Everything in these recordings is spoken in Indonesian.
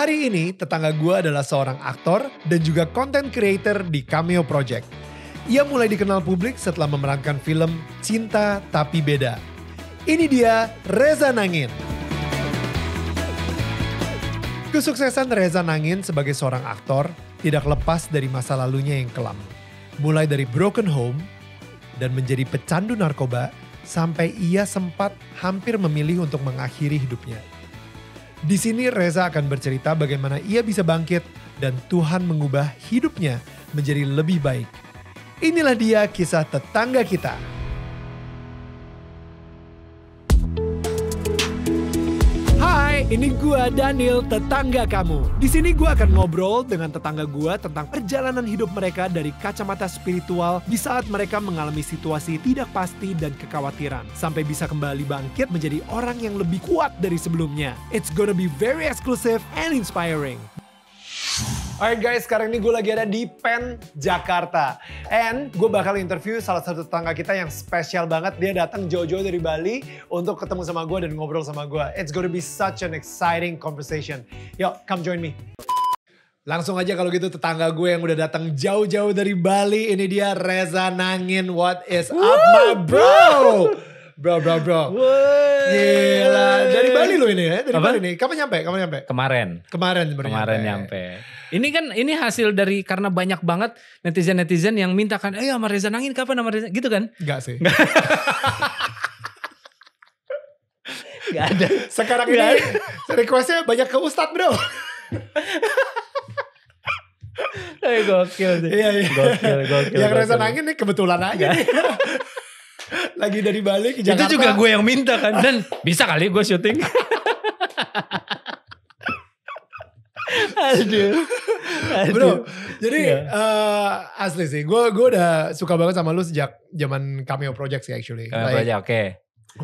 Hari ini tetangga gue adalah seorang aktor dan juga content creator di Cameo Project. Ia mulai dikenal publik setelah memerankan film Cinta Tapi Beda. Ini dia Reza Nangin. Kesuksesan Reza Nangin sebagai seorang aktor tidak lepas dari masa lalunya yang kelam. Mulai dari broken home dan menjadi pecandu narkoba sampai ia sempat hampir memilih untuk mengakhiri hidupnya. Di sini Reza akan bercerita bagaimana ia bisa bangkit dan Tuhan mengubah hidupnya menjadi lebih baik. Inilah dia kisah tetangga kita. Hai, ini gua Daniel, tetangga kamu. Di sini gua akan ngobrol dengan tetangga gua tentang perjalanan hidup mereka dari kacamata spiritual di saat mereka mengalami situasi tidak pasti dan kekhawatiran. Sampai bisa kembali bangkit menjadi orang yang lebih kuat dari sebelumnya. It's gonna be very exclusive and inspiring. Alright guys, sekarang ini gue lagi ada di Pen, Jakarta. And gue bakal interview salah satu tetangga kita yang spesial banget. Dia datang jauh-jauh dari Bali untuk ketemu sama gue dan ngobrol sama gue. It's gonna be such an exciting conversation. Yo, come join me. Langsung aja kalau gitu tetangga gue yang udah datang jauh-jauh dari Bali. Ini dia Reza Nangin. What is up my bro? Bro. Gila. Dari Bali lo ini ya? Dari Apa? Bali nih. Kapan nyampe? Kemarin Kemarin nyampe. Ini hasil dari karena banyak banget netizen yang minta kan, ayo sama Reza Nangin kapan sama Reza, gitu kan? Enggak sih. Gak ada. Sekarang ini requestnya banyak ke Ustadz bro. Gokil sih. Iya. Gokil. Yang Reza Nangin nih kebetulan aja. Lagi dari Bali ke Jakarta. Itu juga gue yang minta kan. Dan bisa kali gue syuting. Aduh. Bro, jadi asli sih. Gue udah suka banget sama lu sejak zaman Cameo Project sih actually. Project, oke.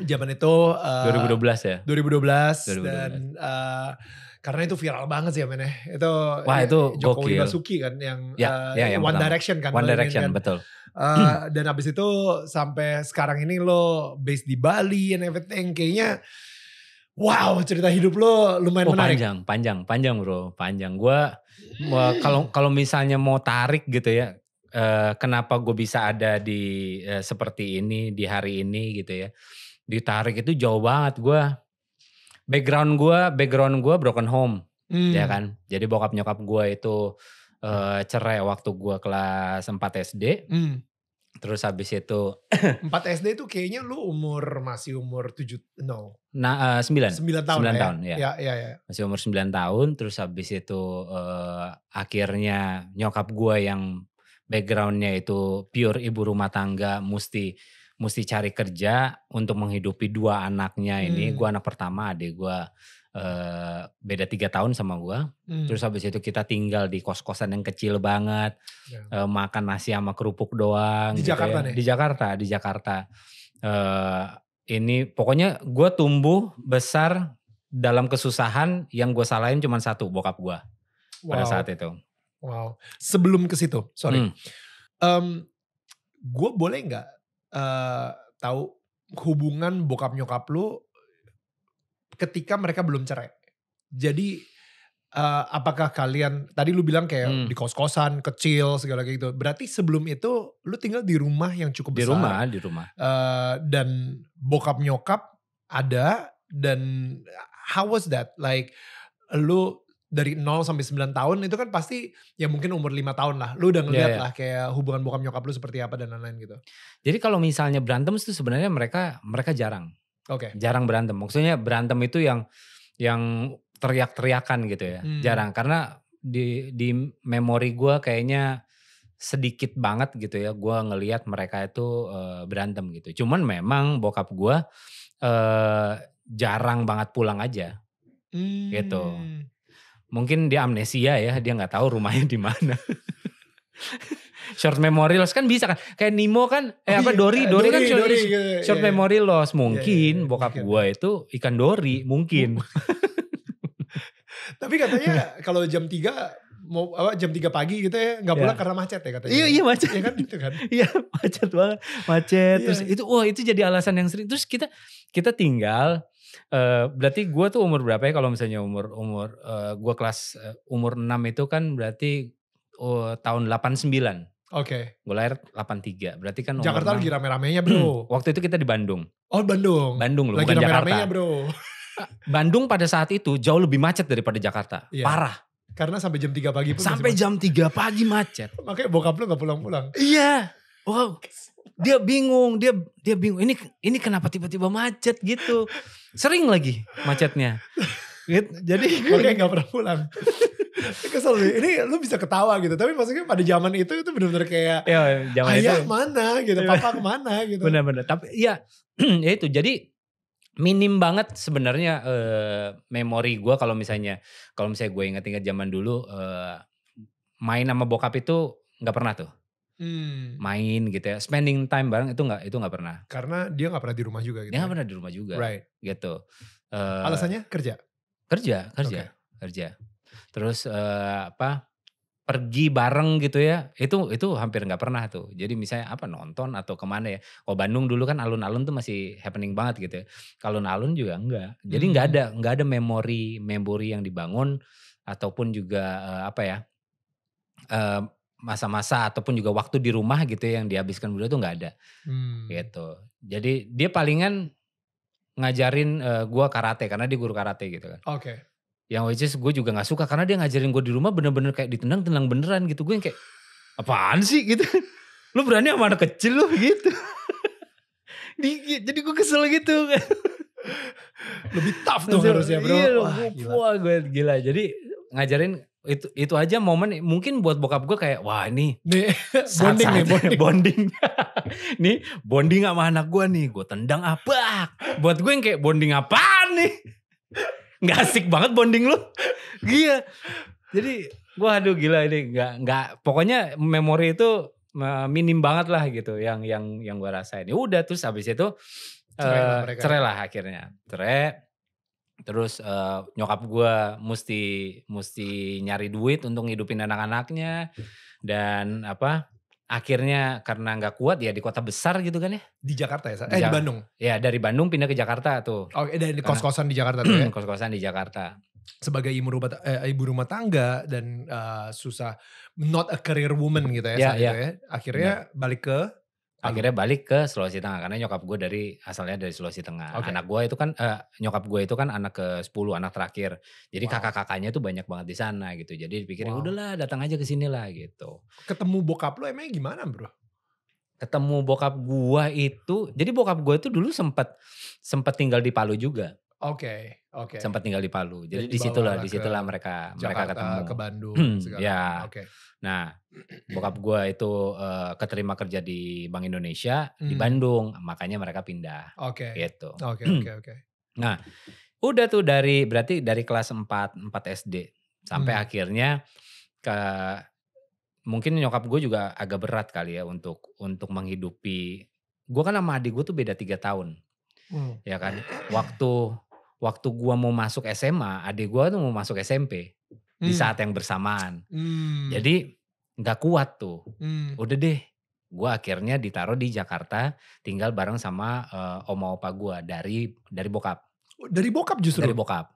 Zaman itu 2012 ya? 2012. Dan karena itu viral banget sih ya men ya. Itu, wah, itu Jokowi gokil. Basuki kan yang, yang One pertama. Direction kan. One Direction, kan. betul. Dan abis itu sampai sekarang ini lo based di Bali and everything. Kayaknya wow, cerita hidup lo lumayan menarik. Panjang bro, panjang. Gue kalau misalnya mau tarik gitu ya, kenapa gue bisa ada di seperti ini di hari ini gitu ya, ditarik itu jauh banget. Gue background gue broken home, ya kan. Jadi bokap nyokap gue itu cerai waktu gue kelas 4 SD. Terus habis itu 4 SD itu kayaknya lu masih umur 9 tahun ya. Ya. Masih umur 9 tahun. Terus habis itu akhirnya nyokap gue yang backgroundnya itu pure ibu rumah tangga, mesti cari kerja untuk menghidupi 2 anaknya ini. Gue anak pertama, adik gue beda 3 tahun sama gue. Terus habis itu kita tinggal di kos-kosan yang kecil banget. Makan nasi sama kerupuk doang. Di gitu Jakarta ya. nih? Di Jakarta. Ini pokoknya gue tumbuh besar dalam kesusahan, yang gue salahin cuma satu, bokap gue. Pada saat itu. Wow. Sebelum ke situ, sorry. Gue boleh gak tahu hubungan bokap nyokap lu ketika mereka belum cerai? Jadi apakah kalian, tadi lu bilang kayak di kos-kosan kecil segala kayak gitu. Berarti sebelum itu lu tinggal di rumah yang cukup besar. Di rumah. Dan bokap nyokap ada, dan how was that? Like lu dari 0 sampai 9 tahun itu kan pasti ya mungkin umur 5 tahun lah. Lu udah ngeliat lah kayak hubungan bokap nyokap lu seperti apa dan lain-lain gitu. Jadi kalau misalnya berantem itu sebenarnya mereka jarang. Oke. Jarang berantem. Maksudnya berantem itu yang teriak-teriakan gitu ya. Jarang, karena di memori gue kayaknya sedikit banget gitu ya. Gue ngelihat mereka itu berantem gitu. Cuman memang bokap gue jarang banget pulang aja. Gitu. Mungkin dia amnesia ya, dia nggak tahu rumahnya di mana. Short memory loss kan bisa kan, kayak Nemo kan, Dory kan short memory loss. Mungkin bokap gue itu ikan Dory, mungkin. Tapi katanya kalau jam 3 jam 3 pagi gitu ya nggak pulang karena macet ya katanya. Iya macet. Iya kan gitu kan. Iya macet banget, macet. Terus itu jadi alasan yang sering. Terus kita tinggal Berarti gue tuh umur berapa ya kalau misalnya gue kelas umur 6 itu kan berarti tahun 89. Oke. Gue lahir 83. Berarti kan umur Jakarta 6. lagi rame-ramenya bro. Waktu itu kita di Bandung. Oh Bandung. Bandung loh, lagi bukan rame-ramenya Jakarta. bro. Bandung pada saat itu jauh lebih macet daripada Jakarta. Iya. Parah. Karena sampai jam 3 pagi pun Sampai masih jam 3 pagi macet. makanya bokap lu gak pulang-pulang. Iya. Wow. Dia bingung, dia bingung. Ini kenapa tiba-tiba macet gitu. Sering lagi macetnya. Gitu. Jadi Makanya gak pernah pulang. Kesel sih. Ini lu bisa ketawa gitu. Tapi maksudnya pada zaman itu benar-benar kayak ya, ayah mana gitu, papa kemana gitu. Benar-benar. Tapi ya itu. Jadi minim banget sebenarnya memori gue kalau misalnya gue ingat-ingat zaman dulu main sama bokap itu nggak pernah tuh. Main gitu ya, spending time bareng itu nggak pernah. Karena dia nggak pernah di rumah juga gitu. Dia nggak pernah di rumah juga, right? Gitu. Alasannya kerja. Kerja. Terus pergi bareng gitu ya, itu hampir nggak pernah tuh. Jadi misalnya nonton atau kemana ya. Kalau Bandung dulu kan alun-alun tuh masih happening banget gitu ya. Kalau alun juga enggak. Jadi nggak ada memori yang dibangun ataupun juga masa-masa ataupun juga waktu di rumah gitu ya yang dihabiskan berdua tuh nggak ada. Gitu. Jadi dia palingan ngajarin gue karate karena dia guru karate gitu kan. Oke. Yang which is gue juga gak suka karena dia ngajarin gue di rumah bener-bener kayak ditendang beneran gitu. Gue yang kayak apaan sih gitu. Lu berani sama anak kecil lu gitu. Jadi gue kesel gitu. Lebih tough dong harusnya bro. Iya, wah gue gila. Jadi ngajarin itu aja momen mungkin buat bokap gue kayak wah ini bonding. Nih bonding sama anak gue nih. Gue tendang apa. Buat gue yang kayak bonding apaan nih. Nggak asik banget bonding lu. Gila. Jadi gua gila ini nggak pokoknya memori itu minim banget lah gitu yang gua rasain. Ya udah terus habis itu cerai lah akhirnya. Cerai. Terus nyokap gua mesti nyari duit untuk ngidupin anak-anaknya dan akhirnya karena nggak kuat ya di kota besar gitu kan ya. Di Jakarta ya? Di Bandung? Ya dari Bandung pindah ke Jakarta tuh. Oh dari kos-kosan di Jakarta tuh ya? Kos-kosan di Jakarta. Sebagai ibu rumah tangga dan susah, not a career woman gitu ya saat itu ya. Akhirnya balik ke Sulawesi Tengah karena nyokap gue asalnya dari Sulawesi Tengah. Okay. Anak gue itu kan nyokap gue itu kan anak ke-10, anak terakhir. Jadi kakak-kakaknya tuh banyak banget di sana gitu. Jadi dipikirin udahlah datang aja ke sini lah gitu. Ketemu bokap lo emangnya gimana bro? Ketemu bokap gue itu, jadi bokap gue itu dulu sempat tinggal di Palu juga. Oke. Sempat tinggal di Palu. Jadi disitulah mereka ketemu. Ke Bandung segala. Ya. Okay. Nah, bokap gue itu keterima kerja di Bank Indonesia di Bandung, makanya mereka pindah. Oke. Gitu. Oke. Nah, udah tuh dari kelas 4 SD sampai akhirnya mungkin nyokap gue juga agak berat kali ya untuk menghidupi. Gue kan sama adik gue tuh beda 3 tahun. Ya kan? Waktu gue mau masuk SMA, adik gue tuh mau masuk SMP. Di saat yang bersamaan. Jadi gak kuat tuh. Udah deh. Gue akhirnya ditaruh di Jakarta. Tinggal bareng sama oma opa gue dari bokap. Dari bokap justru? Dari bokap.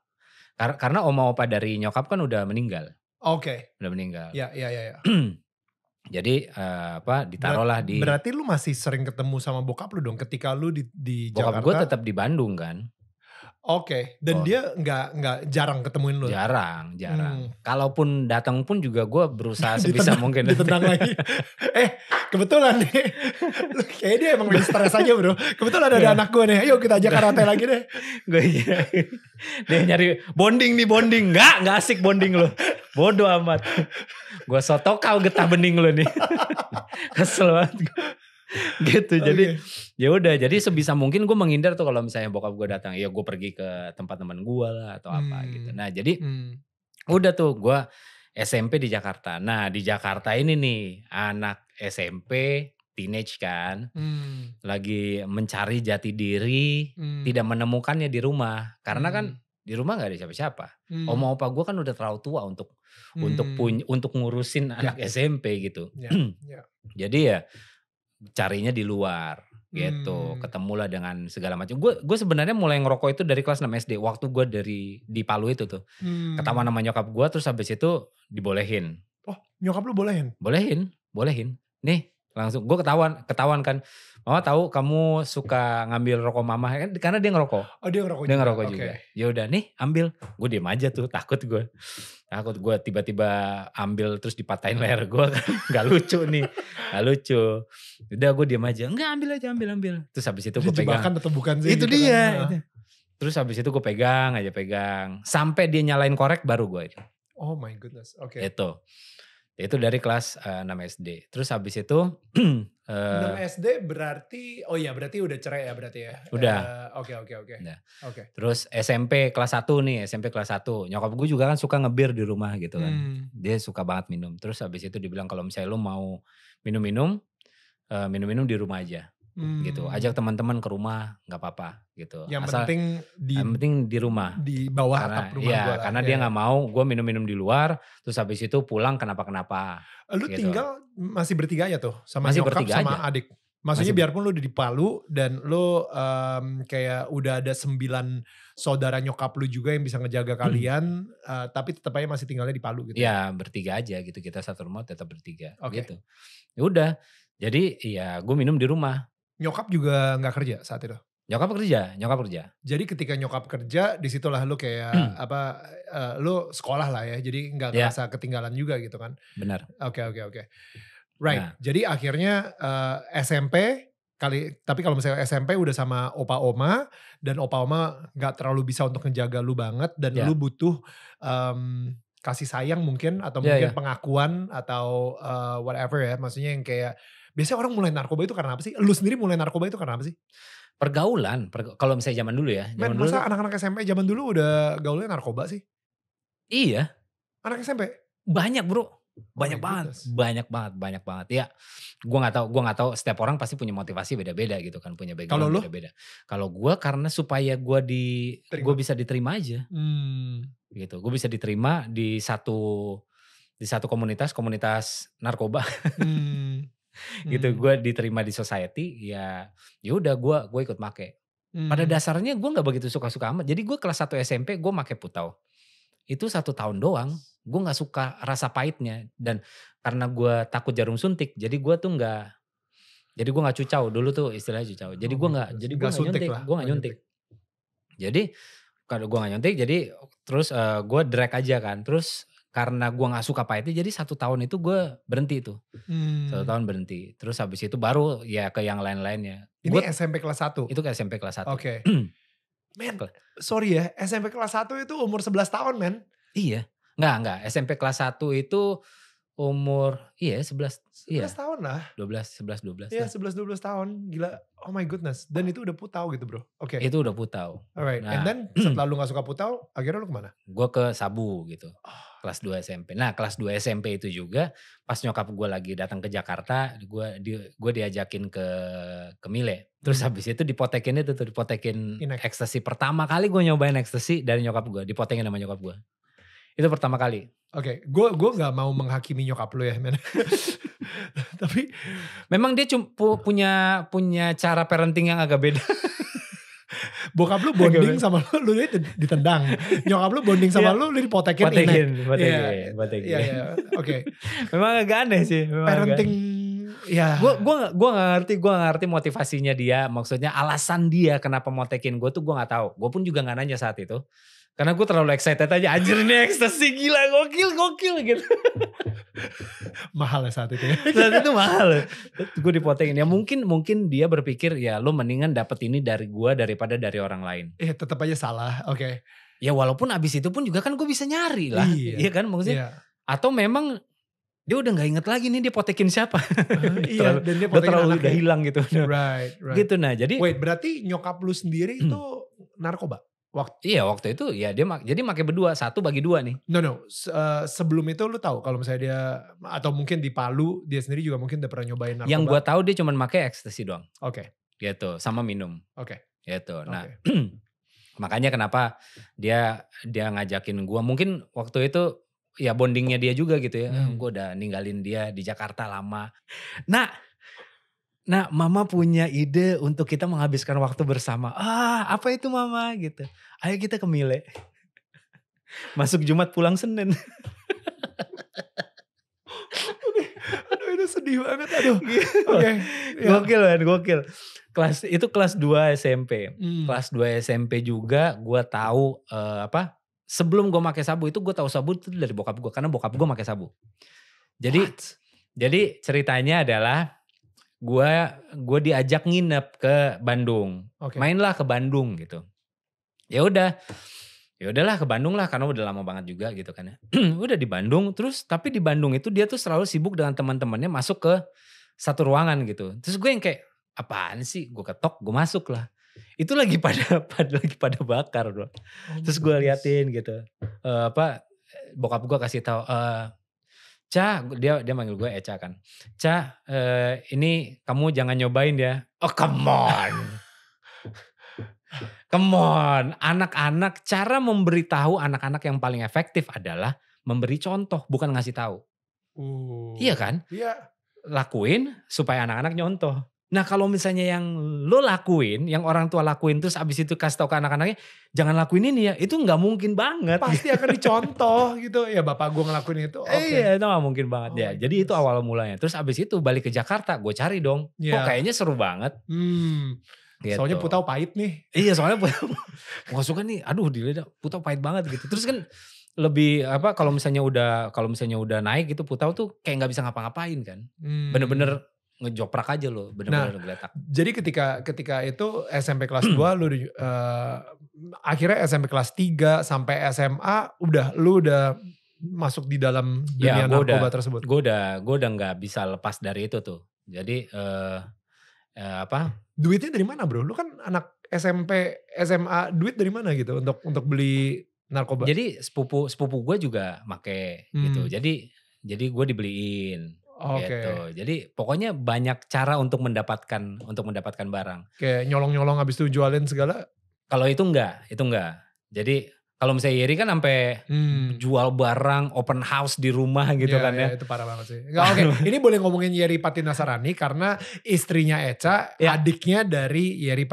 Karena oma opa dari nyokap kan udah meninggal. Oke. Udah meninggal. Ya. Jadi ditaruhlah di. Berarti lu masih sering ketemu sama bokap lu dong ketika lu di Jakarta? Bokap gue tetap di Bandung kan. Oke, dan dia nggak jarang ketemuin lu? Jarang. Kalaupun datang pun juga gue berusaha sebisa mungkin. Ditendang lagi. Kebetulan nih, kayaknya dia emang lagi stres aja bro. Kebetulan ada anak gue nih, ayo kita ajak karate lagi deh. Dia nyari bonding, nggak asik bonding lo. Bodoh amat. Gue soto kau getah bening lo nih. Kesel banget. Gitu. Jadi ya udah, jadi sebisa mungkin gue menghindar tuh kalau misalnya bokap gue datang, ya gue pergi ke tempat teman gue lah atau apa gitu. Nah jadi udah tuh gue SMP di Jakarta. Nah di Jakarta ini nih anak SMP teenage kan, lagi mencari jati diri, tidak menemukannya di rumah karena kan di rumah nggak ada siapa-siapa. Oma opa gue kan udah terlalu tua untuk ngurusin anak SMP gitu. Jadi ya carinya di luar. gitu. Ketemulah dengan segala macam. Gue sebenarnya mulai ngerokok itu dari kelas 6 SD. Waktu gue di Palu itu tuh. Ketahuan sama nyokap gue, terus habis itu dibolehin. Oh, nyokap lu bolehin? Bolehin. Nih, langsung gue ketahuan kan. Mama tahu kamu suka ngambil rokok mama kan, karena dia ngerokok. Oh, dia ngerokok Dia juga. ngerokok juga. Ya udah nih, ambil. Gue diem aja tuh, takut gue tiba-tiba ambil terus dipatahin leher gue kan. Gak lucu nih. Gak lucu. Udah gue diem aja. Enggak, ambil. Terus habis itu gue pegang. Jebakan atau bukan sih? Itu gitu dia. kan? Terus habis itu gue pegang. Sampai dia nyalain korek baru gue itu. Oh my goodness. Oke. Itu dari kelas 6 SD. Terus habis itu 6 SD berarti berarti udah cerai ya berarti ya? Udah. Oke. Udah. Terus SMP kelas 1 nih, SMP kelas 1. Nyokap gue juga kan suka ngebir di rumah gitu kan. Dia suka banget minum. Terus habis itu dibilang kalau misalnya lu mau minum-minum di rumah aja. Gitu. Ajak teman-teman ke rumah nggak apa-apa gitu. Yang Asal, penting di rumah. Di bawah atap rumah ya, gua lah. Karena dia nggak mau gue minum-minum di luar, terus habis itu pulang kenapa-kenapa. Lu gitu. tinggal masih bertiga aja tuh sama masih nyokap sama aja. adik. Maksudnya biarpun lu udah di Palu dan lu kayak udah ada 9 saudara nyokap lu juga yang bisa ngejaga kalian, tapi tetap aja masih tinggalnya di Palu gitu. Ya bertiga aja gitu, kita satu rumah tetap bertiga gitu. Ya udah, jadi ya gue minum di rumah. Nyokap juga gak kerja saat itu? Nyokap kerja. Jadi ketika nyokap kerja, disitulah lu kayak lu sekolah lah ya, jadi gak kerasa ketinggalan juga gitu kan? Benar. Oke. Right, jadi akhirnya SMP, tapi kalau misalnya SMP udah sama opa oma, dan opa oma gak terlalu bisa untuk ngejaga lu banget, dan lu butuh kasih sayang mungkin, atau mungkin pengakuan, atau whatever ya, maksudnya yang kayak, biasanya orang mulai narkoba itu karena apa sih? Lu sendiri mulai narkoba itu karena apa sih? Pergaulan, kalau misalnya zaman dulu ya. Masa anak-anak SMP zaman dulu udah gaulnya narkoba sih? Iya. Anak SMP? Banyak bro. Banyak banget. Ya, gue nggak tahu. Setiap orang pasti punya motivasi beda-beda gitu kan, punya background beda-beda. Kalau gue karena supaya gue bisa diterima aja, gitu. Gue bisa diterima di satu komunitas narkoba, gitu. Gue diterima di society, ya udah gue ikut make. Pada dasarnya gue nggak begitu suka-suka amat. Jadi gue kelas 1 SMP gue make putau. Itu 1 tahun doang. Gue gak suka rasa pahitnya. Dan karena gue takut jarum suntik. Jadi gue tuh gak. Jadi gue gak cucau. Dulu tuh istilahnya cucau. Jadi gue gak nyuntik. Jadi kalau gue gak nyuntik. Jadi terus gue drag aja kan. Terus karena gue gak suka pahitnya. Jadi 1 tahun itu gue berhenti tuh. 1 tahun berhenti. Terus habis itu baru ya ke yang lain-lainnya. Ini SMP kelas 1? Itu ke SMP kelas 1. Oke. Men, sorry ya. SMP kelas 1 itu umur 11 tahun men. Iya. Enggak. SMP kelas 1 itu umur 11 tahun lah. 12. Iya, 11-12 tahun. Gila. Oh my goodness. Dan itu udah putau gitu bro. Oke. Itu udah putau. Alright. And then setelah lu gak suka putau, akhirnya lu kemana? Gue ke Sabu gitu. Kelas 2 SMP. Nah kelas 2 SMP itu juga pas nyokap gue lagi datang ke Jakarta, gue diajakin ke Mile. Terus habis itu dipotekin ekstasi. Pertama kali gue nyobain ekstasi dari nyokap gue. Dipotekin sama nyokap gue. Itu pertama kali. Oke, gue gak mau menghakimi nyokap lu ya men. Tapi memang dia punya cara parenting yang agak beda. Bokap lu bonding sama lu ditendang. Nyokap lu bonding sama lu dipotekin. Potekin. Iya. Oke. Memang agak aneh sih. Parenting. Ya. Gue gak ngerti motivasinya dia. Maksudnya alasan dia kenapa motekin gue tuh gue gak tahu. Gue pun juga gak nanya saat itu. Karena gue terlalu excited aja. Anjir ini ekstasi gila. Gokil gitu. Mahal ya saat itu ya. Saat itu mahal. Gue dipotengin. Ya mungkin dia berpikir ya lo mendingan dapet ini dari gue daripada dari orang lain. Tetap aja salah. Oke. Ya walaupun abis itu pun juga kan gue bisa nyari lah. Iya kan maksudnya. Iya. Atau memang dia udah gak inget lagi nih dia potekin siapa. Iya. Dan dia potekin udah hilang gitu. Right. Gitu nah jadi. Wait berarti nyokap lu sendiri itu narkoba? Waktu itu ya dia jadi pakai berdua, 1 bagi 2 nih. No. Sebelum itu lu tahu kalau misalnya dia atau mungkin di Palu dia sendiri juga mungkin udah pernah nyobain narkoba. Yang gue tahu dia cuma pakai ekstasi doang. Oke. Gitu sama minum. Oke. Gitu. Nah makanya kenapa dia ngajakin gue mungkin waktu itu ya bondingnya dia juga gitu ya. Gue udah ninggalin dia di Jakarta lama. Nah Nah, mama punya ide untuk kita menghabiskan waktu bersama. Apa itu mama gitu. Ayo kita ke Mile. Masuk Jumat pulang Senin. Aduh itu sedih banget. Aduh. Oke. Gokil. Kelas 2 SMP. Kelas 2 SMP juga gue tahu sebelum gue pakai sabu itu gue tahu sabu itu dari bokap gue karena bokap gue pakai sabu. Jadi ceritanya adalah gue diajak nginep ke Bandung. Mainlah ke Bandung gitu. Ya udahlah ke Bandung lah karena udah lama banget juga gitu kan ya. Udah di Bandung terus tapi di Bandung itu dia tuh selalu sibuk dengan teman-temannya masuk ke satu ruangan gitu. Terus gue yang kayak apaan sih? Gue ketok, gue masuk lah. Itu lagi pada bakar bro. Terus gue liatin gitu. Bokap gue kasih tahu Ca, dia manggil gue Eca kan. Ca, ini kamu jangan nyobain ya. Oh come on. Anak-anak, cara memberitahu anak-anak yang paling efektif adalah memberi contoh, bukan ngasih tahu. Iya kan? Iya. Lakuin supaya anak-anak nyontoh. Nah kalau misalnya yang lo lakuin, yang orang tua lakuin terus abis itu kasih tau ke anak-anaknya, jangan lakuin ini ya, itu gak mungkin banget. Pasti akan dicontoh gitu, ya bapak gue ngelakuin itu. Iya itu gak mungkin banget ya. Jadi itu awal mulanya. Terus abis itu balik ke Jakarta, gue cari dong. Kok kayaknya seru banget. Gitu. Soalnya Putau pahit nih. Iya soalnya gue suka nih, aduh di lidah Putau pahit banget gitu. Terus kan lebih kalau misalnya udah naik gitu Putau tuh kayak nggak bisa ngapa-ngapain kan. Bener-bener ngejoprak aja loh, bener-bener geletak. Jadi ketika itu SMP kelas 2 lu akhirnya SMP kelas 3 sampai SMA lu udah masuk di dalam dunia narkoba tersebut. Gue udah nggak bisa lepas dari itu tuh. Jadi duitnya dari mana bro? Lu kan anak SMP SMA, duit dari mana gitu untuk beli narkoba? Jadi sepupu gue juga make gitu. Jadi gue dibeliin. Gitu. Jadi pokoknya banyak cara untuk mendapatkan barang. Kayak nyolong-nyolong habis itu jualin segala? Kalau itu enggak. Jadi kalau misalnya Yeri kan sampai jual barang, open house di rumah gitu kan ya. Itu parah banget sih. Ini boleh ngomongin Yeri Patinasarani karena istrinya Eca, adiknya dari Yeri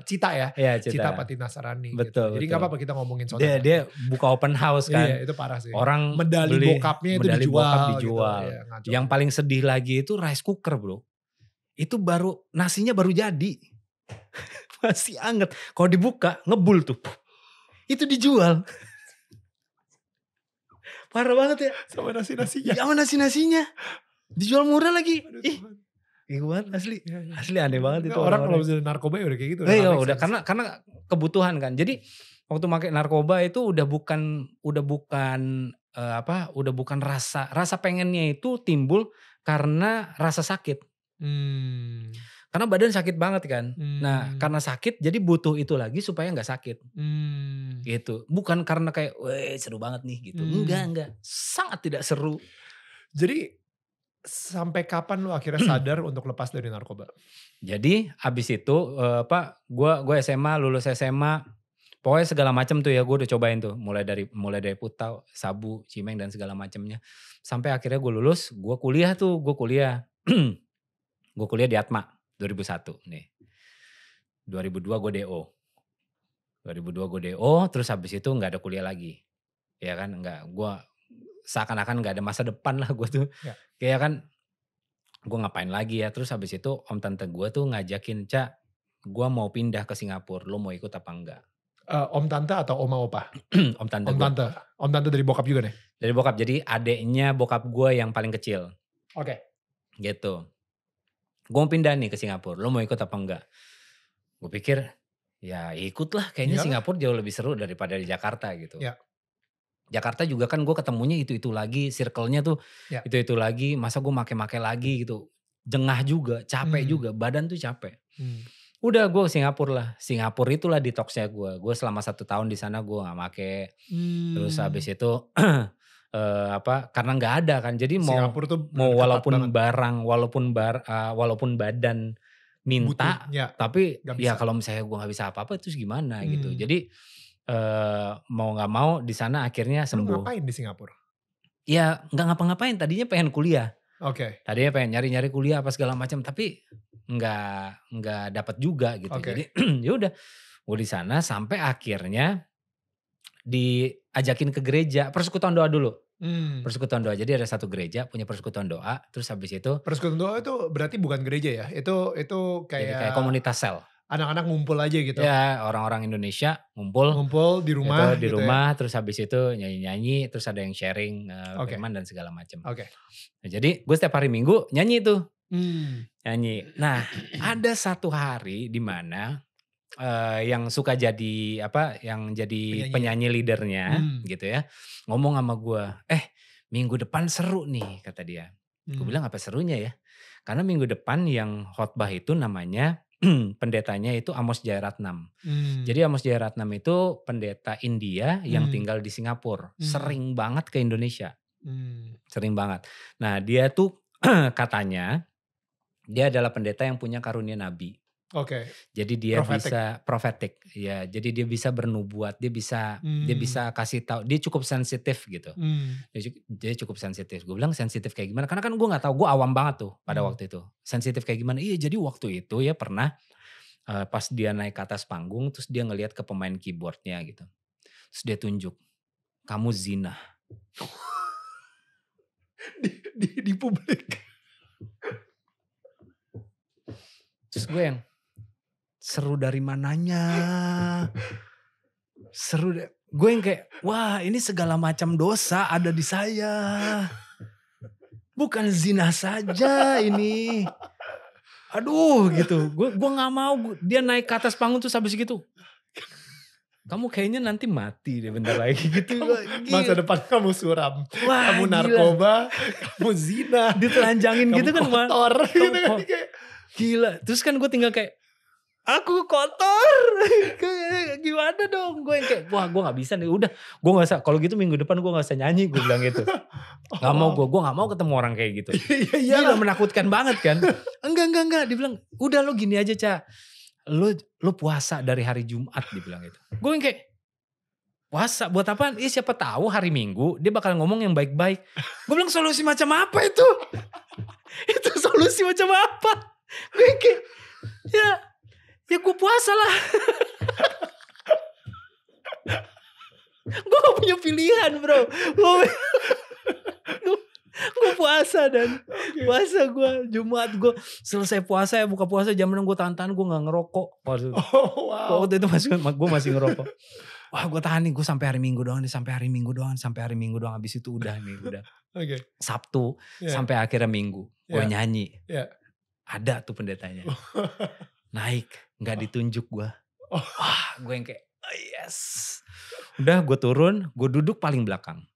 Cita ya. Cita Patinasarani. Betul. Gitu. Jadi gak apa-apa kita ngomongin soalnya. Dia buka open house kan. Iya itu parah sih. Orang medali bokapnya itu dijual. Gitu. Ya, yang paling sedih lagi itu rice cooker bro. Itu nasinya baru jadi. Masih anget. Kalau dibuka ngebul tuh. Itu dijual. Parah banget ya. Sama nasi-nasinya. Sama nasi-nasinya. Dijual murah lagi. Banget asli. Asli aneh banget itu. Orang kalau bisa narkoba ya udah kayak gitu. Iya udah karena kebutuhan kan. Jadi waktu pakai narkoba itu udah bukan rasa pengennya itu timbul karena rasa sakit. Karena badan sakit banget kan. Nah karena sakit jadi butuh itu lagi supaya gak sakit. Gitu. Bukan karena kayak seru banget nih gitu. Enggak. Sangat tidak seru. Jadi sampai kapan lu akhirnya sadar untuk lepas dari narkoba? Jadi abis itu gue SMA, lulus SMA. Pokoknya segala macam tuh ya gue udah cobain tuh. Mulai dari Putau, Sabu, Cimeng dan segala macamnya. Sampai akhirnya gue lulus, gue kuliah. Gue kuliah di Atma. 2001 nih. 2002 gue DO. Terus habis itu gak ada kuliah lagi. Ya kan, gue seakan-akan gak ada masa depan lah gue tuh. Ya. Kayak kan, gue ngapain lagi ya. Terus habis itu om tante gue tuh ngajakin, Ca, gue mau pindah ke Singapura, lo mau ikut apa enggak? Om tante atau oma opa? Om tante. Om tante dari bokap juga nih? Dari bokap, jadi adeknya bokap gue yang paling kecil. Oke. Gitu. Gue mau pindah nih ke Singapura, lo mau ikut apa enggak? Gue pikir ya ikutlah, kayaknya Singapura jauh lebih seru daripada di Jakarta gitu. Ya. Jakarta juga kan gue ketemunya itu lagi, circle-nya tuh itu lagi, masa gue make lagi gitu. Jengah juga, capek juga, badan tuh capek. Udah gue ke Singapura lah, Singapura itulah detox-nya gue. Gue selama 1 tahun di sana gue gak make. Terus habis itu karena nggak ada kan, jadi mau walaupun barang walaupun badan minta butuh, tapi ya kalau misalnya gue nggak bisa apa-apa terus gimana gitu. Jadi mau nggak mau di sana akhirnya sembuh. Lu ngapain di Singapura? Ya nggak ngapa-ngapain, tadinya pengen kuliah. Tadinya pengen nyari kuliah apa segala macam, tapi nggak dapat juga gitu. Oke. Jadi ya udah, gue di sana sampai akhirnya diajakin ke gereja, persekutuan doa dulu. Persekutuan doa. Jadi ada satu gereja punya persekutuan doa, terus habis itu Persekutuan doa itu berarti bukan gereja ya? Itu jadi kayak kayak komunitas sel. anak-anak ngumpul aja gitu. Ya, orang-orang Indonesia ngumpul Ngumpul di rumah di gitu rumah, terus habis itu nyanyi-nyanyi, terus ada yang sharing Oke. firman dan segala macam. Oke. Nah, jadi gue setiap hari Minggu nyanyi tuh, Nyanyi. Nah, ada satu hari di mana yang suka jadi yang jadi penyanyi leadernya gitu ya, ngomong sama gue, minggu depan seru nih kata dia. Gue bilang apa serunya ya? Karena minggu depan yang khotbah itu namanya pendetanya itu Amos Jayaratnam. Jadi Amos Jayaratnam itu pendeta India yang tinggal di Singapura. Sering banget ke Indonesia. Sering banget. Nah dia tuh katanya dia adalah pendeta yang punya karunia nabi. Oke. Jadi dia Prophetic. bisa prophetic, ya. Jadi dia bisa bernubuat, dia bisa kasih tahu, dia cukup sensitif gitu. Dia cukup sensitif. Gue bilang sensitif kayak gimana? Karena kan gue nggak tahu, gue awam banget tuh pada waktu itu. Sensitif kayak gimana? Iya, jadi waktu itu ya pernah pas dia naik ke atas panggung, terus dia ngelihat ke pemain keyboardnya gitu. Terus dia tunjuk, kamu zina. di publik. Terus gue yang seru dari mananya? Gue yang kayak, wah ini segala macam dosa ada di saya. Bukan zina saja ini. Aduh gitu, gue gak mau dia naik ke atas panggung terus habis gitu. Kamu kayaknya nanti mati deh bentar lagi gitu. Masa depan kamu suram. Wah, kamu gila. narkoba, kamu zina. Ditelanjangin gitu kan. Kotor. Gitu kan. Gila, terus kan gue tinggal kayak, aku kotor, gimana dong? Gue yang kayak, wah gue gak bisa nih, udah gue gak usah, kalau gitu minggu depan gue gak usah nyanyi, gue bilang gitu. Gak mau gue gak mau ketemu orang kayak gitu. Gila menakutkan banget kan. Enggak, dia bilang, udah lo gini aja Ca, lo puasa dari hari Jumat, dia bilang gitu. Gue yang kayak, puasa buat apaan? Siapa tahu hari Minggu dia bakal ngomong yang baik-baik. Gue bilang solusi macam apa itu? Itu solusi macam apa? Gue yang kayak, ya gue puasa lah. Gue gak punya pilihan bro. Gue puasa dan puasa gue Jumat gue selesai puasa ya buka puasa jam 6 gue tahan-tahan gue gak ngerokok. Waktu itu gue masih ngerokok. Wah gue tahan nih gue sampai hari Minggu doang nih, sampai hari Minggu doang habis itu udah nih udah. Sabtu sampai akhirnya Minggu gue nyanyi. Ada tuh pendetanya. Naik gak ditunjuk gue. Wah gue yang kayak yes. Udah gue turun, gue duduk paling belakang.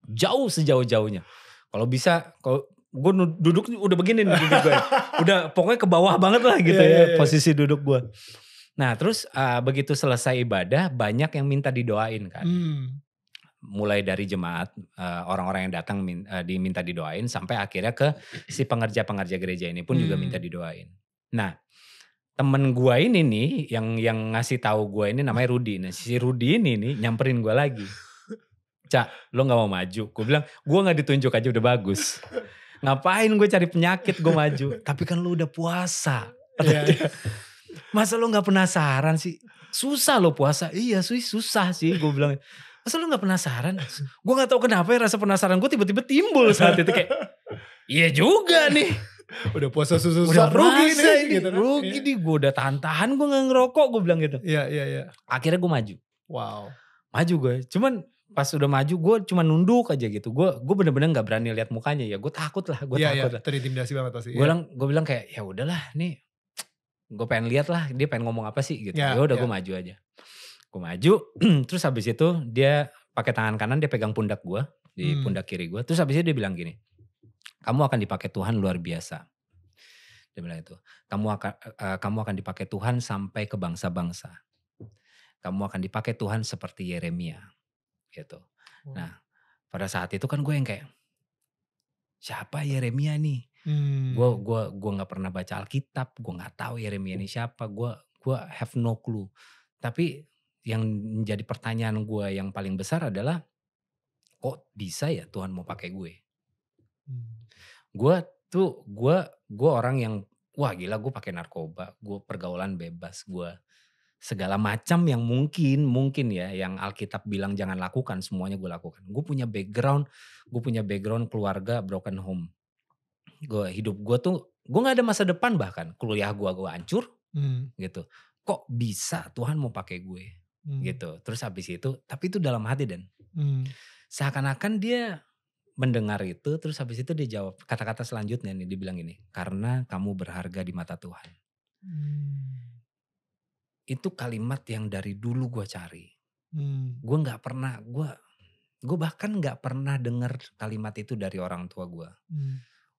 Jauh sejauh-jauhnya. Kalau bisa, kalau gue duduk udah begini nih duduk gue. Udah pokoknya ke bawah banget lah gitu posisi duduk gue. Nah terus begitu selesai ibadah banyak yang minta didoain kan. Mulai dari jemaat, orang-orang yang datang diminta didoain sampai akhirnya ke si pengerja-pengerja gereja ini pun juga minta didoain. Nah temen gue ini nih yang ngasih tahu gue ini namanya Rudi. Nah si Rudi ini nih nyamperin gue lagi. Cak, lo gak mau maju? Gue bilang, gue gak ditunjuk aja udah bagus. Ngapain gue cari penyakit gue maju? Tapi kan lo udah puasa. Masa lo gak penasaran sih? Susah lo puasa. Iya susah sih gue bilang. Masa lo gak penasaran? Gue gak tahu kenapa ya rasa penasaran gue tiba-tiba timbul saat itu kayak. Iya juga nih. Udah puasa susah. Udah rugi nih. Gitu, rugi nih. Gue udah tahan-tahan gue gak ngerokok gue bilang gitu. Iya. Akhirnya gue maju. Wow. Maju gue. Cuman pas udah maju gue cuma nunduk aja gitu. Gue bener-bener gak berani lihat mukanya ya. Gue takut lah. Terintimidasi banget pasti. Gue bilang kayak ya udahlah nih. Gue pengen lihat lah dia pengen ngomong apa sih gitu. Ya udah gue maju aja. Gue maju. Terus habis itu dia pakai tangan kanan dia pegang pundak gue. Di pundak kiri gue. Terus habis itu dia bilang gini. Kamu akan dipakai Tuhan luar biasa. Dia bilang itu. Kamu akan dipakai Tuhan sampai ke bangsa-bangsa. Kamu akan dipakai Tuhan seperti Yeremia. Gitu. Nah pada saat itu kan gue yang kayak siapa Yeremia nih? Gue nggak pernah baca Alkitab, gue nggak tahu Yeremia ini siapa, gue have no clue. Tapi yang menjadi pertanyaan gue yang paling besar adalah kok bisa ya Tuhan mau pakai gue? Gue Tuh gue orang yang wah gila, gue pakai narkoba, gue pergaulan bebas, gue segala macam yang mungkin ya yang Alkitab bilang jangan lakukan, semuanya gue lakukan. Gue punya background keluarga broken home. Hidup gue tuh gue nggak ada masa depan, bahkan kuliah gue hancur gitu. Kok bisa Tuhan mau pakai gue gitu. Terus habis itu, tapi itu dalam hati dan seakan-akan dia mendengar itu, terus habis itu dia jawab kata-kata selanjutnya nih, dia bilang gini, karena kamu berharga di mata Tuhan. Itu kalimat yang dari dulu gue cari. Gue nggak pernah, gue bahkan nggak pernah dengar kalimat itu dari orang tua gue.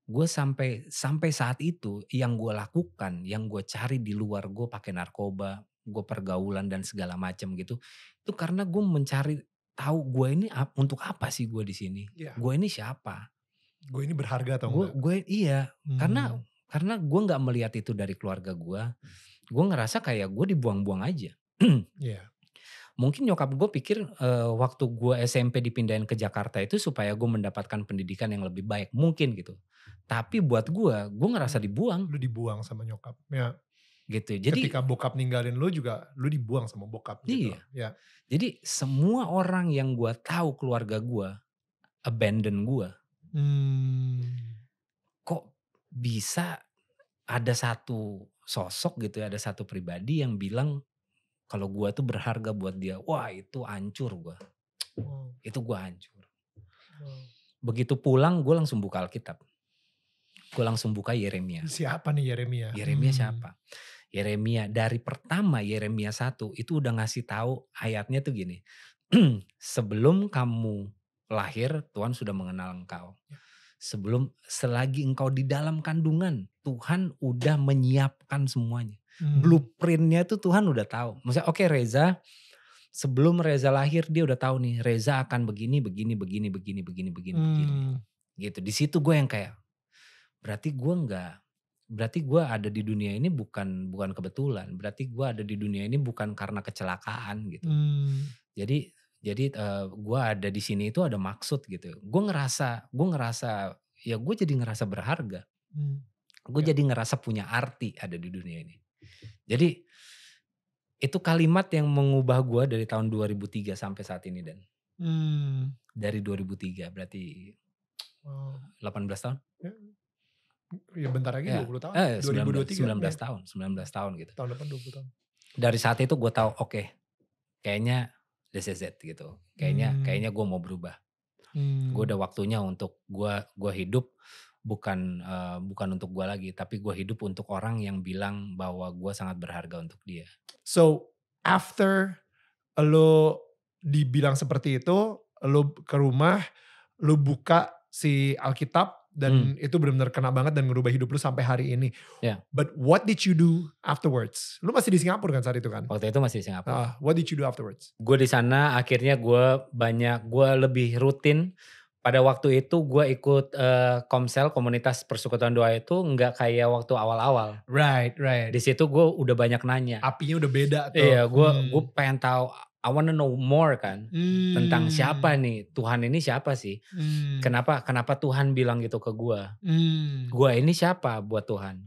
Gue sampai saat itu yang gue lakukan, yang gue cari di luar, gue pakai narkoba, gue pergaulan dan segala macam gitu. Itu karena gue mencari tahu gue ini untuk apa sih gue di sini? Yeah. Gue ini siapa? Gue ini berharga atau enggak? Gue iya, karena gue nggak melihat itu dari keluarga gue. Gue ngerasa kayak gue dibuang-buang aja. Yeah. Mungkin nyokap gue pikir waktu gue SMP dipindahin ke Jakarta itu supaya gue mendapatkan pendidikan yang lebih baik, mungkin gitu. Tapi buat gue ngerasa dibuang. Lu dibuang sama nyokap, ya. Gitu. Jadi ketika bokap ninggalin lu juga, lu dibuang sama bokap. Gitu. Iya. Ya. Jadi semua orang yang gue tahu keluarga gue abandon gue. Kok bisa ada satu sosok gitu ya, ada satu pribadi yang bilang kalau gue tuh berharga buat dia. Wah itu hancur gue. Itu gue hancur. Begitu pulang gue langsung buka Alkitab. Gue langsung buka Yeremia. Siapa nih Yeremia? Yeremia siapa? Yeremia dari pertama Yeremia 1 itu udah ngasih tahu ayatnya tuh gini. Sebelum kamu lahir Tuhan sudah mengenal engkau. Selagi engkau di dalam kandungan Tuhan udah menyiapkan semuanya. Blueprintnya tuh Tuhan udah tahu. Maksudnya oke, Reza, sebelum Reza lahir dia udah tahu nih Reza akan begini. Gitu. Di situ gue yang kayak berarti gue ada di dunia ini bukan kebetulan. Berarti gue ada di dunia ini bukan karena kecelakaan gitu. Jadi gue ada di sini itu ada maksud gitu. Gue ngerasa ya gue jadi ngerasa berharga. Gue jadi ngerasa punya arti ada di dunia ini. Jadi itu kalimat yang mengubah gue dari tahun 2003 sampai saat ini dan dari 2003 berarti 18 tahun. Ya bentar lagi 20 tahun. 2023. 19 tahun gitu. Tahun depan 20 tahun. Dari saat itu gue tahu oke, kayaknya this is it gitu. Kayaknya gue mau berubah. Gue udah waktunya untuk gue hidup bukan untuk gue lagi, tapi gue hidup untuk orang yang bilang bahwa gue sangat berharga untuk dia. So after lo dibilang seperti itu, lo ke rumah, lo buka si Alkitab, dan itu benar-benar kena banget dan ngerubah hidup lu sampai hari ini. Yeah. But what did you do afterwards? Lu masih di Singapura kan saat itu kan? Waktu itu masih di Singapura. What did you do afterwards? Gue di sana akhirnya gue lebih rutin. Pada waktu itu gue ikut Komsel, komunitas persekutuan doa itu nggak kayak waktu awal-awal. Right. Di situ gue udah banyak nanya. Apinya udah beda tuh. Iya, gue pengen tahu. I wanna know more kan tentang siapa nih Tuhan ini siapa sih? Kenapa Tuhan bilang gitu ke gue? Gue ini siapa buat Tuhan?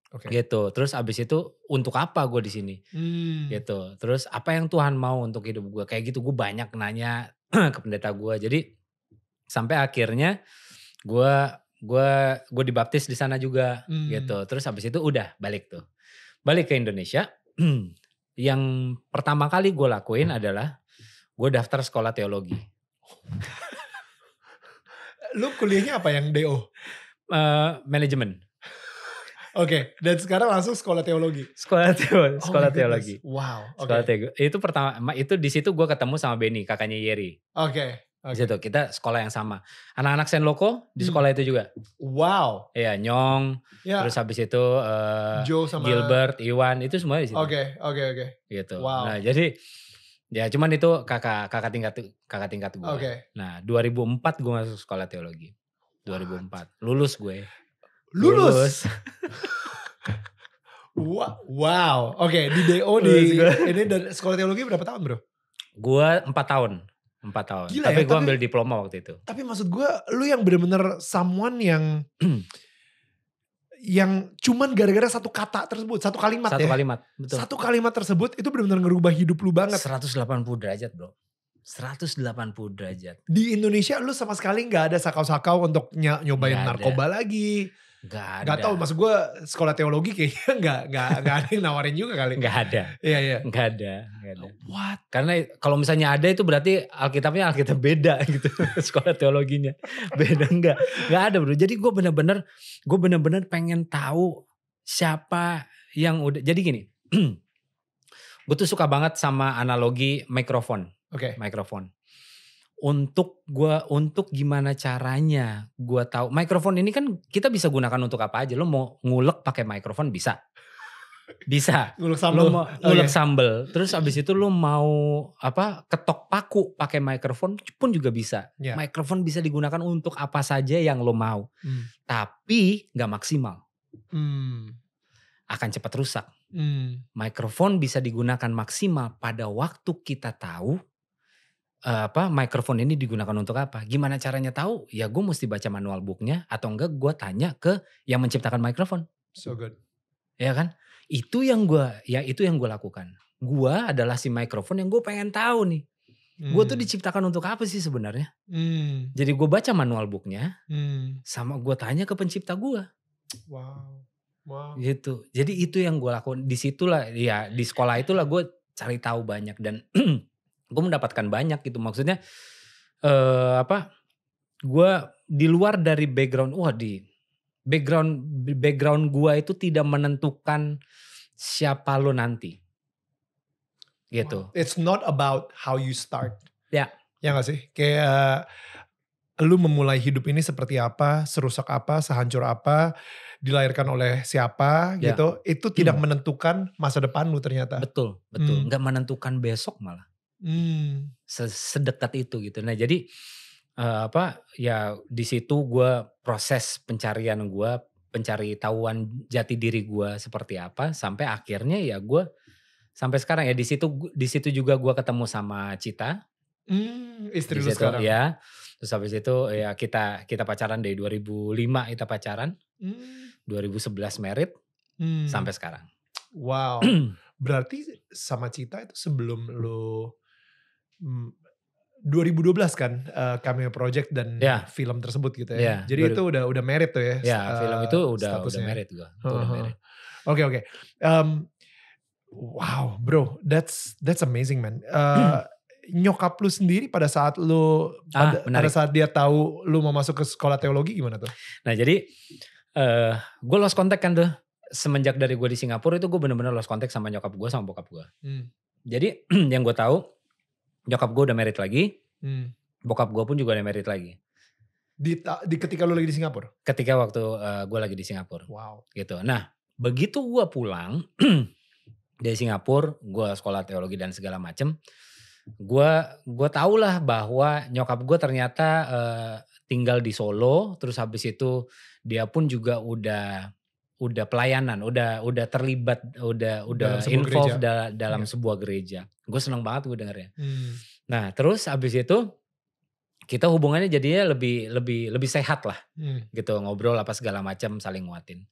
Okay. Gitu. Terus abis itu untuk apa gue di sini? Gitu. Terus apa yang Tuhan mau untuk hidup gue? Kayak gitu. Gue banyak nanya ke pendeta gue. Jadi sampai akhirnya gue dibaptis di sana juga. Gitu. Terus abis itu udah balik ke Indonesia. Yang pertama kali gue lakuin adalah gue daftar sekolah teologi. Lu kuliahnya apa yang DO? Manajemen. Oke, dan sekarang langsung sekolah teologi. Sekolah teologi. Wow. Sekolah teologi. Itu pertama, itu di situ gue ketemu sama Benny, kakaknya Yeri. Oke. Di situ kita sekolah yang sama. Anak-anak Saint Loco di sekolah itu juga. Wow. Iya, Nyong. Ya. Terus habis itu Joe sama Gilbert, Iwan, itu semua di situ. Oke. Gitu. Wow. Nah, jadi ya cuman itu kakak tingkat gue. Okay. Nah, 2004 gue masuk sekolah teologi. 2004. Lulus gue. Lulus. Wow. Oke, di DO ini dan sekolah teologi berapa tahun, Bro? Gue 4 tahun. 4 tahun. Gila, tapi gue ambil diploma waktu itu. Tapi maksud gue, lu yang bener-bener someone yang yang cuman gara-gara satu kata tersebut, satu kalimat Satu kalimat, betul. Satu kalimat tersebut itu benar-benar ngerubah hidup lu banget. 180 derajat bro. 180 derajat. Di Indonesia lu sama sekali gak ada sakau-sakau untuk nyobain narkoba lagi. Gak tahu, maksud gue sekolah teologi kayaknya gak ada yang nawarin juga kali. Gak ada. Iya. Gak ada. What? Karena kalau misalnya ada itu berarti Alkitabnya Alkitab beda gitu. Sekolah teologinya beda, gak ada bro. Jadi gue bener-bener pengen tahu siapa yang udah. Jadi gini, gue tuh suka banget sama analogi mikrofon. Mikrofon. Untuk gimana caranya gue tahu mikrofon ini kan kita bisa gunakan untuk apa aja. Lo mau ngulek pakai mikrofon bisa ngulek sambel. Lo mau ngulek sambel, terus abis itu lo mau ketok paku pakai mikrofon pun juga bisa. Mikrofon bisa digunakan untuk apa saja yang lo mau, tapi nggak maksimal, akan cepat rusak. Mikrofon bisa digunakan maksimal pada waktu kita tahu mikrofon ini digunakan untuk apa. Gimana caranya tahu? Ya gue mesti baca manual booknya atau enggak gue tanya ke yang menciptakan mikrofon. So good. Ya kan? Itu yang gue lakukan. Gue adalah si mikrofon yang gue pengen tahu nih. Gue tuh diciptakan untuk apa sih sebenarnya? Jadi gue baca manual booknya, sama gue tanya ke pencipta gue. Wow. Gitu. Jadi itu yang gue lakukan. Disitulah ya di sekolah itulah gue cari tahu banyak dan gue mendapatkan banyak gitu. Maksudnya gue di luar dari background, background gue itu tidak menentukan siapa lo nanti. Gitu. It's not about how you start. Ya. Ya gak sih? Kayak lu memulai hidup ini seperti apa, serusak apa, sehancur apa, dilahirkan oleh siapa gitu. Itu tidak menentukan masa depan lu ternyata. Betul. Gak menentukan besok malah. Sedekat itu gitu. Nah jadi ya di situ gue proses pencarian gue, pencari tahuan jati diri gue seperti apa, sampai akhirnya ya gue sampai sekarang ya di situ juga gue ketemu sama Cita, istri lu sekarang ya. Terus habis itu ya kita pacaran dari 2005 kita pacaran, 2011 married, sampai sekarang. Wow. Berarti sama Cita itu sebelum lu 2012 kan Cameo Project dan film tersebut gitu ya. Jadi itu udah married tuh ya. Ya, film itu udah married gue. Oke. Wow, bro, that's amazing man. Nyokap lu sendiri pada saat lu pada saat dia tahu lu mau masuk ke sekolah teologi gimana tuh? Nah, jadi gue lost contact kan tuh. Semenjak dari gue di Singapura itu gue bener-bener lost contact sama nyokap gue sama bokap gue. Jadi yang gue tahu nyokap gue udah married lagi, bokap gue pun juga udah married lagi. Di ketika lu lagi di Singapura? Ketika waktu gue lagi di Singapura. Wow. Gitu. Nah, begitu gue pulang dari Singapura, gue sekolah teologi dan segala macem, gue tahulah bahwa nyokap gue ternyata tinggal di Solo, terus habis itu dia pun juga udah pelayanan, udah terlibat, udah involved dalam sebuah gereja. Gue seneng banget gue dengernya. Nah, terus habis itu kita hubungannya jadinya lebih sehat lah, gitu, ngobrol apa segala macam, saling nguatin.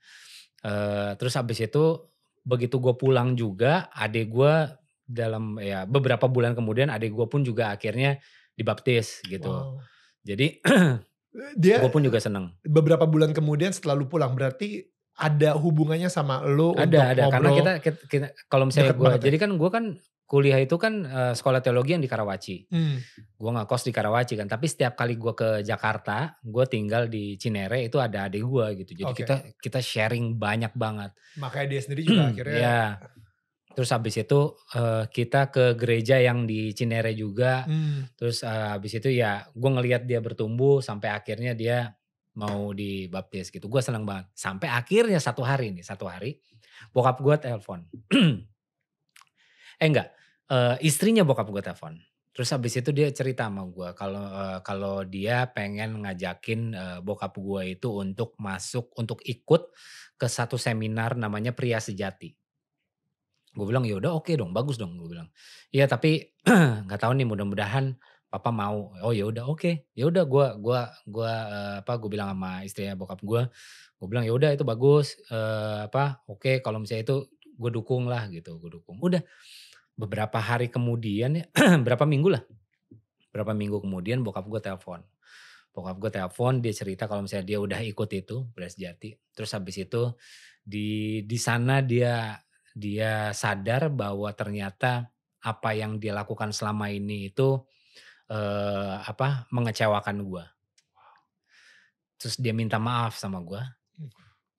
Terus habis itu begitu gue pulang juga, adik gue dalam ya beberapa bulan kemudian adik gue pun juga akhirnya dibaptis gitu. Wow. Jadi gue pun juga seneng. Beberapa bulan kemudian setelah lu pulang berarti ada hubungannya sama lu ada, untuk ngobrol? Karena kita kalau misalnya gue, jadi kan gue kan kuliah itu kan sekolah teologi yang di Karawaci. Gue ngekos di Karawaci kan, tapi setiap kali gue ke Jakarta, gue tinggal di Cinere, itu ada adik gue gitu. Jadi kita sharing banyak banget. Makanya dia sendiri juga akhirnya. Ya. Terus habis itu kita ke gereja yang di Cinere juga. Terus habis itu ya gue ngelihat dia bertumbuh sampai akhirnya dia mau dibaptis gitu. Gue senang banget. Sampai akhirnya satu hari bokap gue telepon. Istrinya bokap gue telepon. Terus habis itu dia cerita sama gue kalau dia pengen ngajakin bokap gue itu untuk ikut ke satu seminar namanya Pria Sejati. Gue bilang ya udah oke dong, bagus dong, gue bilang. Iya tapi nggak tahu nih, mudah-mudahan Papa mau. Oh ya udah oke. Ya udah gue bilang sama istrinya bokap gue bilang ya udah itu bagus, oke kalau misalnya itu gue dukung lah gitu, gue dukung. Udah beberapa hari kemudian ya, berapa minggu kemudian bokap gue telepon. Dia cerita kalau misalnya dia udah ikut itu Beras Jati. Terus habis itu di sana dia sadar bahwa ternyata apa yang dia lakukan selama ini itu mengecewakan gue. Terus dia minta maaf sama gue.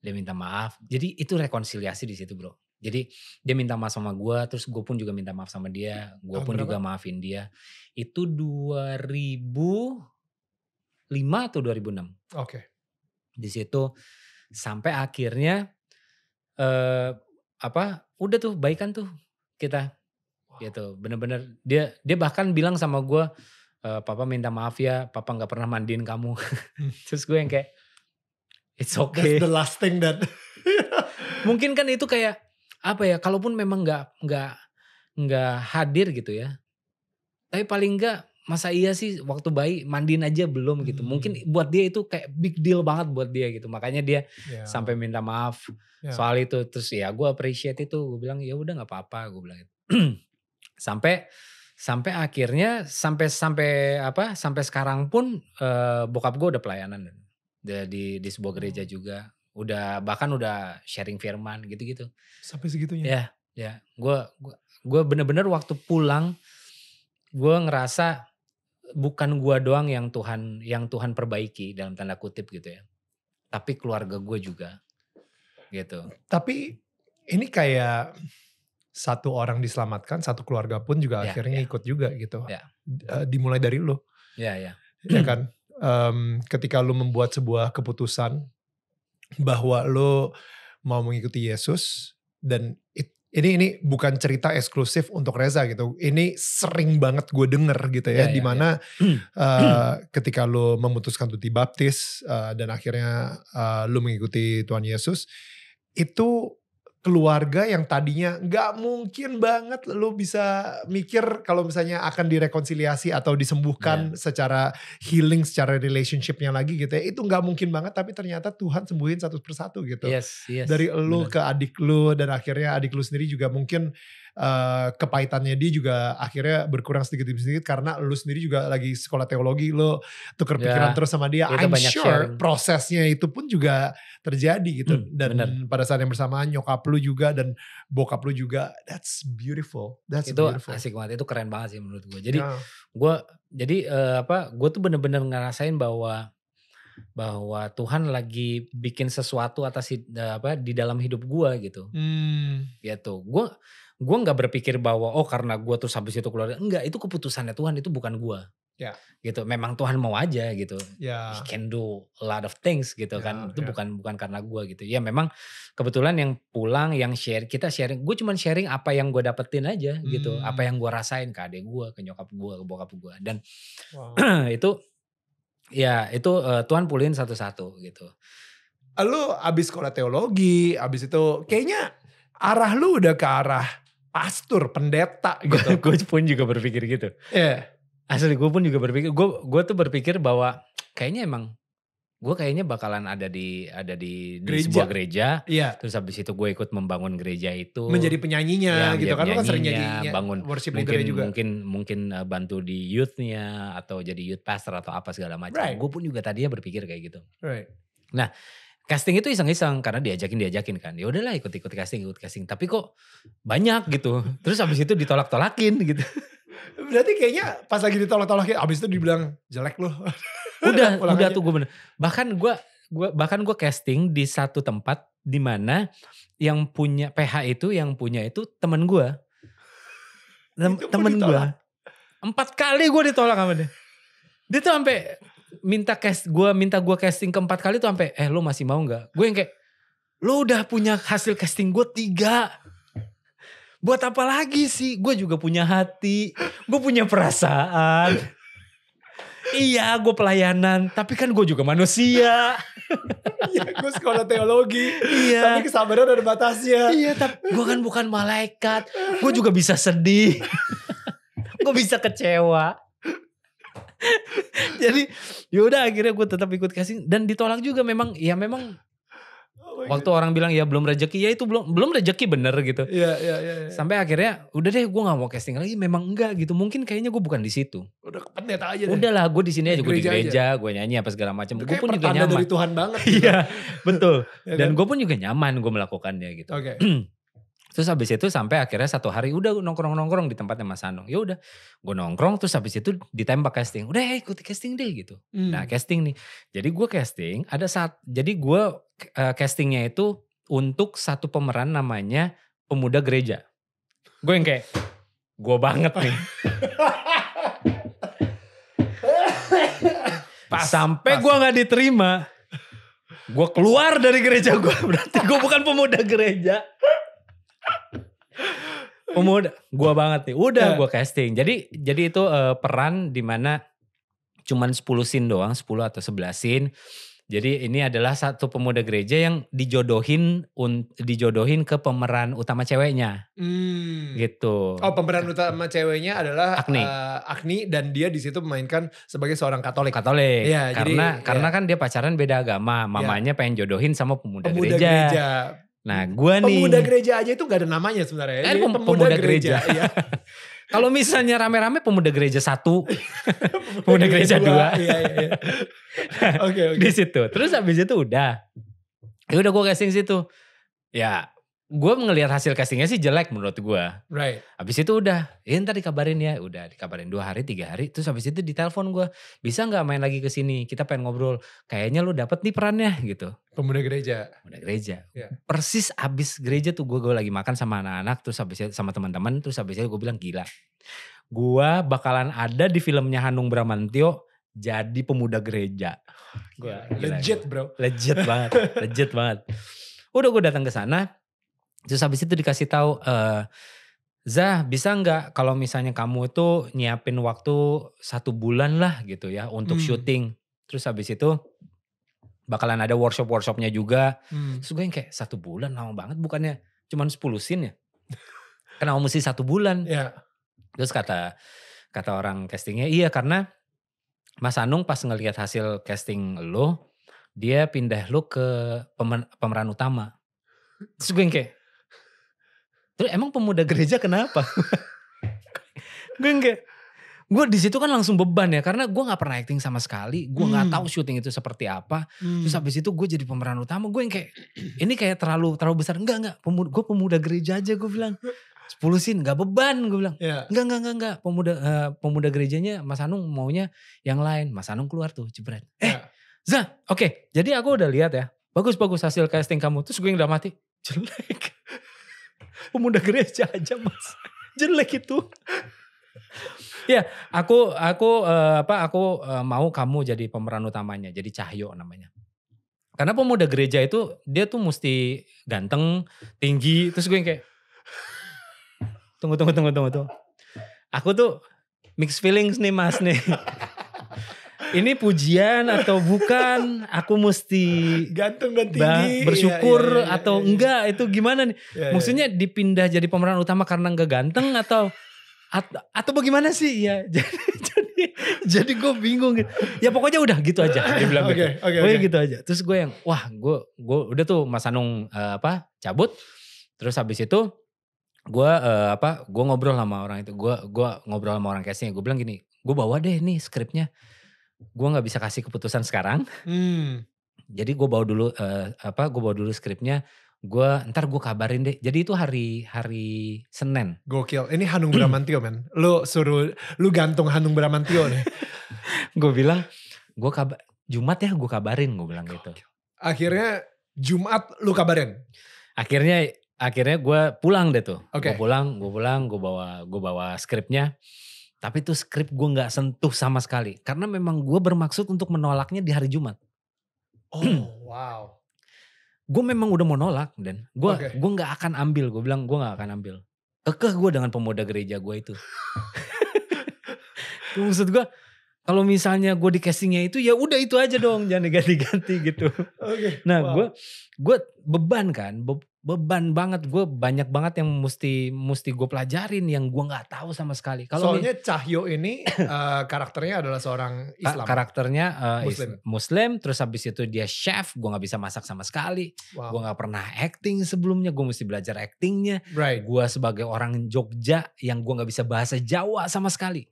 Jadi itu rekonsiliasi di situ, bro. Jadi dia minta maaf sama gue, terus gue pun juga minta maaf sama dia. Gue pun juga maafin dia. Itu 2005 atau 2006. Oke. Di situ sampai akhirnya udah tuh baikan tuh kita. Gitu. Bener-bener dia bahkan bilang sama gue, papa minta maaf ya, papa nggak pernah mandiin kamu. Terus gue yang kayak it's okay. That's the last thing that mungkin kan itu kayak kalaupun memang nggak hadir gitu ya, tapi paling nggak masa iya sih waktu bayi mandiin aja belum gitu. Mungkin buat dia itu kayak big deal banget buat dia gitu, makanya dia sampai minta maaf soal itu. Terus ya gue appreciate itu, gue bilang ya udah nggak apa-apa, gue bilang itu. sampai akhirnya sampai sekarang pun bokap gue udah pelayanan di sebuah gereja juga, bahkan udah sharing firman gitu-gitu. Sampai segitunya. Ya. Gue bener-bener waktu pulang gue ngerasa bukan gue doang yang Tuhan perbaiki dalam tanda kutip gitu ya, tapi keluarga gue juga gitu. Tapi ini kayak satu orang diselamatkan, satu keluarga pun juga akhirnya ikut juga gitu. Dimulai dari lo. Ya kan? Ketika lo membuat sebuah keputusan bahwa lo mau mengikuti Yesus, dan ini bukan cerita eksklusif untuk Reza gitu. Ini sering banget gue denger gitu ya. Dimana ketika lo memutuskan untuk dibaptis dan akhirnya lo mengikuti Tuhan Yesus, itu keluarga yang tadinya gak mungkin banget lo bisa mikir kalau misalnya akan direkonsiliasi atau disembuhkan secara healing, secara relationshipnya lagi gitu ya. Itu gak mungkin banget, tapi ternyata Tuhan sembuhin satu persatu gitu. Yes, dari lo ke adik lo, dan akhirnya adik lo sendiri juga mungkin kepahitannya dia juga akhirnya berkurang sedikit demi sedikit karena lo sendiri juga lagi sekolah teologi, lo tukar pikiran terus sama dia. I'm sure prosesnya itu pun juga terjadi gitu. Dan pada saat yang bersamaan nyokap lu juga dan bokap lu juga, that's beautiful. That's itu beautiful. Asik banget, itu keren banget sih menurut gue. Jadi gue tuh bener-bener ngerasain bahwa Tuhan lagi bikin sesuatu di dalam hidup gue gitu. Gitu. Gue nggak berpikir bahwa karena gue terus habis itu keluar. Enggak, itu keputusannya Tuhan, itu bukan gue. Gitu, memang Tuhan mau aja gitu. He can do a lot of things gitu kan. Itu bukan karena gue gitu. Ya memang kebetulan yang pulang, yang kita sharing, gue cuman sharing apa yang gue dapetin aja gitu. Apa yang gue rasain ke adik gue, ke nyokap gue, ke bokap gue. Dan itu Tuhan pulihin satu-satu gitu. Lu abis sekolah teologi, abis itu kayaknya arah lu udah ke arah pastor, pendeta gitu. Gue pun juga berpikir gitu. Asli gue pun juga berpikir, gue tuh berpikir bahwa kayaknya emang gue bakalan ada di sebuah gereja. Terus habis itu gue ikut membangun gereja itu. Menjadi penyanyinya gitu kan, lu kan sering nyanyi, bangun worship leader juga. Mungkin bantu di youthnya atau jadi youth pastor atau apa segala macam. Gue pun juga tadinya berpikir kayak gitu. Nah, casting itu iseng-iseng karena diajakin kan. Ya udahlah ikut casting. Tapi kok banyak gitu. Terus habis itu ditolak-tolakin gitu. Berarti kayaknya pas lagi ditolak-tolakin, abis itu dibilang jelek loh. Udah tuh gue bener. Bahkan gue casting di satu tempat di mana yang punya PH itu, temen gue. Temen gue. 4 kali gue ditolak sama dia. Dia tuh sampai minta gue casting ke-4 kali tuh sampai lo masih mau gak? Gue yang kayak, lo udah punya hasil casting gue 3. Buat apa lagi sih? Gue juga punya hati, gue punya perasaan. Iya, gue pelayanan, tapi kan gue juga manusia. Iya, gue sekolah teologi, tapi kesabaran ada batasnya. Iya, tapi gue kan bukan malaikat, gue juga bisa sedih, gue bisa kecewa. Jadi yaudah akhirnya gue tetap ikut casting dan ditolak juga memang. Waktu orang bilang ya belum rezeki, ya itu belum rezeki bener gitu. Iya. Sampai akhirnya udah deh gue nggak mau casting lagi, memang enggak gitu. Mungkin kayaknya gue bukan di situ. Udah pendeta aja deh. Udahlah gue di sini aja, gue di gereja, gue nyanyi apa segala macam. Gue pun juga nyaman. Dari Tuhan banget. Gitu. Iya betul. Ya Dan kan? gue pun juga nyaman gue melakukannya gitu. Oke. Terus habis itu sampai akhirnya satu hari udah nongkrong di tempatnya Mas Anung. Ya udah, gue nongkrong terus habis itu ditembak casting. Udah ikuti casting deh gitu. Nah casting nih. Jadi gue casting jadi gue castingnya itu untuk satu pemeran namanya pemuda gereja. Gue yang kayak, gue banget nih. Sampai gue gak diterima. Gue keluar dari gereja gue. Berarti gue bukan pemuda gereja. Pemuda, gue banget nih. Udah gue casting. Jadi itu peran dimana cuman 10 scene doang. 10 atau 11 scene. Jadi ini adalah satu pemuda gereja yang dijodohin ke pemeran utama ceweknya. Gitu. Oh, pemeran utama ceweknya adalah Agni dan dia di situ memainkan sebagai seorang Katolik. Ya, karena kan dia pacaran beda agama. Mamanya pengen jodohin sama pemuda gereja. Nah gue nih. Pemuda gereja aja itu gak ada namanya sebenarnya. Pemuda gereja. Ya. Kalau misalnya rame-rame pemuda gereja 1. pemuda gereja 2. Iya. Oke. Di situ. Terus habis itu udah. Ya udah gue casting situ. Ya gue ngelihat hasil castingnya sih jelek menurut gue. Right. Habis itu udah. Ya ntar dikabarin ya. Udah dikabarin 2 hari 3 hari. Terus habis itu ditelepon gue. Bisa gak main lagi ke sini? Kita pengen ngobrol. Kayaknya lu dapet nih perannya gitu. Pemuda gereja. Yeah. Persis abis gereja tuh gue lagi makan sama anak-anak. Terus habis itu sama teman-teman. Terus habis itu gue bilang gila. Gue bakalan ada di filmnya Hanung Bramantyo. Jadi pemuda gereja. Legit bro. Legit banget. Udah gue datang ke sana. Terus habis itu dikasih tahu, Zah bisa nggak kalau misalnya kamu tuh nyiapin waktu 1 bulan lah gitu ya untuk syuting. Terus habis itu bakalan ada workshopnya juga. Terus gue yang kayak 1 bulan lama banget, bukannya cuma 10 scene ya? Kenapa mesti 1 bulan? Yeah. Terus kata orang castingnya, iya karena Mas Anung pas ngelihat hasil casting lo, dia pindah lo ke pemeran utama. Terus gue yang kayak, terus emang pemuda gereja kenapa? Gue di situ kan langsung beban ya, karena gue nggak pernah acting sama sekali, gue nggak tahu syuting itu seperti apa. Terus habis itu gue jadi pemeran utama, gue yang kayak ini kayak terlalu besar. Enggak, gue pemuda gereja aja gue bilang. 10 scene nggak beban gue bilang. Yeah. Enggak. Pemuda gerejanya Mas Anung maunya yang lain. Mas Anung keluar tuh jebret. Zah, oke. Jadi aku udah lihat ya, bagus hasil casting kamu. Terus gue yang udah mati, jelek. Pemuda gereja aja Mas, jelek itu. Ya, aku mau kamu jadi pemeran utamanya, jadi Cahyo namanya. Karena pemuda gereja itu dia tuh mesti ganteng, tinggi. Terus gue yang kayak, tunggu. Aku tuh mixed feelings nih Mas nih. Ini pujian atau bukan? Aku mesti ganteng dan tinggi bersyukur atau enggak? Itu gimana nih? Maksudnya dipindah jadi pemeran utama karena enggak ganteng atau bagaimana sih? Ya jadi gue bingung gitu. Ya pokoknya udah gitu aja. Dia bilang gitu aja. Terus gue yang gue udah tuh Mas Anung cabut. Terus habis itu gue ngobrol sama orang itu. Gue ngobrol sama orang castingnya. Gue bilang gini, gue bawa deh nih skripnya. Gue nggak bisa kasih keputusan sekarang. Jadi gue bawa dulu skripnya. Ntar gue kabarin deh. Jadi itu hari Senin. Gokil. Ini Hanung Bramantyo men. Lu gantung Hanung Bramantyo nih. Gue bilang, Jumat ya gue kabarin, gue bilang gitu. Akhirnya Jumat lu kabarin. Akhirnya gue pulang deh tuh. Okay. Gue pulang, gue bawa skripnya. Tapi tuh skrip gue gak sentuh sama sekali. Karena memang gue bermaksud untuk menolaknya di hari Jumat. Oh wow. Gue memang udah mau nolak dan gue gak akan ambil. Gue bilang gue gak akan ambil. Kekeh gue dengan pemuda gereja gue itu. Maksud gue kalau misalnya gue di castingnya itu ya udah itu aja dong. Jangan diganti-ganti gitu. Okay. Nah gue beban kan. beban banget, gue banyak banget yang mesti gue pelajarin yang gue nggak tahu sama sekali. Soalnya Cahyo ini karakternya adalah seorang Islam. Karakternya Muslim. Muslim, terus habis itu dia chef, gue nggak bisa masak sama sekali. Wow. Gue nggak pernah acting sebelumnya, gue mesti belajar actingnya. Right. Gue sebagai orang Jogja yang gue nggak bisa bahasa Jawa sama sekali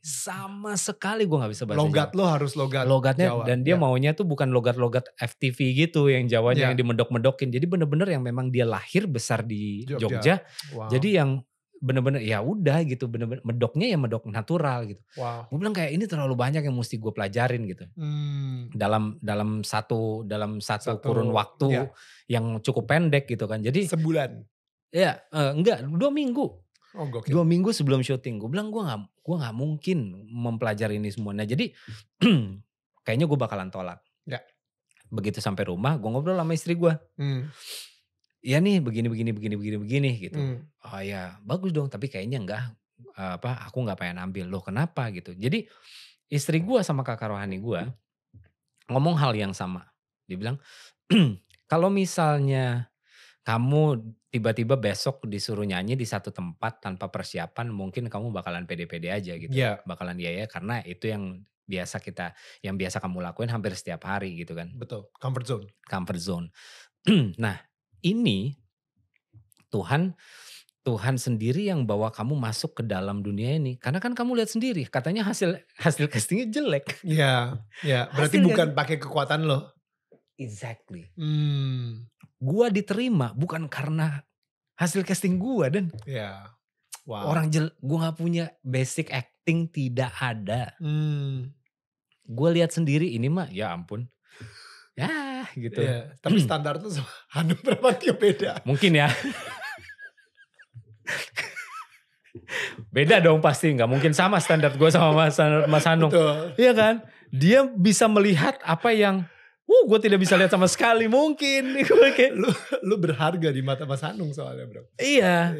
gue nggak bisa bahasa Logat Jawa. lo harus logatnya Jawa. Dan dia maunya tuh bukan logat-logat FTV gitu yang Jawanya yang dimedok-medokin. Jadi bener-bener yang memang dia lahir besar di Jogja. Wow. Jadi yang bener-bener ya udah gitu, bener-bener medoknya ya medok natural gitu. Wow. Gue bilang kayak ini terlalu banyak yang mesti gue pelajarin gitu. Dalam satu kurun waktu yang cukup pendek gitu kan. Jadi sebulan. Ya enggak, 2 minggu. Oh, gokil. 2 minggu sebelum syuting. Gue bilang gue nggak mungkin mempelajari ini semua. Nah jadi kayaknya gue bakalan tolak. Ya. Begitu sampai rumah, gue ngobrol sama istri gue. Iya nih begini gitu. Oh ya bagus dong, tapi kayaknya enggak, aku nggak pengen ambil. Loh kenapa gitu. Jadi istri gue sama kakak rohani gue ngomong hal yang sama. Dia bilang kalau misalnya kamu tiba-tiba besok disuruh nyanyi di satu tempat tanpa persiapan, mungkin kamu bakalan pede-pede aja gitu. Bakalan ya karena itu yang biasa kamu lakuin hampir setiap hari gitu kan. Betul, comfort zone. Nah ini Tuhan sendiri yang bawa kamu masuk ke dalam dunia ini. Karena kan kamu lihat sendiri, katanya hasil castingnya jelek. Iya. Berarti bukan pakai kekuatan lo. Exactly. Gua diterima bukan karena hasil casting gua dan. Iya. Wow. Gua nggak punya basic acting, tidak ada. Gua lihat sendiri ini mah, ya ampun. Ya gitu. Yeah, tapi standar tuh sama Hanung Bramantyo beda. Mungkin ya. Beda dong pasti, nggak mungkin sama standar gue sama Mas Hanung. Iya kan? Dia bisa melihat apa yang gue tidak bisa lihat sama sekali mungkin. Lu berharga di mata Mas Hanung soalnya bro. Iya.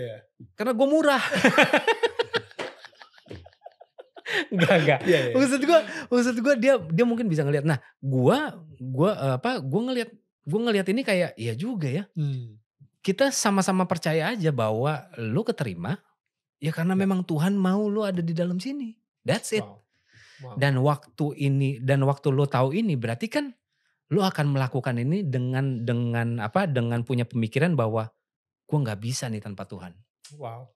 Karena gue murah. Enggak. Yeah. Maksud gue dia mungkin bisa ngelihat. Nah, gue ngelihat ini kayak iya juga ya. Kita sama-sama percaya aja bahwa lu keterima ya karena memang Tuhan mau lu ada di dalam sini. That's it. Wow. Dan waktu lu tahu ini berarti kan lu akan melakukan ini dengan punya pemikiran bahwa gue nggak bisa nih tanpa Tuhan. Wow.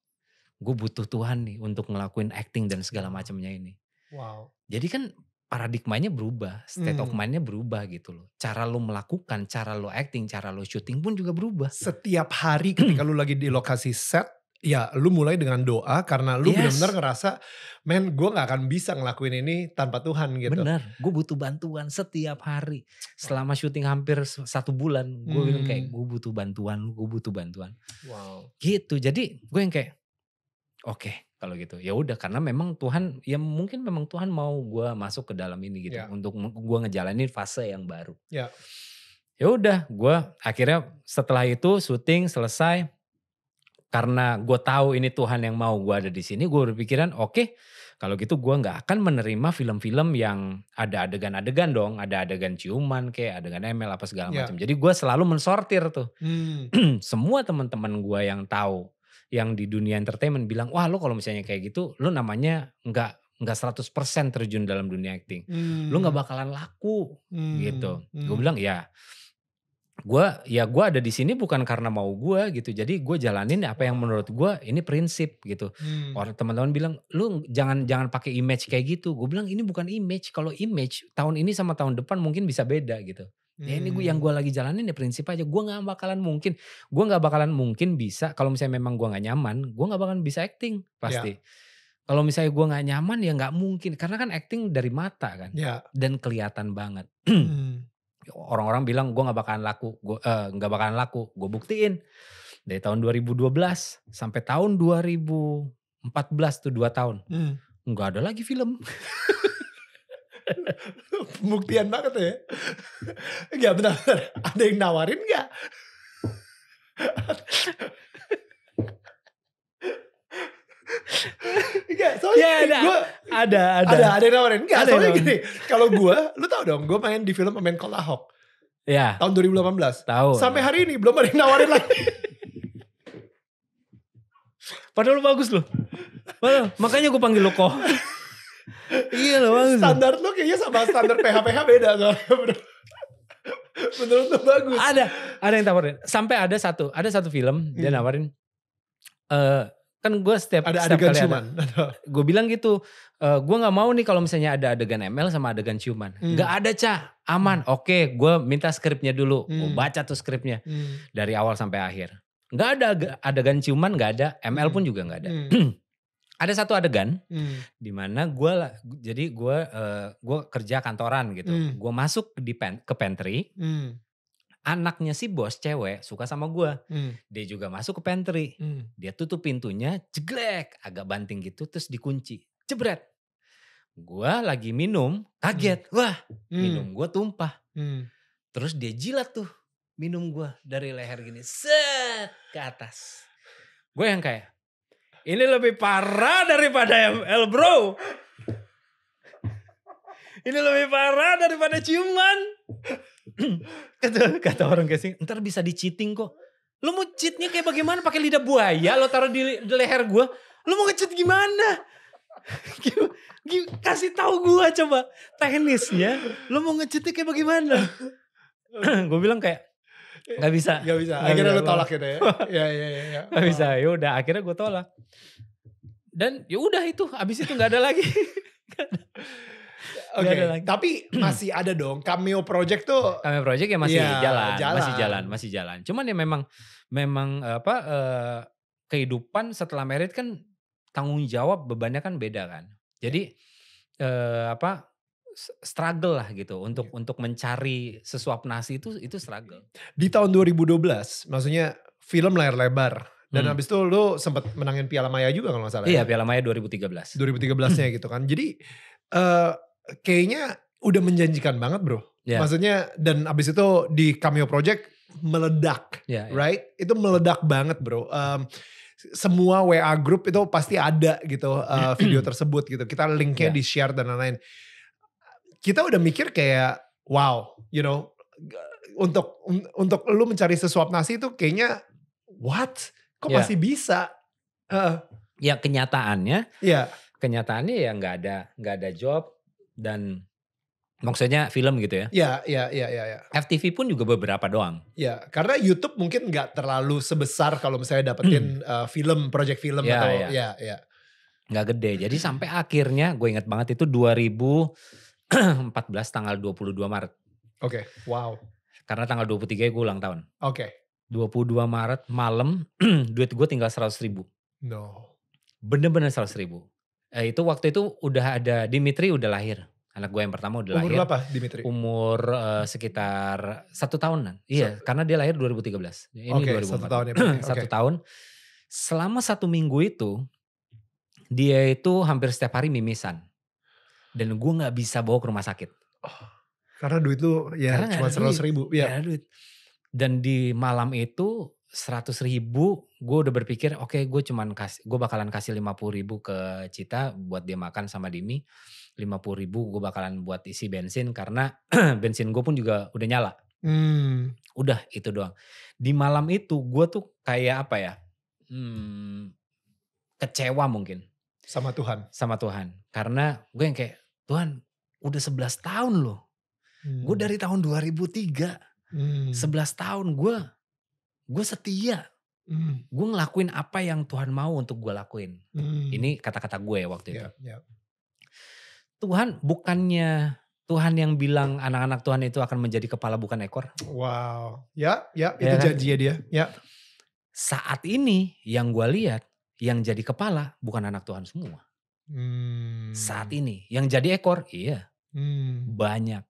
Gue butuh Tuhan nih untuk ngelakuin acting dan segala macamnya ini. Wow. Jadi kan paradigmanya berubah, state of mind-nya berubah gitu loh. Cara lo melakukan, cara lo acting, cara lo syuting pun juga berubah. Setiap hari ketika lu lagi di lokasi set, ya lu mulai dengan doa karena lu benar-benar ngerasa, men gue gak akan bisa ngelakuin ini tanpa Tuhan gitu. Bener, gue butuh bantuan setiap hari. Selama syuting hampir 1 bulan, gue bilang kayak gue butuh bantuan. Wow. Gitu, jadi gue yang kayak, oke, kalau gitu ya udah karena memang Tuhan ya mungkin memang Tuhan mau gue masuk ke dalam ini gitu untuk gue ngejalanin fase yang baru. Ya udah, gue akhirnya setelah itu syuting selesai karena gue tahu ini Tuhan yang mau gue ada di sini. Gue berpikiran oke, kalau gitu gue nggak akan menerima film-film yang ada adegan-adegan dong, ada adegan ciuman kayak adegan ML apa segala macam. Jadi gue selalu mensortir tuh. Semua teman-teman gue yang tahu yang di dunia entertainment bilang, wah lo kalau misalnya kayak gitu, lo namanya nggak 100% terjun dalam dunia acting. Lo nggak bakalan laku gitu. Gue bilang gue ada di sini bukan karena mau gue gitu. Jadi gue jalanin apa yang menurut gue ini prinsip gitu. Orang teman-teman bilang, lu jangan pakai image kayak gitu. Gue bilang ini bukan image. Kalau image tahun ini sama tahun depan mungkin bisa beda gitu. Ya ini yang gue lagi jalanin ya prinsip aja. Gue gak bakalan mungkin bisa. Kalau misalnya memang gue gak nyaman, gue gak bakalan bisa acting pasti. Kalau misalnya gue gak nyaman ya gak mungkin. Karena kan acting dari mata kan. Dan kelihatan banget. Orang-orang bilang gue gak bakalan laku. Gue buktiin. Dari tahun 2012 sampai tahun 2014 tuh 2 tahun. Gak ada lagi film. Pembuktian banget ya. Enggak benar. Ada yang nawarin enggak? Enggak, soalnya ada yang nawarin. Enggak, soalnya gini. Kalau gue, lu tau dong, gue main di film A Man Called Ahok. Ya. Tahun 2018. Tahu. Sampai hari ini belum ada yang nawarin lagi. Padahal lu bagus loh. Makanya gue panggil lo Ko. Iya loh bagus. Standar lu kayaknya sama standar PH beda soalnya bro. Menurut lu bagus. Ada yang tawarin. Sampai ada satu film dia nawarin. Kan gue setiap adegan kali ciuman. Gue bilang gitu. Gue gak mau nih kalau misalnya ada adegan ML sama adegan ciuman. Gak ada aman. Oke, gue minta skripnya dulu. Gue baca tuh skripnya dari awal sampai akhir. Gak ada adegan ciuman, gak ada. ML pun juga gak ada. Ada satu adegan di mana gue kerja kantoran gitu. Gue masuk ke pantry. Anaknya si bos cewek suka sama gue. Dia juga masuk ke pantry. Dia tutup pintunya, jeglek, agak banting gitu, terus dikunci. Jebret. Gue lagi minum, kaget. Wah, minum gue tumpah. Terus dia jilat tuh minum gue dari leher gini, set ke atas. Gue yang kayak, ini lebih parah daripada ML bro. Ini lebih parah daripada ciuman. Kata orang casing, ntar bisa di-cheating kok. Lu mau cheatnya kayak bagaimana? Pakai lidah buaya lo taruh di leher gue. Lu mau nge-cheat gimana? Kasih tahu gue coba teknisnya. Lu mau nge-cheatnya kayak bagaimana? Gue bilang kayak gak bisa. Akhirnya lu tolak gitu ya. Iya. Gak bisa. Ya udah akhirnya gue tolak. Dan ya udah itu. Abis itu gak ada lagi. Oke, tapi masih ada dong Cameo Project tuh. Cameo Project ya masih masih jalan. Cuman ya memang kehidupan setelah married kan tanggung jawab bebannya kan beda kan. Jadi struggle lah gitu untuk mencari sesuap nasi itu struggle. Di tahun 2012, maksudnya film layar lebar. Dan habis itu lu sempat menangin Piala Maya juga kalau gak salah. Iya, Piala Maya 2013. 2013-nya gitu kan. Jadi kayaknya udah menjanjikan banget bro. Yeah. Maksudnya dan abis itu di Cameo Project meledak, right? Itu meledak banget bro. Semua WA group itu pasti ada gitu video tersebut gitu. Kita linknya di share dan lain-lain. Kita udah mikir kayak wow, you know, untuk lu mencari sesuap nasi itu kayaknya what? Kok masih bisa? Ya kenyataannya ya nggak ada job. Dan maksudnya film gitu ya. Iya. FTV pun juga beberapa doang. Ya, karena YouTube mungkin gak terlalu sebesar kalau misalnya dapetin film, project film atau ya. Gak gede. Jadi sampai akhirnya gue ingat banget itu 2014 tanggal 22 Maret. Oke, wow. Karena tanggal 23 gue ulang tahun. Oke. 22 Maret malam duit gue tinggal 100.000. No. Bener-bener 100.000. Itu waktu itu udah ada Dimitri udah lahir. Anak gue yang pertama udah lahir. Umur berapa Dimitri? Umur sekitar 1 tahunan. Iya, karena dia lahir 2013. Ini 2004. 1 tahun ya. 1 tahun. Selama 1 minggu itu, dia itu hampir setiap hari mimisan. Dan gue gak bisa bawa ke rumah sakit. Karena duit lu ya cuma 100.000. Ya duit. Dan di malam itu 100.000 gue udah berpikir oke, gue bakalan kasih 50.000 ke Cita buat dia makan sama Dimi. 50.000 gue bakalan buat isi bensin karena bensin gue pun juga udah nyala. Udah itu doang. Di malam itu gue tuh kayak apa ya, kecewa mungkin. Sama Tuhan. Karena gue yang kayak Tuhan udah 11 tahun loh. Gue dari tahun 2003. 11 tahun gue setia. Gue ngelakuin apa yang Tuhan mau untuk gue lakuin. Ini kata-kata gue waktu itu. Tuhan bukannya Tuhan yang bilang anak-anak Tuhan itu akan menjadi kepala bukan ekor. Wow. Ya itu janjinya dia. Ya. Saat ini yang gue lihat yang jadi kepala bukan anak Tuhan semua. Saat ini yang jadi ekor banyak.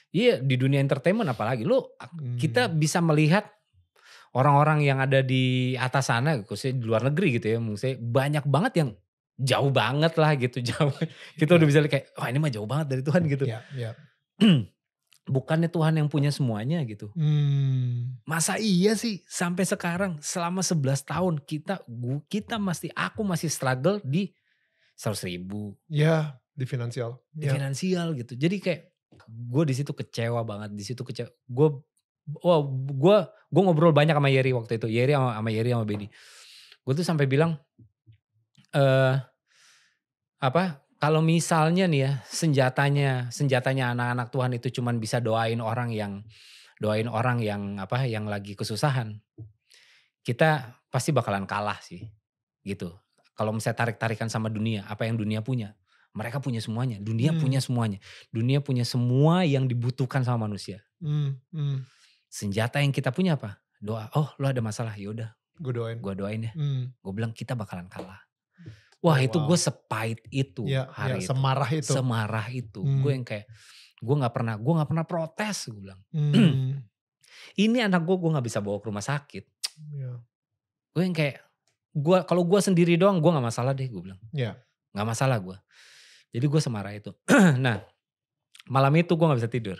Iya di dunia entertainment apalagi kita bisa melihat orang-orang yang ada di atas sana, khususnya di luar negeri gitu ya, maksudnya banyak banget yang jauh banget lah gitu, jauh. Kita udah bisa lihat kayak, wah ini mah jauh banget dari Tuhan gitu. Bukannya Tuhan yang punya semuanya gitu. Masa iya sih sampai sekarang selama 11 tahun aku masih struggle di 100.000. Ya di finansial. Di finansial gitu. Jadi kayak gue di situ kecewa banget, Gue ngobrol banyak sama Yeri waktu itu. Yeri sama Benny. Gue tuh sampai bilang, eh kalau misalnya nih ya senjatanya anak-anak Tuhan itu cuman bisa doain orang yang yang lagi kesusahan, kita pasti bakalan kalah sih, gitu. Kalau misalnya tarik-tarikan sama dunia, apa yang dunia punya, mereka punya semuanya, dunia punya semuanya. Dunia punya semua yang dibutuhkan sama manusia. Senjata yang kita punya apa? Doa. Oh, lo ada masalah, yaudah. Gue doain ya. Gue bilang kita bakalan kalah. Wah, itu gue sepahit itu hari itu. Semarah itu. Gue yang kayak gue nggak pernah protes, gue bilang. Ini anak gue nggak bisa bawa ke rumah sakit. Gue yang kayak kalau gue sendiri doang gue nggak masalah deh, gue bilang. Nggak masalah gue. Jadi gue semarah itu. Nah, malam itu gue nggak bisa tidur.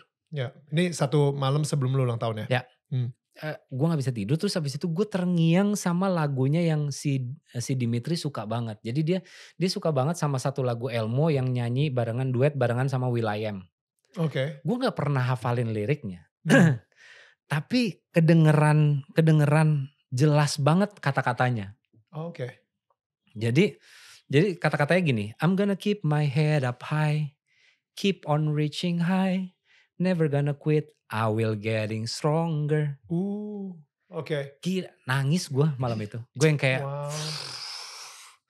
Ini satu malam sebelum lu ulang tahun ya? Gue gak bisa tidur, terus habis itu gue terngiang sama lagunya yang si Dimitri suka banget. Jadi dia suka banget sama satu lagu Elmo yang nyanyi duet barengan sama will.i.am. Gue gak pernah hafalin liriknya. Tapi kedengeran jelas banget kata-katanya. Jadi kata-katanya gini, I'm gonna keep my head up high, keep on reaching high, never gonna quit, I will getting stronger. Gila, nangis gue malam itu. Gue yang kayak,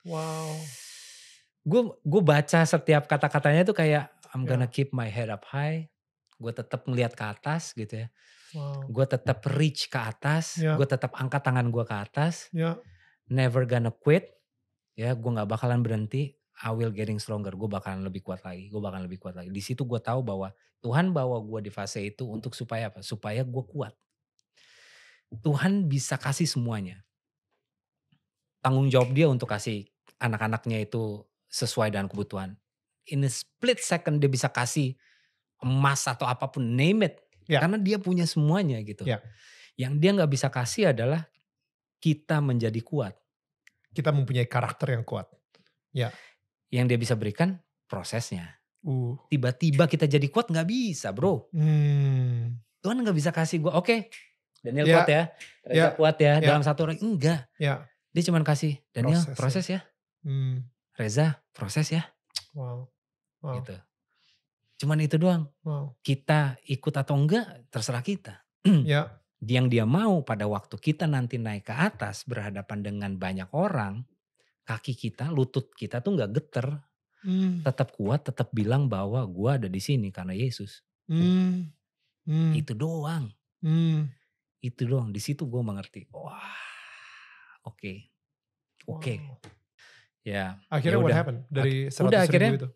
wow. Gue baca setiap kata-katanya tuh kayak, I'm gonna keep my head up high. Gue tetap ngeliat ke atas gitu ya. Gue tetap reach ke atas. Gue tetap angkat tangan gue ke atas. Never gonna quit. Ya, gue gak bakalan berhenti. I will getting stronger. Gue bakalan lebih kuat lagi. Di situ gue tahu bahwa Tuhan bawa gue di fase itu untuk supaya apa? Supaya gue kuat. Tuhan bisa kasih semuanya. Tanggung jawab dia untuk kasih anak-anaknya itu sesuai dengan kebutuhan. In a split second dia bisa kasih emas atau apapun, name it. Karena dia punya semuanya gitu. Yang dia gak bisa kasih adalah kita menjadi kuat. Kita mempunyai karakter yang kuat. Yang dia bisa berikan prosesnya. Tiba-tiba kita jadi kuat gak bisa, bro. Tuhan gak bisa kasih gue, oke, Daniel kuat ya. Reza kuat ya. Dalam satu orang, enggak. Dia cuma kasih, Daniel proses ya. Reza proses ya. Gitu. Cuman itu doang. Kita ikut atau enggak terserah kita. Yang dia mau pada waktu kita nanti naik ke atas berhadapan dengan banyak orang, kaki kita, lutut kita tuh gak geter. Tetap kuat, tetap bilang bahwa gue ada di sini karena Yesus. Itu doang. Itu doang. Di situ gue mengerti. Wah, oke. Ya. Akhirnya what happened dari 100.000 itu?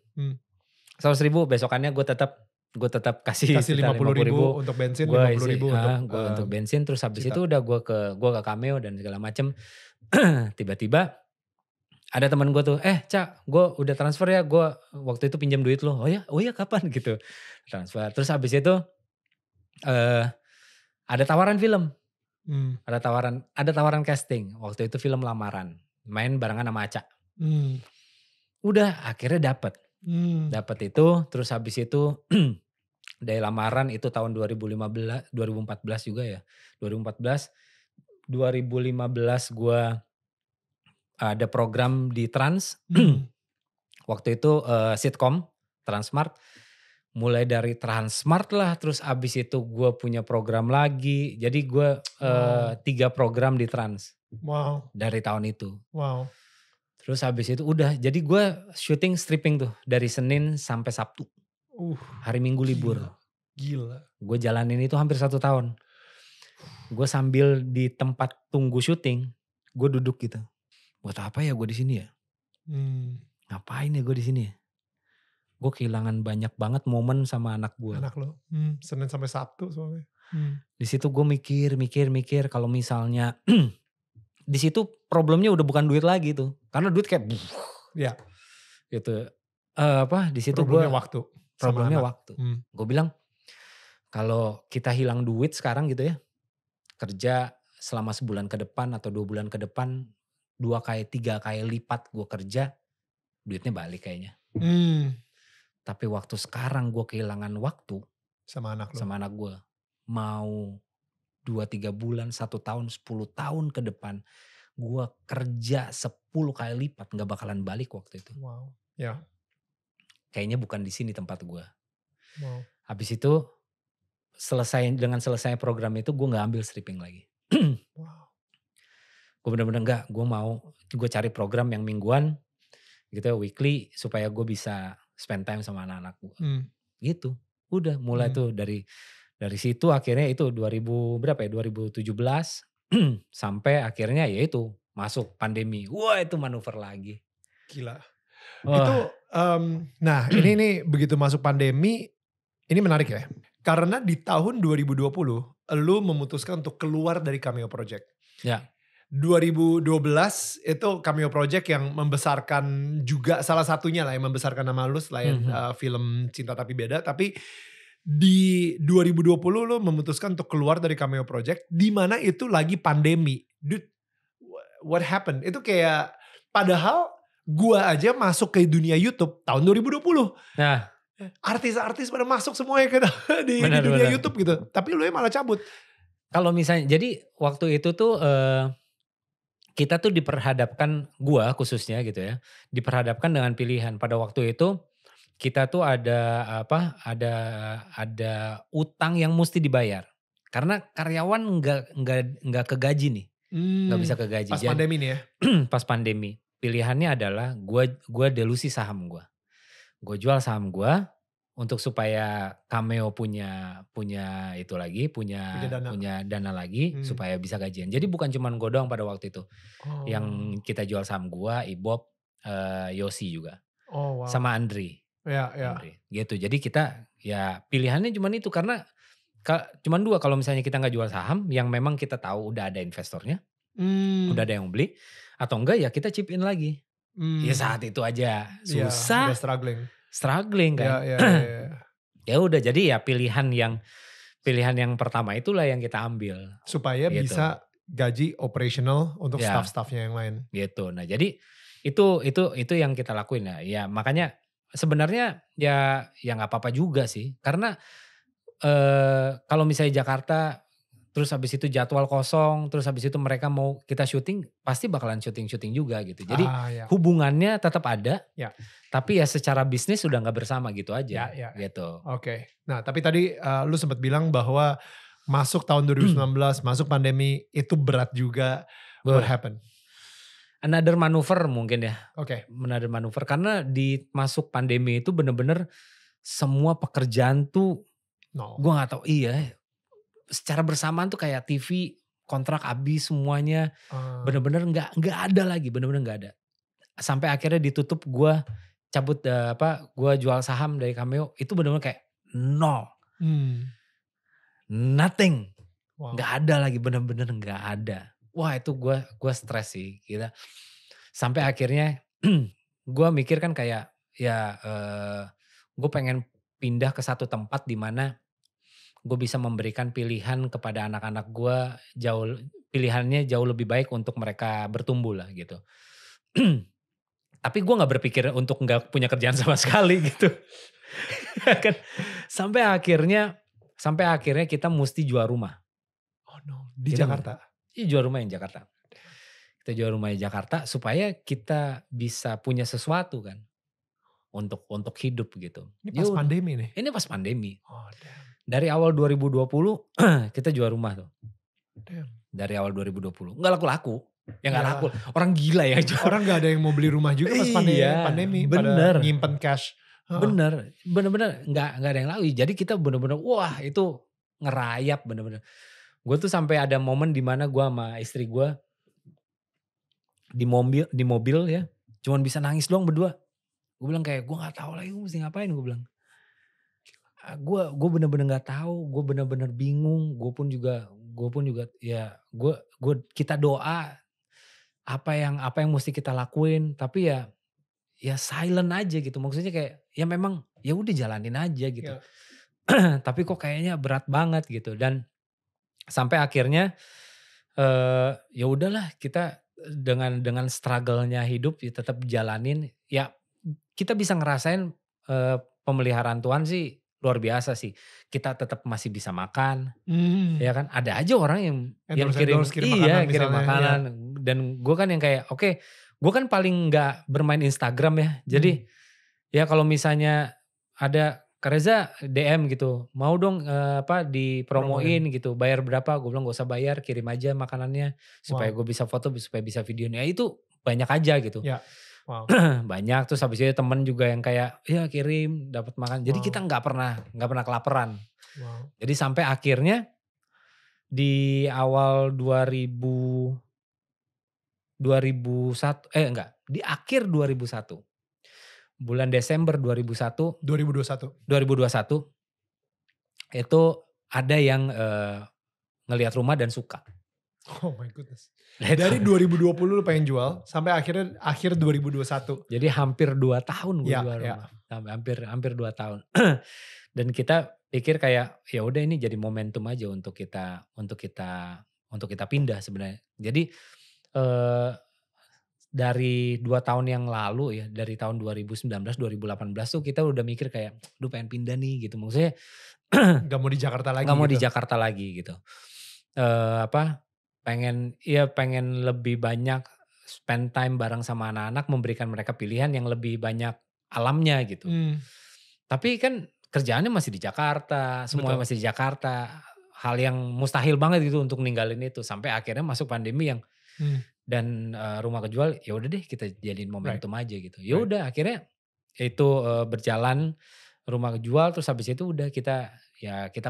100.000 besokannya gue tetap kasih 50.000 untuk bensin, 50.000 untuk bensin. Terus habis itu udah gue ke Cameo dan segala macem. Tiba-tiba ada teman gue tuh, Cak, gue udah transfer ya, gue waktu itu pinjam duit lo. Oh ya kapan gitu. Transfer. Terus habis itu ada tawaran film. Ada tawaran casting. Waktu itu film Lamaran. Main barengan sama Aca. Udah akhirnya dapet. Dapat itu, terus habis itu dari Lamaran itu tahun 2014 juga ya. 2015 gue ada program di Trans. Waktu itu sitkom Transmart. Mulai dari Transmart lah, terus abis itu gue punya program lagi. Jadi gue 3 program di Trans. Dari tahun itu. Terus habis itu udah, jadi gue syuting stripping tuh dari Senin sampai Sabtu. Hari Minggu libur. Gila. Gue jalanin itu hampir 1 tahun. Gue sambil di tempat tunggu syuting, gue duduk gitu. Buat apa ya gue di sini ya? Ngapain ya gue di sini ya? Gue kehilangan banyak banget momen sama anak gue. Anak lo, Senin sampai Sabtu soalnya. Di situ gue mikir kalau misalnya di situ problemnya udah bukan duit lagi tuh, karena duit kayak, gitu. Di situ problemnya waktu. Gue bilang kalau kita hilang duit sekarang gitu ya, kerja selama sebulan ke depan atau 2 bulan ke depan, 2 kali 3 kali lipat gue kerja, duitnya balik kayaknya. Tapi waktu sekarang gue kehilangan waktu sama anak gue. Mau 2-3 bulan, 1 tahun, 10 tahun ke depan. gue kerja 10 kali lipat nggak bakalan balik waktu itu. Wow. Ya. Kayaknya bukan di sini tempat gue. Wow. Habis itu dengan selesai program itu gue nggak ambil stripping lagi. Wow. Gue bener-bener gue cari program yang mingguan gitu ya, weekly, supaya gue bisa spend time sama anak-anak gue. Gitu. Udah mulai tuh dari situ akhirnya itu 2017 sampai akhirnya ya itu masuk pandemi. Wah, itu manuver lagi. Gila. Oh. Itu nah ini begitu masuk pandemi ini menarik ya. Karena di tahun 2020 lu memutuskan untuk keluar dari Cameo Project. Ya. 2012 itu Cameo Project yang membesarkan juga salah satunya lah yang membesarkan nama lu selain film Cinta Tapi Beda. Tapi di 2020 lu memutuskan untuk keluar dari Cameo Project di mana itu lagi pandemi. Dude, what happened? Itu kayak padahal gua aja masuk ke dunia YouTube tahun 2020. Nah, artis-artis pada masuk semuanya di dunia YouTube gitu. Tapi lu malah cabut. Kalau misalnya, jadi waktu itu tuh kita tuh diperhadapkan, gua khususnya gitu ya, diperhadapkan dengan pilihan. Pada waktu itu kita tuh ada utang yang mesti dibayar. Karena karyawan nggak kegaji nih, nggak bisa kegaji. Pas pandemi nih ya. Pas pandemi, pilihannya adalah gua delusi saham gua. Gue jual saham gue untuk supaya Cameo punya itu lagi, punya dana lagi supaya bisa gajian. Jadi bukan cuma gue doang pada waktu itu. Yang kita jual saham gue, Ibob, Yosi juga. Wow. Sama Andri. Ya. Andri. Gitu. Jadi kita ya pilihannya cuma itu karena cuma dua, kalau misalnya kita nggak jual saham yang memang kita tahu udah ada investornya, udah ada yang beli, atau enggak ya kita chip in lagi. Ya saat itu aja susah, ya, struggling kan. Ya. Ya udah, jadi ya pilihan yang pertama itulah yang kita ambil supaya gitu. Bisa gaji operational untuk staff-staffnya yang lain. Gitu. Nah jadi itu yang kita lakuin ya. Ya makanya sebenarnya ya nggak apa-apa juga sih. Karena kalau misalnya Jakarta terus habis itu jadwal kosong, terus habis itu mereka mau kita syuting, pasti bakalan syuting juga gitu. Jadi hubungannya tetap ada, tapi ya secara bisnis sudah nggak bersama gitu aja. Gitu. Oke. Nah tapi tadi lu sempat bilang bahwa masuk tahun 2019, masuk pandemi itu berat juga. What happened? Another maneuver mungkin ya. Oke. Another maneuver karena di masuk pandemi itu bener-bener semua pekerjaan tuh, gue nggak tahu secara bersamaan tuh kayak TV kontrak habis semuanya, bener-bener nggak ada lagi, bener-bener nggak ada. Sampai akhirnya ditutup, gue cabut gue jual saham dari Cameo itu bener-bener kayak nol, nothing, nggak ada lagi, bener-bener nggak ada. Wah itu gue stres sih kita. Sampai akhirnya gue mikir kan kayak gue pengen pindah ke satu tempat di mana gue bisa memberikan pilihan kepada anak-anak gue, pilihannya jauh lebih baik untuk mereka bertumbuh lah gitu. Tapi gue gak berpikir untuk gak punya kerjaan sama sekali gitu. Kan sampai akhirnya kita mesti jual rumah. Oh no, di Jakarta? Iya, jual rumah yang Jakarta. Kita jual rumah di Jakarta supaya kita bisa punya sesuatu kan. Untuk hidup gitu. Ini pas pandemi nih? Ini pas pandemi. Oh damn. Dari awal 2020 kita jual rumah tuh. Damn. Dari awal 2020. Nggak laku-laku. Ya nggak laku. Orang gila ya. Orang nggak ada yang mau beli rumah juga pas pandemi. Bener. Pada nyimpen cash. Bener. Nggak ada yang laku. Jadi kita bener-bener wah itu ngerayap bener-bener. Gue tuh sampai ada momen dimana gue sama istri gue di mobil ya. Cuman bisa nangis doang berdua. Gue bilang kayak gue nggak tahu lagi gue mesti ngapain, gue bilang. Gue bener-bener nggak tahu, gue bener-bener bingung, gue pun juga ya kita doa apa yang mesti kita lakuin, tapi ya silent aja gitu, maksudnya kayak ya memang ya udah jalanin aja gitu. Tapi kok kayaknya berat banget gitu, dan sampai akhirnya ya udahlah kita dengan struggle-nya hidup ya tetap jalanin. Ya kita bisa ngerasain pemeliharaan Tuhan sih luar biasa sih. Kita tetap masih bisa makan, ya kan. Ada aja orang yang kirim makanan, Dan gue kan yang kayak oke, gue kan paling nggak bermain Instagram ya. Jadi ya kalau misalnya ada Kak Reza DM gitu, mau dong dipromoin gitu, bayar berapa? Gue bilang gak usah bayar, kirim aja makanannya supaya gue bisa foto, supaya bisa videonya. Itu banyak aja gitu. Ya. Wow. Banyak, terus habis itu temen juga yang kayak ya kirim dapat makan. Jadi kita nggak pernah kelaparan. Wow. Jadi sampai akhirnya di awal 2001 di akhir 2001. Bulan Desember 2021 itu ada yang ngelihat rumah dan suka. Oh my goodness. Dari 2020 lu pengen jual sampai akhir 2021. Jadi hampir 2 tahun gue jual rumah. Hampir 2 tahun. Dan kita pikir kayak ya udah ini jadi momentum aja untuk kita pindah sebenarnya. Jadi dari 2 tahun yang lalu ya, dari tahun 2019 2018 tuh kita udah mikir kayak duh pengen pindah nih gitu. Maksudnya gak mau di Jakarta lagi. Di Jakarta lagi gitu. Pengen lebih banyak spend time bareng sama anak-anak, memberikan mereka pilihan yang lebih banyak alamnya gitu. Tapi kan kerjaannya masih di Jakarta, semuanya masih di Jakarta. Hal yang mustahil banget gitu untuk ninggalin itu. Sampai akhirnya masuk pandemi yang dan rumah kejual, ya udah deh kita jadiin momentum aja gitu. Ya udah akhirnya itu berjalan rumah kejual, terus habis itu udah kita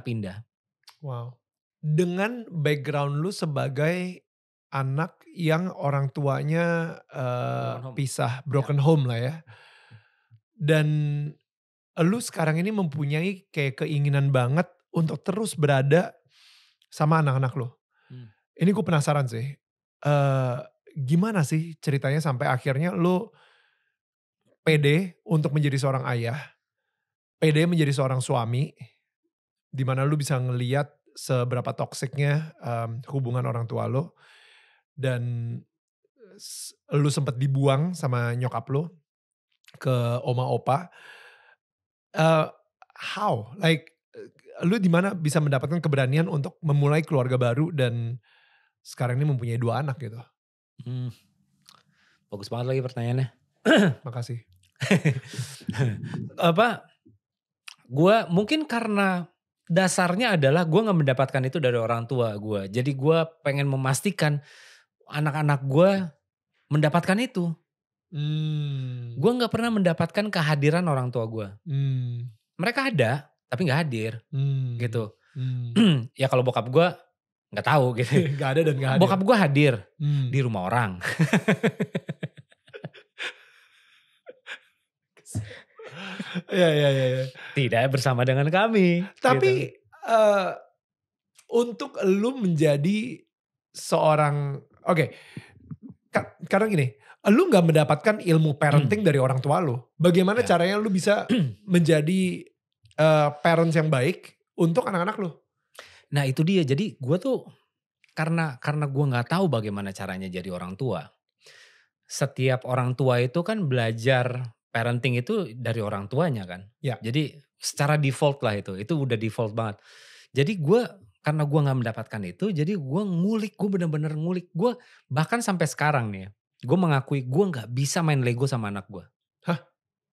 pindah. Wow. Dengan background lu sebagai anak yang orang tuanya pisah, broken home lah ya. Dan lu sekarang ini mempunyai kayak keinginan banget untuk terus berada sama anak-anak lu. Ini gue penasaran sih. Gimana sih ceritanya sampai akhirnya lu pede untuk menjadi seorang ayah, pede menjadi seorang suami, dimana lu bisa ngeliat seberapa toksiknya hubungan orang tua lo, dan lu sempat dibuang sama nyokap lo ke oma opa. How? Like lu dimana bisa mendapatkan keberanian untuk memulai keluarga baru dan sekarang ini mempunyai 2 anak gitu? Bagus banget lagi pertanyaannya. Makasih. Gue mungkin karena dasarnya adalah gue gak mendapatkan itu dari orang tua gue. Jadi gue pengen memastikan anak-anak gue mendapatkan itu. Gue gak pernah mendapatkan kehadiran orang tua gue. Mereka ada tapi gak hadir gitu. Ya kalau bokap gue gak tahu gitu. Gak ada dan gak hadir. Bokap gue hadir di rumah orang. Ya. Tidak bersama dengan kami. Tapi gitu. Untuk lu menjadi seorang, karena gini, lu gak mendapatkan ilmu parenting dari orang tua lu. Bagaimana caranya lu bisa menjadi parents yang baik untuk anak-anak lu? Nah itu dia, jadi gue tuh karena gue gak tahu bagaimana caranya jadi orang tua. Setiap orang tua itu kan belajar parenting itu dari orang tuanya kan. Ya. Jadi secara default lah itu udah default banget. Jadi karena gue gak mendapatkan itu, jadi gue bener-bener ngulik. Gue bahkan sampai sekarang nih ya, gue mengakui gue gak bisa main Lego sama anak gue. Hah?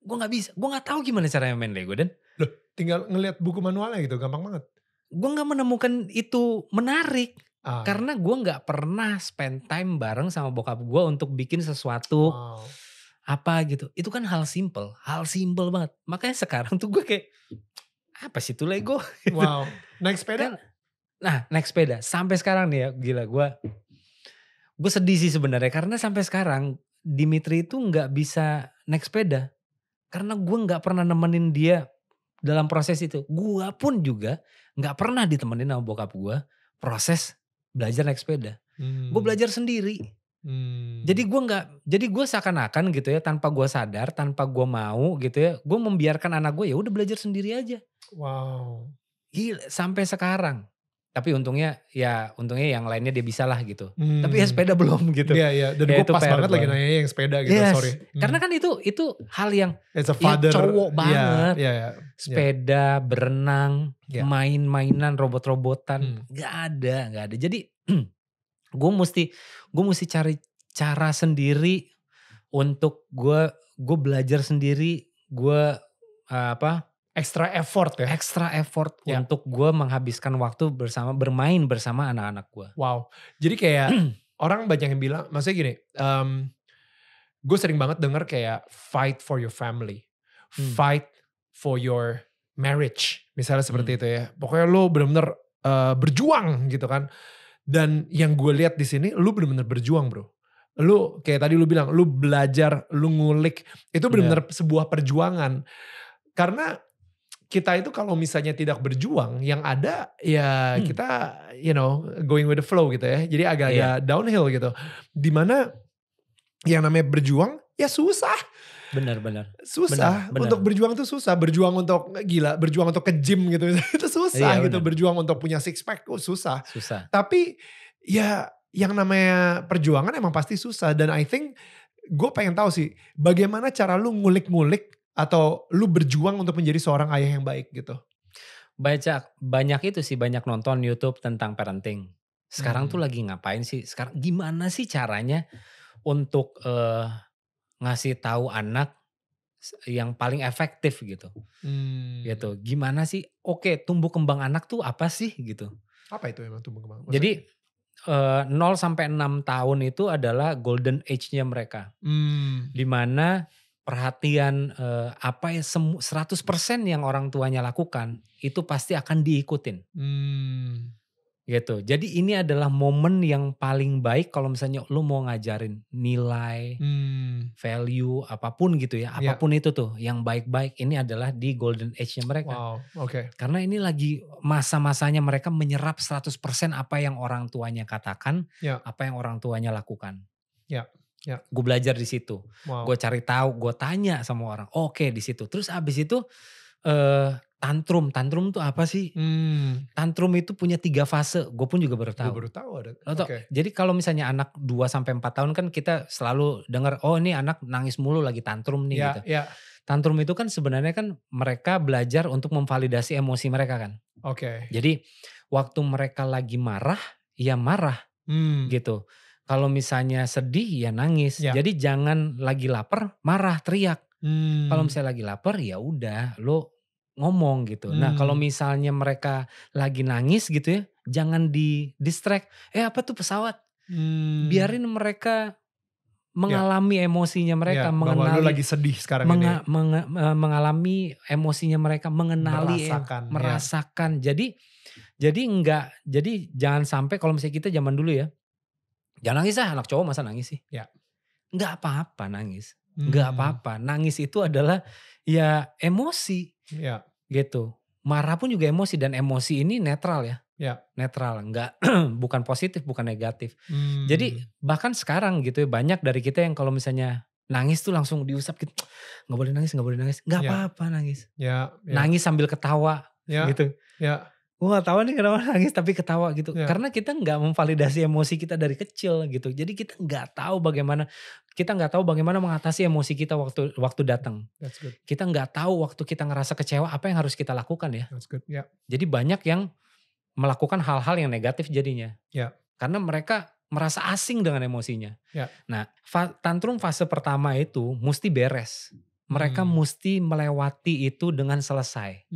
Gue gak bisa, gue gak tahu gimana caranya main Lego dan. Loh, tinggal ngelihat buku manualnya gitu, gampang banget. Gue gak menemukan itu menarik. Karena gue gak pernah spend time bareng sama bokap gue untuk bikin sesuatu. Wow. Apa gitu, itu kan hal simple banget. Makanya sekarang tuh gue kayak, apa sih itu Lego? Wow, naik sepeda? Naik sepeda, sampai sekarang nih ya, gila gue sedih sih sebenarnya. Karena sampai sekarang, Dimitri itu gak bisa naik sepeda. Karena gue gak pernah nemenin dia dalam proses itu. Gue pun juga gak pernah ditemenin sama bokap gue, proses belajar naik sepeda. Gue belajar sendiri. Jadi gue seakan-akan gitu ya, tanpa gue sadar, tanpa gue mau gitu ya, gue membiarkan anak gue ya udah belajar sendiri aja. Wow. Gila, sampai sekarang. Tapi untungnya yang lainnya dia bisa lah gitu. Tapi ya sepeda belum gitu. Iya, dan gue pas banget lagi nanya yang sepeda gitu, yes. Sorry. Karena kan itu hal yang father, cowok banget. Yeah. Sepeda, berenang, main-mainan, robot-robotan, gak ada. Jadi gue mesti cari cara sendiri untuk gue belajar sendiri, gue Extra effort ya? extra effort Ya. untuk gue menghabiskan waktu bermain bersama anak-anak gue. Wow. Jadi kayak orang banyak yang bilang, maksudnya gini, gue sering banget denger kayak fight for your family, fight for your marriage, misalnya seperti itu ya. Pokoknya lo bener-bener berjuang gitu kan. Dan yang gue lihat di sini, lo bener-bener berjuang bro. Lu kayak tadi lu bilang, lu belajar, lu ngulik, itu benar-benar sebuah perjuangan. Karena kita itu kalau misalnya tidak berjuang, yang ada ya kita going with the flow gitu ya. Jadi agak-agak downhill gitu. Dimana yang namanya berjuang ya susah. Benar. Susah. Benar. Untuk berjuang tuh susah. Berjuang untuk berjuang untuk ke gym gitu. Itu susah gitu. Benar. Berjuang untuk punya six pack susah. Tapi ya yang namanya perjuangan emang pasti susah. Dan I think gue pengen tahu sih bagaimana cara lu ngulik-ngulik atau lu berjuang untuk menjadi seorang ayah yang baik gitu. Banyak itu sih, banyak nonton YouTube tentang parenting. Sekarang tuh lagi ngapain sih? Sekarang gimana sih caranya untuk ngasih tahu anak yang paling efektif gitu. Gitu. Gimana sih? Oke, tumbuh kembang anak tuh apa sih gitu. Apa itu emang tumbuh kembang? Maksudnya? Jadi 0 sampai 6 tahun itu adalah golden age-nya mereka. Dimana perhatian 100% yang orang tuanya lakukan itu pasti akan diikutin. Gitu. Jadi ini adalah momen yang paling baik kalau misalnya lu mau ngajarin nilai, value, apapun gitu ya. Apapun itu tuh yang baik-baik, ini adalah di golden age-nya mereka. Wow, oke. Karena ini lagi masa-masanya mereka menyerap 100% apa yang orang tuanya katakan, apa yang orang tuanya lakukan. Gue belajar di situ. Wow. Gue cari tahu, gue tanya sama orang. Oke, di situ. Terus abis itu tantrum tuh apa sih? Tantrum itu punya 3 fase. Gue pun juga baru tahu. Gue baru tahu ada. Okay. Jadi kalau misalnya anak 2 sampai 4 tahun kan kita selalu dengar, oh ini anak nangis mulu lagi tantrum nih gitu. Tantrum itu kan sebenarnya kan mereka belajar untuk memvalidasi emosi mereka kan. Oke. Jadi waktu mereka lagi marah, ya marah gitu. Kalau misalnya sedih ya nangis. Jadi jangan lagi lapar marah teriak. Kalau misalnya lagi lapar ya udah lo ngomong gitu. Nah kalau misalnya mereka lagi nangis gitu ya, jangan di distract. Apa tuh pesawat? Biarin mereka mengalami emosinya mereka, mengenali. Lu lagi sedih sekarang ini. Mengalami emosinya mereka, mengenali, merasakan. Jadi jangan sampai kalau misalnya kita zaman dulu ya. Jangan nangis anak cowok masa nangis sih? Nggak apa-apa nangis. Nggak apa-apa. Nangis itu adalah ya emosi. Gitu. Marah pun juga emosi dan emosi ini netral ya. Netral. Nggak, bukan positif, bukan negatif. Jadi bahkan sekarang gitu ya banyak dari kita yang kalau misalnya nangis tuh langsung diusap gitu. Nggak boleh nangis, nggak boleh nangis. Nggak apa-apa nangis. Nangis sambil ketawa gitu. Gue gak tahu nih kenapa nangis tapi ketawa gitu. Karena kita gak memvalidasi emosi kita dari kecil gitu. Jadi kita gak tahu bagaimana mengatasi emosi kita waktu datang. Kita gak tahu waktu kita ngerasa kecewa apa yang harus kita lakukan ya. Jadi banyak yang melakukan hal-hal yang negatif jadinya. Karena mereka merasa asing dengan emosinya. Nah tantrum fase pertama itu mesti beres. Mereka mesti melewati itu dengan selesai.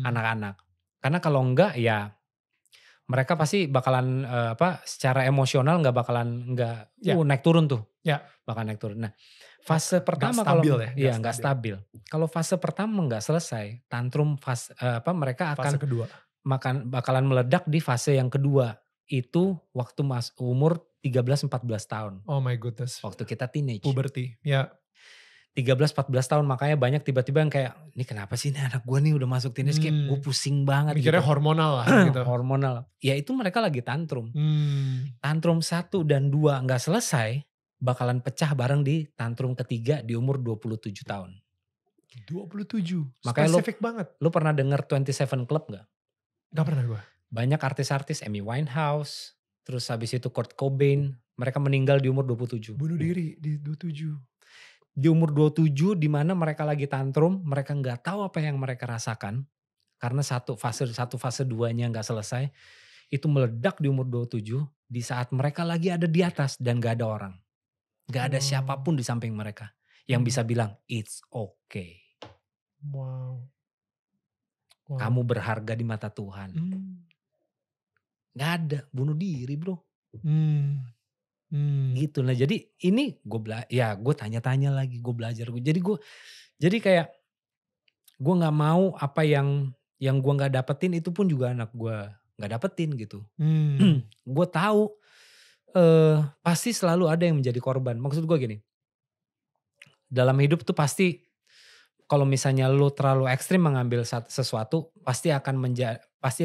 Anak-anak. Karena kalau enggak ya mereka pasti bakalan secara emosional naik turun tuh. Bakal naik turun. Nah, fase pertama kalau enggak stabil. Kalau fase pertama enggak selesai, tantrum mereka akan fase kedua. Bakalan meledak di fase yang kedua. Itu waktu umur 13-14 tahun. Oh my goodness. Waktu kita teenage. Puberty. 13-14 tahun makanya banyak tiba-tiba yang kayak ini kenapa sih ini anak gue nih udah masuk teenage kayak gue pusing banget. Mikirnya gitu. Hormonal lah gitu. Hormonal. Ya itu mereka lagi tantrum. Tantrum 1 dan 2 gak selesai bakalan pecah bareng di tantrum ketiga di umur 27 tahun. 27? Makanya spesifik banget. Lu pernah denger 27 Club gak? Gak pernah gue. Banyak artis-artis Amy Winehouse, terus habis itu Kurt Cobain, mereka meninggal di umur 27. Bunuh diri di 27. Di umur 27 di mana mereka lagi tantrum, mereka nggak tahu apa yang mereka rasakan karena satu fase 2-nya nggak selesai, itu meledak di umur 27 di saat mereka lagi ada di atas dan nggak ada orang. Gak ada siapapun di samping mereka yang bisa bilang it's okay. Wow. Kamu berharga di mata Tuhan. Gak ada, bunuh diri bro. Gitu lah. Jadi ini gue tanya-tanya lagi, gue belajar. Jadi kayak gue nggak mau apa yang gue nggak dapetin itu pun juga anak gue nggak dapetin gitu. Gue tahu pasti selalu ada yang menjadi korban. Maksud gue gini, dalam hidup tuh pasti kalau misalnya lo terlalu ekstrim mengambil sesuatu pasti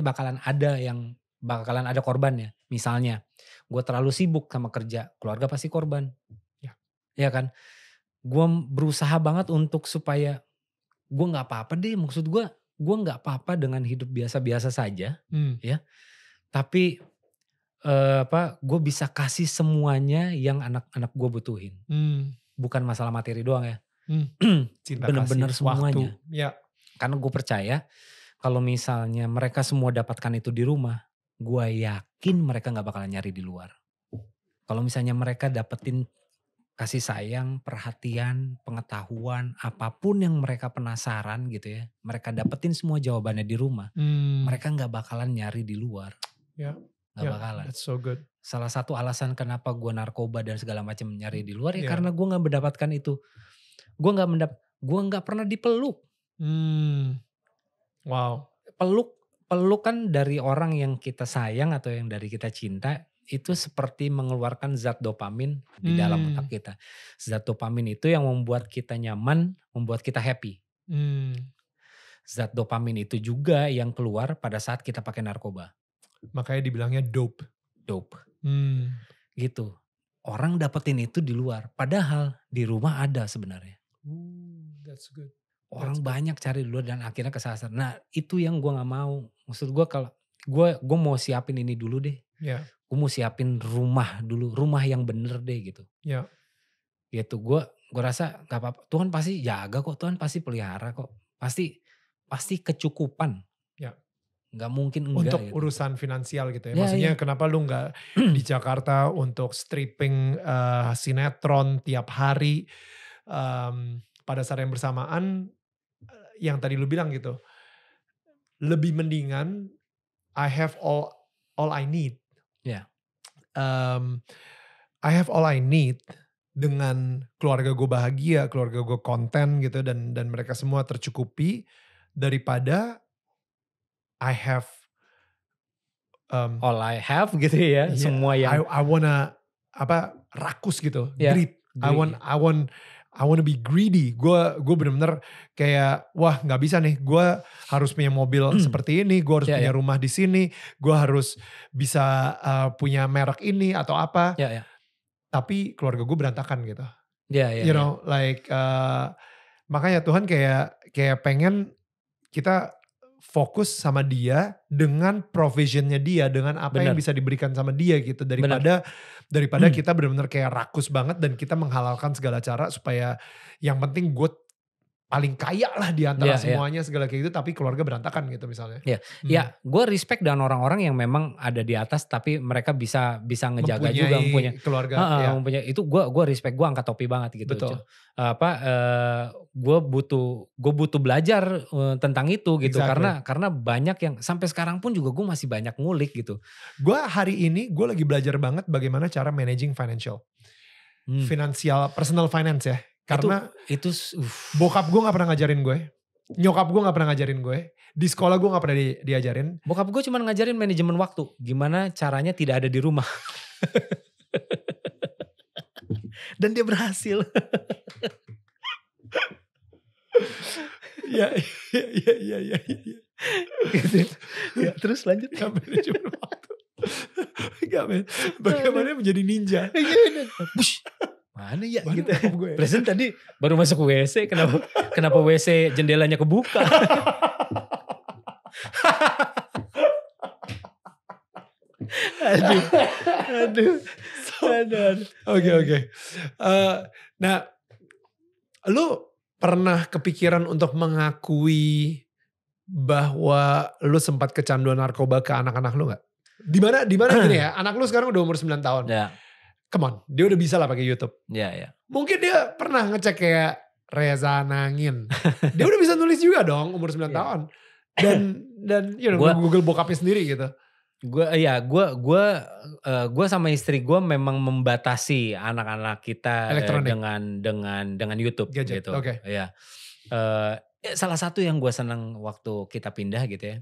bakalan ada korbannya. Misalnya gue terlalu sibuk sama kerja, keluarga pasti korban. Ya kan? Gue berusaha banget untuk supaya gue nggak apa-apa deh. Maksud gue nggak apa-apa dengan hidup biasa-biasa saja, ya. Tapi gue bisa kasih semuanya yang anak-anak gue butuhin. Bukan masalah materi doang ya. Cinta, bener-bener kasih, semuanya. waktu. Ya. Karena gue percaya kalau misalnya mereka semua dapatkan itu di rumah, gue yakin mereka gak bakalan nyari di luar. Kalau misalnya mereka dapetin kasih sayang, perhatian, pengetahuan, apapun yang mereka penasaran gitu ya. Mereka dapetin semua jawabannya di rumah. Mereka gak bakalan nyari di luar. Gak bakalan. That's so good. Salah satu alasan kenapa gue narkoba dan segala macam nyari di luar ya karena gue gak mendapatkan itu. Gue gak pernah dipeluk. Wow. Peluk kan dari orang yang kita sayang atau yang dari kita cinta itu seperti mengeluarkan zat dopamin di dalam otak kita. Zat dopamin itu yang membuat kita nyaman, membuat kita happy. Zat dopamin itu juga yang keluar pada saat kita pakai narkoba. Makanya dibilangnya dope. Gitu. Orang dapetin itu di luar. Padahal di rumah ada sebenarnya. That's good. Orang banyak cari di luar dan akhirnya kesasar. Nah itu yang gue gak mau. Maksud gue kalau gue mau siapin ini dulu deh. Gue mau siapin rumah dulu. Rumah yang bener deh gitu. Gitu gue rasa gak apa-apa. Tuhan pasti jaga kok. Tuhan pasti pelihara kok. Pasti kecukupan. Gak mungkin enggak. Untuk gitu. urusan finansial gitu ya. Maksudnya kenapa lu gak di Jakarta untuk stripping sinetron tiap hari. Pada saat yang bersamaan yang tadi lu bilang gitu. Lebih mendingan I have all I need. I have all I need dengan keluarga gue bahagia, keluarga gue konten gitu dan mereka semua tercukupi daripada I have all I have gitu ya, semua yang I wanna rakus gitu, greed. I wanna be greedy. Gue bener-bener kayak wah nggak bisa nih. Gue harus punya mobil seperti ini. Gue harus punya rumah di sini. Gue harus bisa punya merek ini atau apa. Tapi keluarga gue berantakan gitu. You know, like makanya Tuhan kayak pengen kita fokus sama dia dengan provisionnya dia, dengan apa yang bisa diberikan sama dia gitu daripada kita benar-benar kayak rakus banget dan kita menghalalkan segala cara supaya yang penting gue paling kaya lah di antara semuanya segala kayak gitu tapi keluarga berantakan gitu misalnya. Ya, gue respect dengan orang-orang yang memang ada di atas tapi mereka bisa ngejaga juga mempunyai keluarga. Mempunyai itu gue respect, gue angkat topi banget gitu. Betul. Gue butuh belajar tentang itu gitu karena banyak yang sampai sekarang pun juga gue masih banyak ngulik gitu. Gue hari ini gue lagi belajar banget bagaimana cara managing financial personal finance ya. Karena itu bokap gue gak pernah ngajarin gue. Nyokap gue gak pernah ngajarin gue. Di sekolah gue gak pernah diajarin. Bokap gue cuma ngajarin manajemen waktu. Gimana caranya tidak ada di rumah. Dan dia berhasil. Ya. Gitu. Ya, terus lanjut. Manajemen waktu. Gak men. Bagaimana menjadi ninja. Bush. Mana ya gitu. Gue. Presiden tadi baru masuk WC, kenapa WC jendelanya kebuka? Aduh. Oke. Nah, lu pernah kepikiran untuk mengakui bahwa lu sempat kecanduan narkoba ke anak-anak lu gak? Di mana gini ya, anak lu sekarang udah umur 9 tahun. come on, dia udah bisa lah pakai YouTube. Iya. Mungkin dia pernah ngecek kayak Reza Nangin. Dia udah bisa nulis juga dong umur 9 tahun. Dan Google bokapnya sendiri gitu. Gue sama istri gue memang membatasi anak-anak kita dengan YouTube gadget, gitu. Okay. Ya. Salah satu yang gue senang waktu kita pindah gitu ya.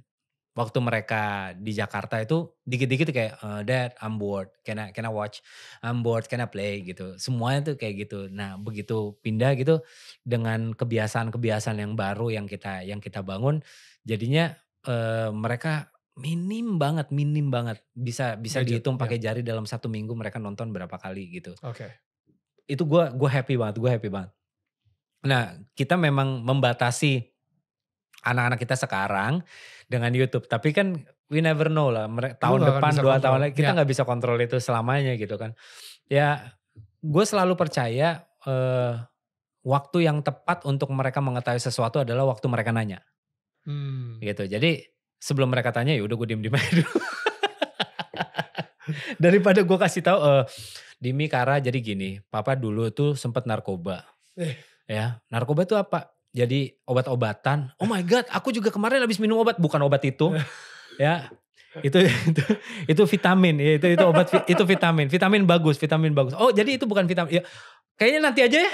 Waktu mereka di Jakarta itu dikit-dikit kayak Dad, I'm bored. Can I watch? I'm bored. Can I play gitu. Semuanya tuh kayak gitu. Nah, begitu pindah gitu dengan kebiasaan-kebiasaan yang baru yang kita bangun, jadinya mereka minim banget bisa dihitung pakai jari dalam 1 minggu mereka nonton berapa kali gitu. Oke. Itu gue happy banget. Nah, kita memang membatasi anak-anak kita sekarang dengan YouTube, tapi kan we never know lah, tahun depan 2 tahun lagi kita nggak bisa kontrol itu selamanya gitu kan. Ya, gue selalu percaya waktu yang tepat untuk mereka mengetahui sesuatu adalah waktu mereka nanya. Gitu. Jadi sebelum mereka tanya ya udah gue diem aja dulu. Daripada gue kasih tahu Dimi, Kara, jadi gini, papa dulu tuh sempat narkoba. Ya, narkoba itu apa? Jadi obat-obatan. Oh my God, aku juga kemarin habis minum obat, bukan obat itu. Ya. Itu vitamin, itu obat, itu vitamin bagus. Oh, jadi itu bukan vitamin. Ya, kayaknya nanti aja ya.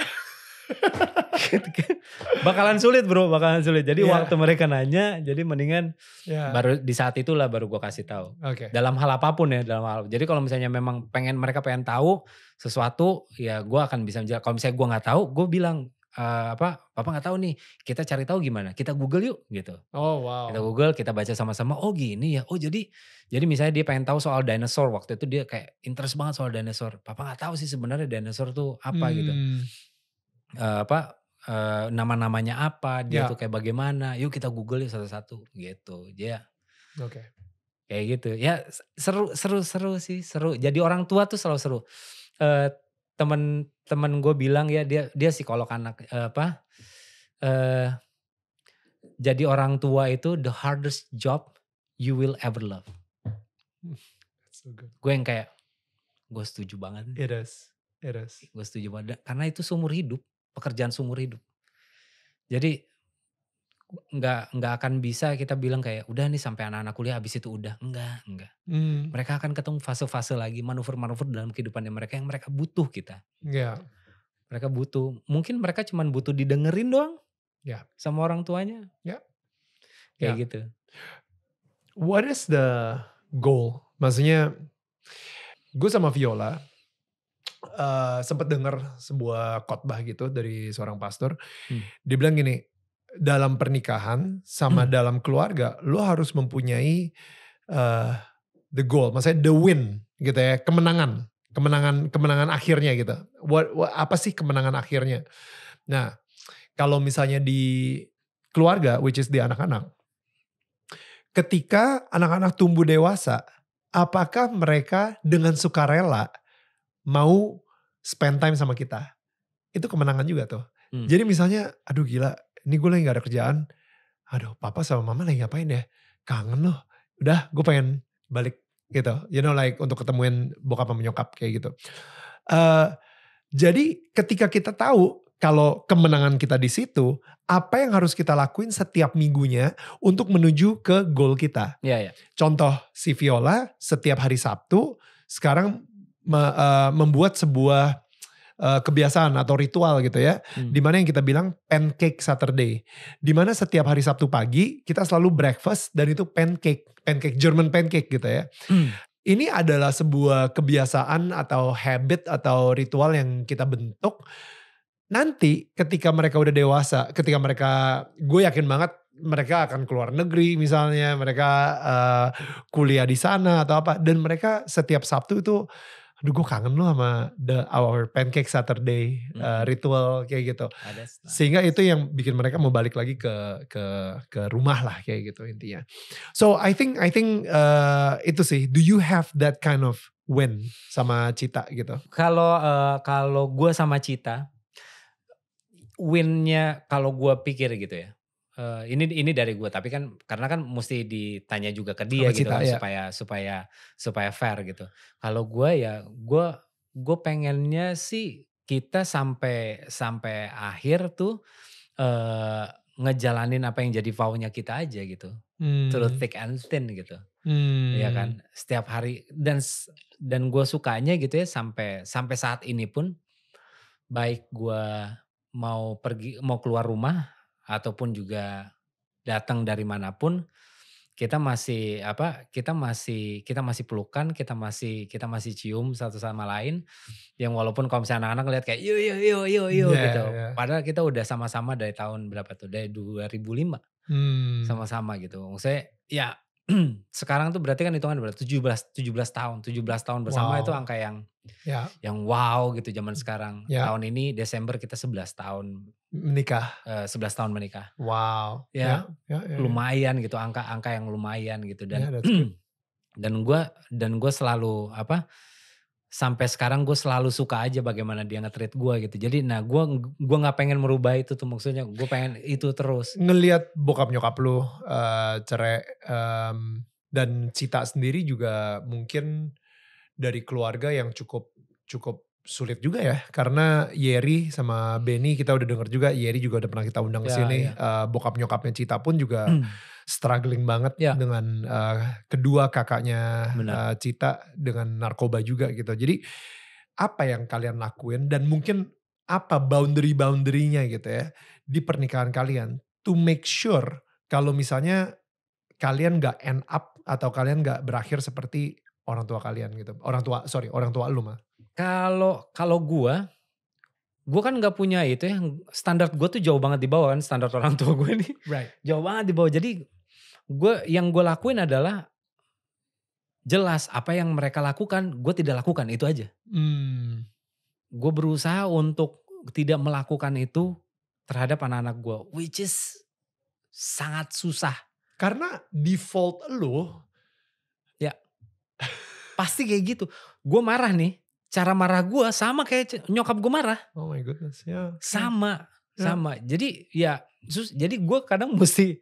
Bakalan sulit bro. Jadi waktu mereka nanya, jadi mendingan baru di saat itulah baru gue kasih tahu. Dalam hal apapun ya, jadi kalau misalnya memang mereka pengen tahu sesuatu, ya gue akan bisa menjelaskan. Kalau misalnya gue nggak tahu, gue bilang papa nggak tahu nih, kita cari tahu gimana? Kita Google yuk gitu. Oh wow. Kita Google, kita baca sama-sama. Oh gini ya. Oh jadi misalnya dia pengen tahu soal dinosaur, waktu itu dia kayak interest banget soal dinosaur. Papa nggak tahu sih sebenarnya dinosaur tuh apa gitu. Nama-namanya apa, dia tuh kayak bagaimana, yuk kita Google yuk satu-satu gitu. Ya. Oke. Kayak gitu. Ya seru sih, seru. Jadi orang tua tuh selalu seru. Temen gue bilang ya, dia psikolog anak, jadi orang tua itu the hardest job you will ever love. So good. Gue yang kayak, gue setuju banget. It is. Gue setuju banget, karena itu seumur hidup. Pekerjaan seumur hidup. Jadi nggak akan bisa kita bilang kayak udah nih sampai anak-anak kuliah habis itu udah. Enggak. Mereka akan ketemu fase-fase lagi, manuver-manuver dalam kehidupannya mereka yang mereka butuh kita. Iya. Mereka butuh, mungkin mereka cuma butuh didengerin doang. Ya. Sama orang tuanya. Ya. Kayak gitu. What is the goal? Maksudnya gue sama Viola sempat dengar sebuah khotbah gitu dari seorang pastor. Dia bilang gini, dalam pernikahan sama dalam keluarga, lo harus mempunyai the goal, maksudnya the win gitu ya, kemenangan akhirnya gitu. Apa sih kemenangan akhirnya? Nah, kalau misalnya di keluarga, which is di anak-anak, ketika anak-anak tumbuh dewasa, apakah mereka dengan sukarela mau spend time sama kita? Itu kemenangan juga tuh. Jadi misalnya, aduh gila, ini gue lagi gak ada kerjaan. Aduh, papa sama mama lagi ngapain ya? Kangen loh. Udah, gue pengen balik gitu. You know, like untuk ketemuin bokap sama nyokap kayak gitu. Jadi ketika kita tahu kalau kemenangan kita di situ, apa yang harus kita lakuin setiap minggunya untuk menuju ke goal kita? Iya. Contoh si Viola setiap hari Sabtu sekarang membuat sebuah kebiasaan atau ritual gitu ya, dimana yang kita bilang pancake Saturday, dimana setiap hari Sabtu pagi kita selalu breakfast dan itu pancake German pancake gitu ya. Ini adalah sebuah kebiasaan atau habit atau ritual yang kita bentuk. Nanti ketika mereka udah dewasa, gue yakin banget mereka akan keluar negeri misalnya, mereka kuliah di sana atau apa, dan mereka setiap Sabtu itu, aduh gue kangen loh sama our pancake Saturday ritual kayak gitu. Sehingga itu yang bikin mereka mau balik lagi ke rumah lah kayak gitu intinya. So I think itu sih. Do you have that kind of win sama Cita gitu? Kalau gue sama Cita, win-nya kalau gue pikir gitu ya. Ini dari gue, tapi kan karena kan mesti ditanya juga ke dia gitu kan, supaya fair gitu. Kalau gue gue pengennya sih kita sampai akhir tuh ngejalanin apa yang jadi vow-nya kita aja gitu. Through thick and thin gitu. Iya kan, setiap hari dan gue sukanya gitu ya sampai saat ini pun baik gue mau keluar rumah ataupun juga datang dari manapun kita masih kita masih pelukan, kita masih cium satu sama lain yang walaupun kalau misalnya anak-anak ngeliat kayak yuk gitu. Yeah. Padahal kita udah sama-sama dari tahun berapa tuh? Dari 2005 sama-sama gitu. Maksudnya ya sekarang tuh berarti kan hitungan berarti 17 tahun. 17 tahun bersama itu angka yang wow gitu zaman sekarang. Tahun ini Desember kita 11 tahun menikah. 11 tahun menikah. Wow. Ya, lumayan gitu, angka yang lumayan gitu dan gue selalu sampai sekarang gue selalu suka aja bagaimana dia nge-treat gue gitu. Jadi gue nggak pengen merubah itu tuh, maksudnya gue pengen itu terus. Ngelihat bokap nyokap lu cerai dan Cita sendiri juga mungkin dari keluarga yang cukup sulit juga ya, karena Yeri sama Benny kita udah denger juga, Yeri juga udah pernah kita undang ke sini. Bokap nyokapnya Cita pun juga struggling banget dengan kedua kakaknya Cita dengan narkoba juga gitu. Jadi apa yang kalian lakuin dan mungkin apa boundary-nya gitu ya di pernikahan kalian to make sure kalau misalnya kalian gak end up atau kalian gak berakhir seperti orang tua kalian gitu. Orang tua lu mah. Kalau gue kan gak punya itu ya, standar gue tuh jauh banget di bawah kan, standar orang tua gue nih. Right. Jauh banget di bawah. Jadi yang gue lakuin adalah jelas apa yang mereka lakukan, gue tidak lakukan, itu aja. Gue berusaha untuk tidak melakukan itu terhadap anak-anak gue, which is sangat susah. Karena default lu, ya pasti kayak gitu. Gue marah nih, cara marah gue sama kayak nyokap gue marah. Oh my goodness, sama. Jadi jadi gue kadang mesti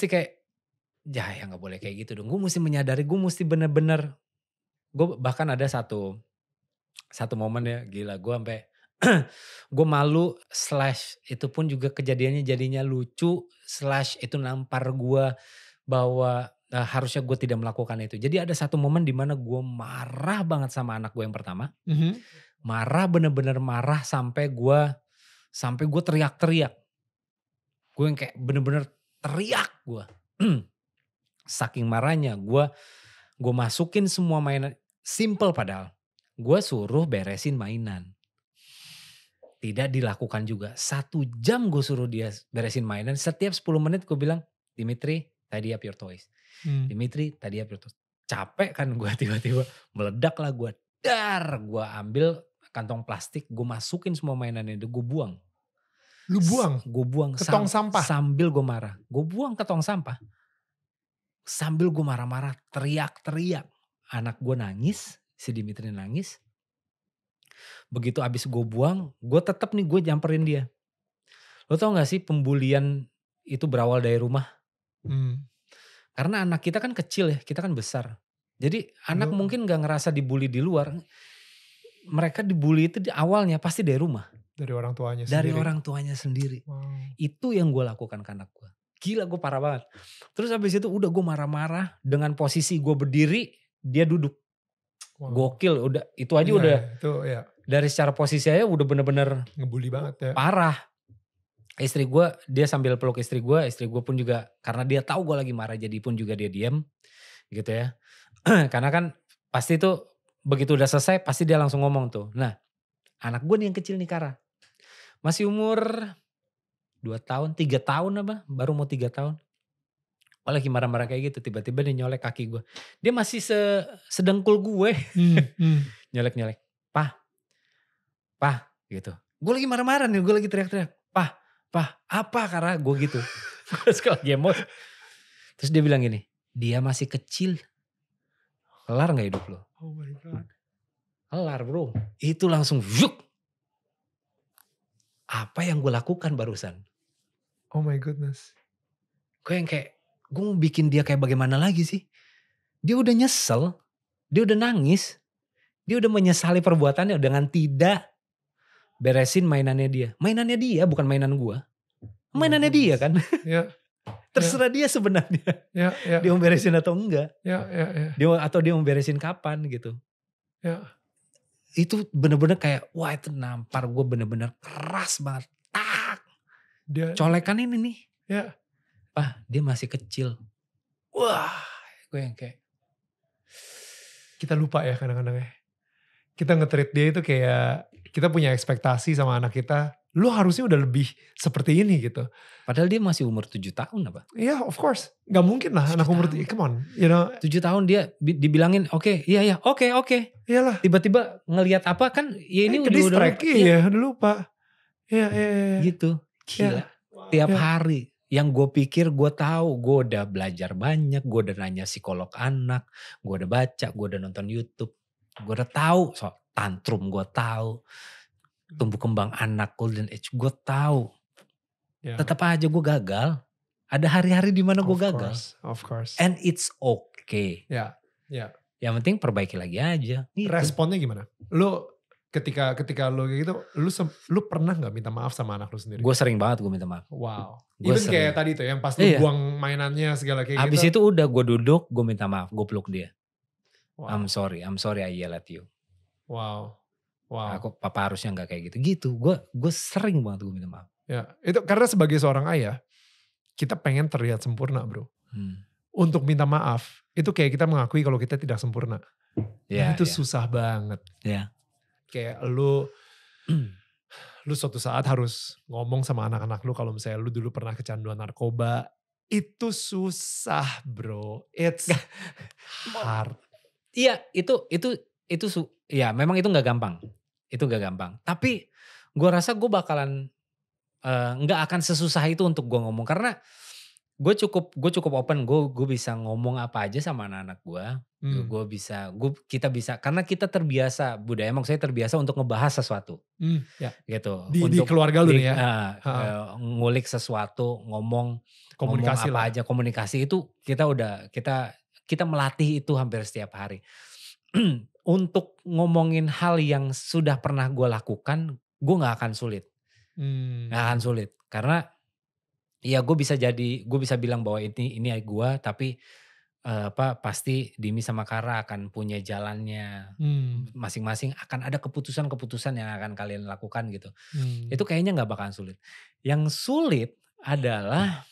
kayak, ya nggak boleh kayak gitu dong. Gue mesti menyadari, gue mesti bener-bener. Gue bahkan ada satu momen ya, gila gue sampai gue malu / itu pun juga kejadiannya jadinya lucu / itu nampar gue bahwa harusnya gue tidak melakukan itu. Jadi ada satu momen dimana gue marah banget sama anak gue yang pertama. Marah, bener-bener marah sampai gue teriak-teriak. Gue yang kayak bener-bener teriak gue. Saking marahnya gue masukin semua mainan. Simple padahal. Gue suruh beresin mainan. Tidak dilakukan juga. 1 jam gue suruh dia beresin mainan. Setiap 10 menit gue bilang, Dimitri, tidy up your toys. Dimitri, tidy up your toys. Capek kan gue, tiba-tiba meledak lah gue. Gue ambil kantong plastik, gue masukin semua mainan itu, gue buang. Lu buang? Gue buang. Ke tong sampah? Sambil gue marah. Gue buang ke tong sampah. Sambil gue marah-marah, teriak-teriak. Anak gue nangis, si Dimitri nangis. Begitu abis gue buang, gue tetap nih gue nyamperin dia. Lo tau gak sih pembulian itu berawal dari rumah? Karena anak kita kan kecil ya, kita kan besar. Jadi anak mungkin gak ngerasa dibully di luar. Mereka dibully itu di awalnya pasti dari rumah. Dari orang tuanya sendiri. Dari orang tuanya sendiri. Wow. Itu yang gue lakukan ke anak gue. Gila, gue parah banget. Terus abis itu udah gue marah-marah. Dengan posisi gue berdiri, dia duduk. Wow. Gokil, udah itu aja udah. Itu, dari secara posisi aja udah bener-bener ngebully banget ya. Parah. Istri gue, dia sambil peluk istri gue pun juga karena dia tahu gue lagi marah, jadi pun juga dia diam gitu ya. Karena kan pasti tuh begitu udah selesai pasti dia langsung ngomong tuh. Nah, anak gue nih yang kecil nih Kara, masih umur 2 tahun, 3 tahun apa, baru mau 3 tahun. Oh, lagi marah-marah kayak gitu, tiba-tiba dia nyolek kaki gue. Dia masih sedengkul gue. Nyolek-nyolek. Pah gitu. Gue lagi marah-marah nih, gue lagi teriak-teriak. Pah, apa Kara? Gue gitu. Terus kalau dia emosi. Terus dia bilang gini, dia masih kecil. Kelar gak hidup lo? Oh my God. Kelar bro. Itu langsung yuk. Apa yang gue lakukan barusan? Oh my goodness. Gue yang kayak, gue mau bikin dia kayak bagaimana lagi sih? Dia udah nyesel. Dia udah nangis. Dia udah menyesali perbuatannya dengan tidak beresin mainannya dia. Mainannya dia bukan mainan gua. Mainannya dia kan. Ya. Terserah dia sebenarnya. Ya. Dia mau beresin atau enggak. Ya. Atau dia mau beresin kapan gitu. Ya. Itu bener-bener kayak wah itu nampar gue bener-bener keras banget. Tak. Colekan ini nih. Ya. Pak dia masih kecil. Wah gue yang kayak. Kita lupa ya kadang-kadang ya. Kita nge-treat dia itu kayak kita punya ekspektasi sama anak kita. Lu harusnya udah lebih seperti ini gitu. Padahal dia masih umur 7 tahun apa? Iya of course. Gak mungkin lah anak umur, come on. You know. 7 tahun dia dibilangin oke. Iyalah. Tiba-tiba ngelihat apa kan ya ini udah lupa. Iya. Gitu. Gila. Tiap hari. Yang gue pikir gue tahu. Gue udah belajar banyak. Gue udah nanya psikolog anak. Gue udah baca. Gue udah nonton YouTube. Gue udah tahu. So, tantrum gue tahu. Tumbuh kembang anak golden age. Gue tahu. Tetap aja gue gagal. Ada hari-hari di mana gue gagal. Of course. And it's okay. Ya. Yang penting perbaiki lagi aja. Gitu. Responnya gimana? Lu ketika lu kayak gitu, lu pernah nggak minta maaf sama anak lu sendiri? Gue sering banget gue minta maaf. Wow. Even kayak tadi tuh yang pas lu buang mainannya segala kayak Abis gitu. itu udah gue duduk, gue minta maaf, gue peluk dia. Wow. I'm sorry I yell at you. Wow. Papa harusnya nggak kayak gitu. Gitu. Gue sering banget gue minta maaf. Ya, itu karena sebagai seorang ayah, kita pengen terlihat sempurna, bro. Untuk minta maaf, itu kayak kita mengakui kalau kita tidak sempurna. Itu susah banget. Kayak lu suatu saat harus ngomong sama anak-anak lu kalau misalnya lu dulu pernah kecanduan narkoba. Itu susah, bro. It's hard. Iya, ya memang itu nggak gampang. Itu nggak gampang. Tapi gue rasa gue bakalan nggak akan sesusah itu untuk gue ngomong karena gue cukup open. Gue bisa ngomong apa aja sama anak-anak gue. Kita bisa karena kita terbiasa budaya maksudnya terbiasa untuk ngebahas sesuatu. Gitu. Di keluarga lu nih ya. Ngulik sesuatu, ngomong komunikasi apa aja, komunikasi itu kita melatih itu hampir setiap hari. Untuk ngomongin hal yang sudah pernah gue lakukan, gue nggak akan sulit. Nggak akan sulit karena ya gue bisa bilang bahwa ini gue tapi pasti Dimi sama Kara akan punya jalannya masing-masing, akan ada keputusan-keputusan yang akan kalian lakukan gitu. Itu kayaknya nggak bakalan sulit. Yang sulit adalah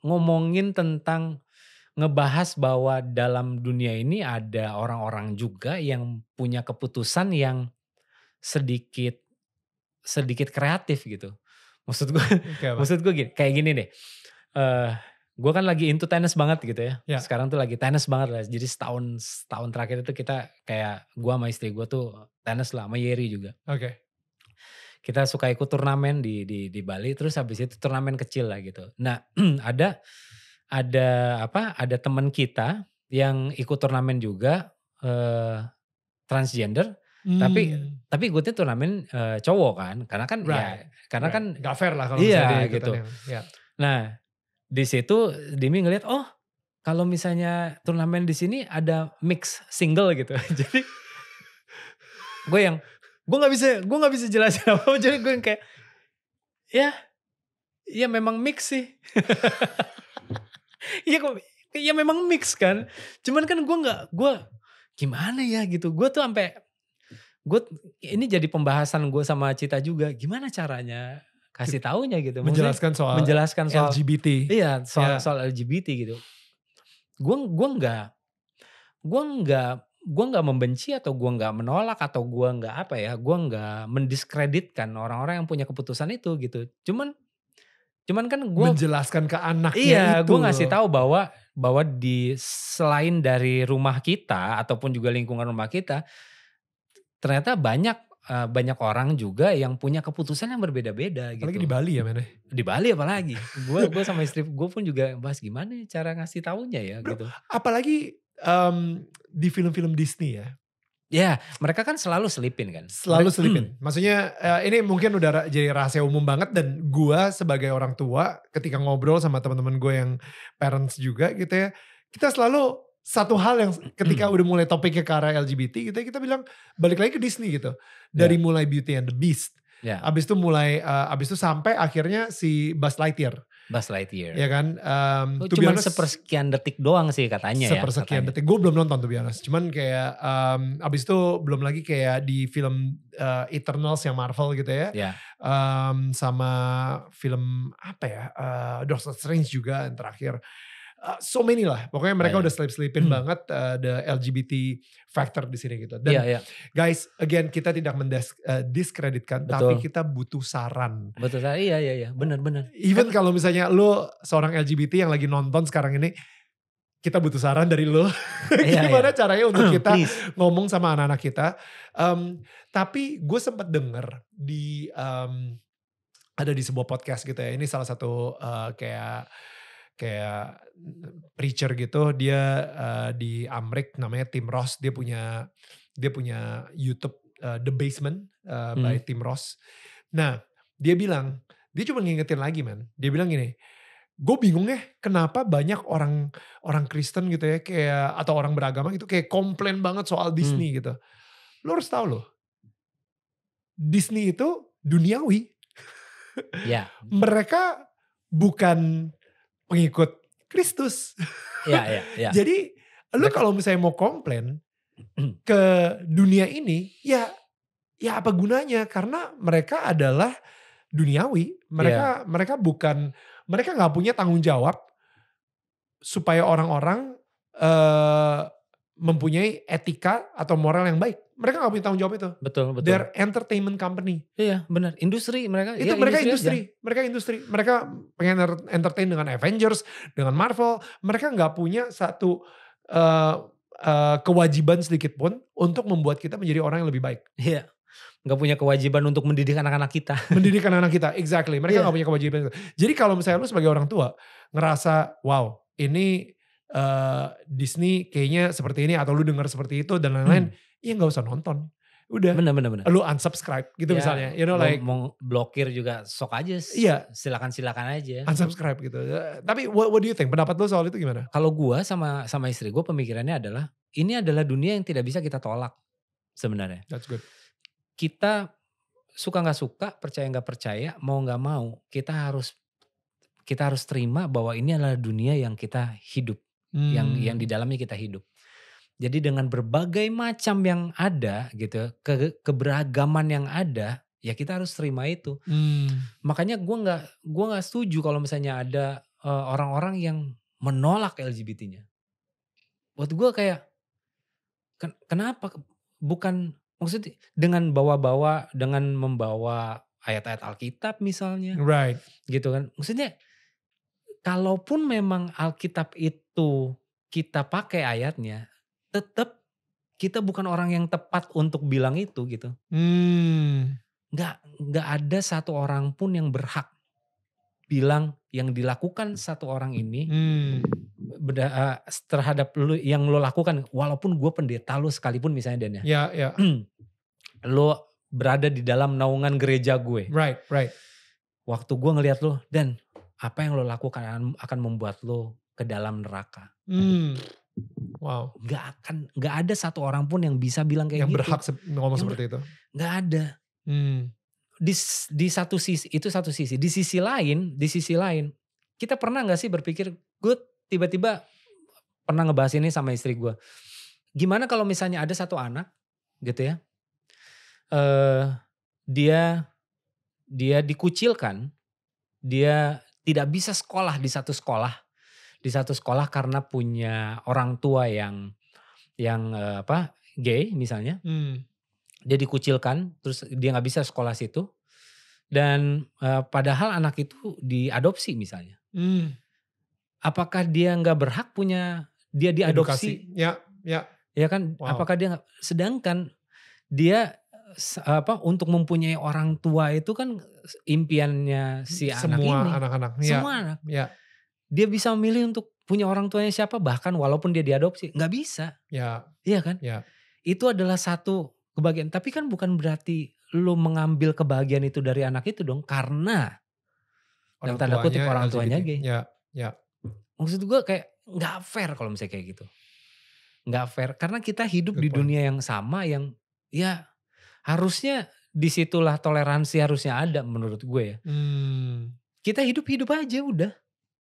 ngomongin tentang ngebahas bahwa dalam dunia ini ada orang-orang juga yang punya keputusan yang sedikit kreatif gitu. Maksud gue gini, kayak gini deh. Gue kan lagi into tenis banget gitu ya. Sekarang tuh lagi tenis banget lah. Jadi setahun terakhir itu kita kayak gue sama istri gue tuh tenis lah sama Yeri juga. Oke. Kita suka ikut turnamen di Bali, terus habis itu turnamen kecil lah gitu. Nah, ada teman kita yang ikut turnamen juga transgender. Tapi gue tuh turnamen cowok kan, karena kan karena kan nggak fair lah kalau misalnya gitu. Nah di situ Dimi ngeliat kalau misalnya turnamen di sini ada mix single gitu, jadi gue nggak bisa jelasin apa, jadi gue yang kayak ya memang mix sih. Ya memang mix kan, cuman kan gue gimana ya gitu, gue tuh sampai ini jadi pembahasan gue sama Cita juga, gimana caranya kasih taunya gitu, menjelaskan soal LGBT. Iya, soal LGBT gitu. Gue nggak membenci atau gue nggak menolak atau gue nggak gue nggak mendiskreditkan orang-orang yang punya keputusan itu gitu. Cuman kan gue menjelaskan ke anaknya itu. Gue ngasih tahu bahwa di selain dari rumah kita ataupun juga lingkungan rumah kita, ternyata banyak orang juga yang punya keputusan yang berbeda-beda gitu. Apalagi di Bali ya, men. Di Bali apalagi. Gue sama istri gue pun juga bahas gimana cara ngasih taunya ya. Bro, gitu. Apalagi di film-film Disney ya. Ya, mereka kan selalu selipin kan. Selalu selipin. Maksudnya ini mungkin udah jadi rahasia umum banget, dan gue sebagai orang tua ketika ngobrol sama teman-teman gue yang parents juga gitu ya, kita selalu satu hal yang ketika udah mulai topiknya ke arah LGBT gitu, kita bilang balik lagi ke Disney gitu. Dari mulai Beauty and the Beast. Abis itu abis itu sampai akhirnya si Buzz Lightyear. Ya kan. Cuma sepersekian detik doang sih katanya sepersekian detik. Gue belum nonton tuh biasa. Cuman kayak abis itu belum lagi kayak di film Eternals yang Marvel gitu ya. Sama film apa ya. Doctor Strange juga yang terakhir. So many lah. Pokoknya mereka udah selip-selipin banget the LGBT factor di sini gitu. Dan guys, again kita tidak mendiskreditkan, tapi kita butuh saran. Betul, iya. Benar. Even kalau misalnya lo seorang LGBT yang lagi nonton sekarang ini, kita butuh saran dari lo. Gimana caranya untuk kita ngomong sama anak-anak kita. Tapi gue sempat denger ada di sebuah podcast gitu ya. Ini salah satu kayak preacher gitu, dia di Amrik namanya Tim Ross, dia punya YouTube The Basement by Tim Ross. Nah dia bilang, dia cuma ngingetin lagi dia bilang gini, gue bingung ya kenapa banyak orang Kristen gitu ya kayak atau orang beragama gitu kayak komplain banget soal Disney gitu. Lo harus tahu loh, Disney itu duniawi. Mereka bukan pengikut Kristus. Jadi lu kalau misalnya mau komplain ke dunia ini, ya apa gunanya? Karena mereka adalah duniawi. Mereka bukan, mereka nggak punya tanggung jawab supaya orang-orang mempunyai etika atau moral yang baik. Mereka gak punya tanggung jawab itu. Betul. They're entertainment company. Iya benar. Industri mereka. Itu mereka industri. Mereka pengen entertain dengan Avengers, dengan Marvel. Mereka gak punya satu kewajiban sedikit pun untuk membuat kita menjadi orang yang lebih baik. Iya. Gak punya kewajiban untuk mendidik anak-anak kita. Mendidik anak-anak kita, exactly. Mereka gak punya kewajiban itu. Jadi kalau misalnya lu sebagai orang tua ngerasa, wow ini Disney kayaknya seperti ini, atau lu dengar seperti itu dan lain-lain, ya gak usah nonton. Udah. Bener. Lu unsubscribe gitu misalnya. You know, like, mau blokir juga sok aja. Silakan aja. Unsubscribe gitu. Tapi what do you think? Pendapat lu soal itu gimana? Kalau gue sama istri gue pemikirannya adalah, ini adalah dunia yang tidak bisa kita tolak sebenarnya. That's good. Kita suka gak suka, percaya gak percaya, mau gak mau, kita harus terima bahwa ini adalah dunia yang kita hidup. Yang di dalamnya kita hidup. Jadi dengan berbagai macam yang ada gitu, keberagaman yang ada, ya kita harus terima itu. Makanya gue nggak setuju kalau misalnya ada orang-orang yang menolak LGBT-nya. Buat gue kayak, kenapa? Bukan maksudnya dengan membawa ayat-ayat Alkitab misalnya, right? Gitu kan? Maksudnya, kalaupun memang Alkitab itu kita pakai ayatnya, tetap kita bukan orang yang tepat untuk bilang itu gitu. Nggak ada satu orang pun yang berhak bilang yang dilakukan satu orang ini terhadap lu yang lo lakukan, walaupun gue pendeta lo sekalipun misalnya Dan ya. Lo berada di dalam naungan gereja gue. Right. Waktu gue ngelihat lo, Dan, apa yang lo lakukan akan membuat lo ke dalam neraka. Wow. Gak ada satu orang pun yang bisa bilang kayak yang gitu. Yang berhak ngomong seperti itu. Gak ada. Di satu sisi, itu satu sisi. Di sisi lain, kita pernah gak sih berpikir, gue tiba-tiba pernah ngebahas ini sama istri gue. Gimana kalau misalnya ada satu anak gitu ya, dia dikucilkan, dia tidak bisa sekolah di satu sekolah karena punya orang tua yang gay misalnya. Dia dikucilkan, terus dia nggak bisa sekolah situ, dan padahal anak itu diadopsi misalnya. Apakah dia nggak berhak punya dia diadopsi? Ya kan? Wow. Apakah dia nggak? Sedangkan dia untuk mempunyai orang tua itu kan impiannya si anak ini. Semua anak-anak. Semua anak. Ya. Dia bisa memilih untuk punya orang tuanya siapa, bahkan walaupun dia diadopsi. Nggak bisa. Iya kan? Ya. Itu adalah satu kebahagiaan. Tapi kan bukan berarti lu mengambil kebahagiaan itu dari anak itu dong. Karena dalam tanda kutip orang tuanya gay. Ya. Maksud gue kayak nggak fair kalau misalnya kayak gitu. nggak fair karena kita hidup Good di point. dunia yang sama yang ya harusnya disitulah toleransi harusnya ada menurut gue ya. Kita hidup aja udah.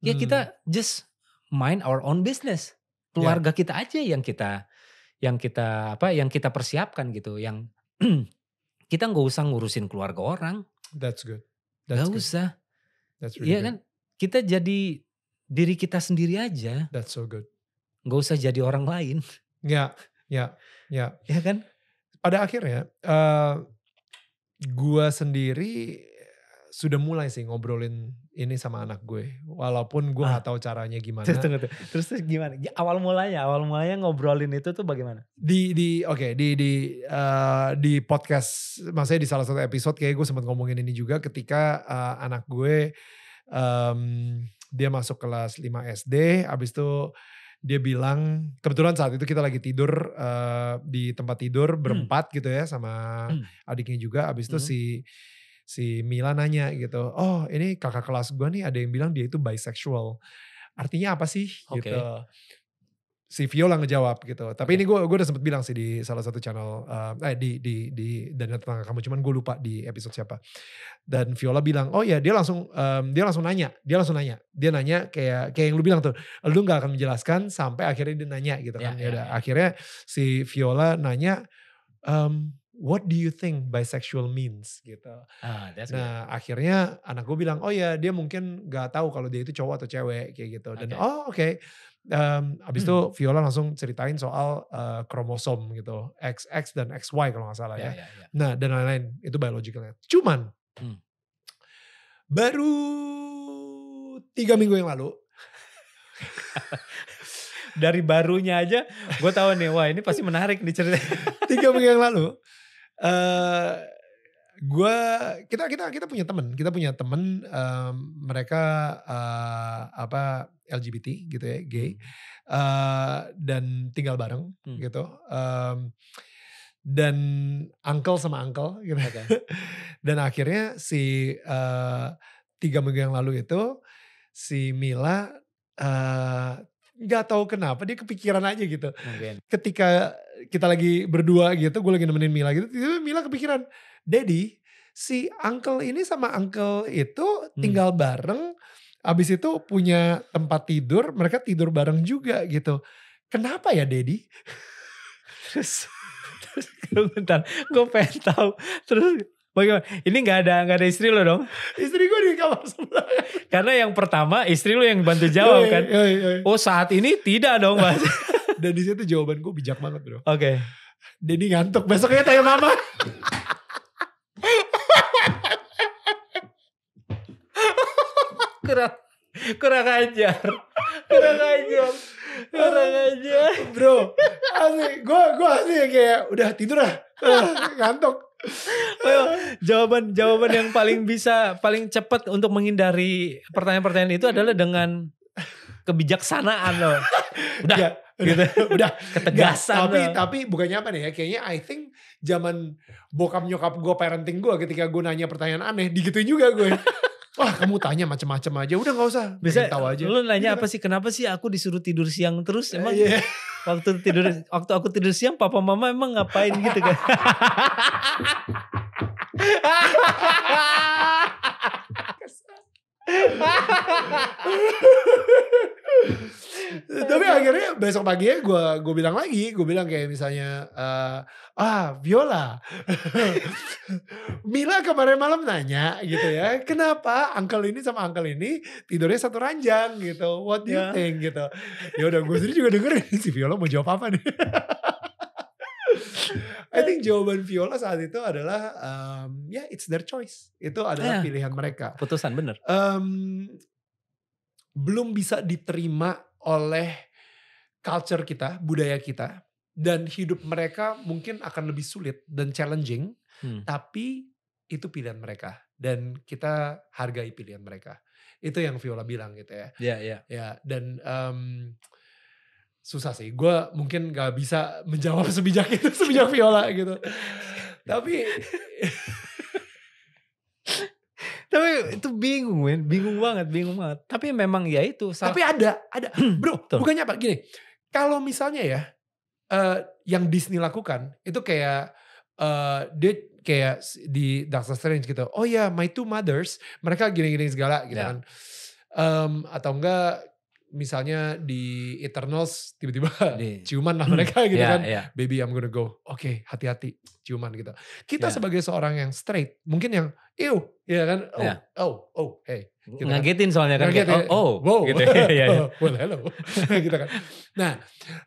Ya kita just mind our own business. Keluarga kita aja yang kita persiapkan gitu. Yang kita nggak usah ngurusin keluarga orang. That's good. Nggak usah. That's really good. Kan kita jadi diri kita sendiri aja. That's so good. Nggak usah jadi orang lain. Ya. Ya kan? Pada akhirnya gue sendiri sudah mulai sih ngobrolin ini sama anak gue, walaupun gue nggak tahu caranya gimana. Terus gimana? Awal mulanya ngobrolin itu tuh bagaimana? Di podcast, maksudnya di salah satu episode kayak gue sempat ngomongin ini juga ketika anak gue dia masuk kelas 5 SD, abis itu dia bilang, kebetulan saat itu kita lagi tidur di tempat tidur berempat gitu ya sama adiknya juga, abis itu si Mila nanya gitu, oh ini kakak kelas gue nih ada yang bilang dia itu bisexual. Artinya apa sih gitu. Si Viola ngejawab gitu. Tapi ini gue udah sempet bilang sih di salah satu channel, di Daniel Tetangga Kamu, cuman gue lupa di episode siapa. Dan Viola bilang, oh ya dia langsung nanya. Dia nanya kayak yang lu bilang tuh, lu gak akan menjelaskan sampai akhirnya dia nanya gitu kan. Akhirnya si Viola nanya, what do you think bisexual means gitu. Nah akhirnya anak gue bilang, oh ya dia mungkin gak tahu kalau dia itu cowok atau cewek kayak gitu. Dan oke. Abis itu Viola langsung ceritain soal kromosom gitu. XX dan XY kalau gak salah ya. Nah dan lain-lain itu biologicalnya. Cuman baru 3 minggu yang lalu. Dari barunya aja gue tahu nih, wah ini pasti menarik nih ceritanya. 3 minggu yang lalu kita punya temen mereka LGBT gitu ya, gay, dan tinggal bareng gitu, dan uncle sama uncle gitu. Dan akhirnya si 3 minggu yang lalu itu si Mila nggak tahu kenapa dia kepikiran aja gitu. Ketika kita lagi berdua gitu, gue lagi nemenin Mila gitu, tiba-tiba Mila kepikiran, Daddy, si uncle ini sama uncle itu tinggal bareng, abis itu punya tempat tidur, mereka tidur bareng juga gitu. Kenapa ya Daddy? Terus bentar, gue pengen tahu. Terus bagaimana? Ini gak ada istri lo dong? Istri gue di kamar sebelah. Karena yang pertama istri lo yang bantu jawab kan. Oh saat ini tidak dong Mas. Dan di situ jawaban gue bijak banget bro. Oke. Daddy ngantuk, besoknya tanya mama. Kurang ajar. Bro, asli, gue asli kayak udah tidur lah, ngantuk. Jawaban yang paling cepat untuk menghindari pertanyaan-pertanyaan itu adalah dengan kebijaksanaan loh. Udah ketegasan. Tapi bukannya apa nih ya, kayaknya I think zaman bokap nyokap gue, parenting gue, ketika gue nanya pertanyaan aneh digituin juga gue. Wah kamu tanya macam-macam aja, udah gak usah, bisa tahu aja. Lu nanya apa sih, kenapa sih aku disuruh tidur siang terus, emang waktu aku tidur siang papa mama emang ngapain gitu kan. Tapi akhirnya besok paginya gue bilang lagi, gue bilang kayak misalnya, Viola, Mila kemarin malam nanya gitu ya, kenapa uncle ini sama uncle ini tidurnya satu ranjang gitu, what do you think gitu. Ya udah gue sendiri juga dengerin si Viola mau jawab apa nih. I think jawaban Viola saat itu adalah it's their choice. Itu adalah pilihan mereka. Putusan bener. Belum bisa diterima oleh culture kita, budaya kita, dan hidup mereka mungkin akan lebih sulit dan challenging, tapi itu pilihan mereka dan kita hargai pilihan mereka. Itu yang Viola bilang gitu ya. Ya, dan susah sih, gue mungkin gak bisa menjawab sebijak itu, sebijak Viola gitu. Tapi itu bingung banget. Tapi memang ya itu. Tapi ada bro, bukannya apa, gini. Kalau misalnya ya, yang Disney lakukan itu kayak dia kayak di Doctor Strange gitu. Oh ya, my two mothers, mereka gini-gini segala gitu kan. Atau enggak misalnya di Eternals tiba-tiba ciuman lah mereka gitu kan. Baby I'm gonna go. Oke, hati-hati ciuman gitu. Kita sebagai seorang yang straight, mungkin yang ew, ya kan. Hey. Gitu ngagetin kan. Soalnya kan kayak, wow. Gitu. Well, hello. Gitu kan. Nah,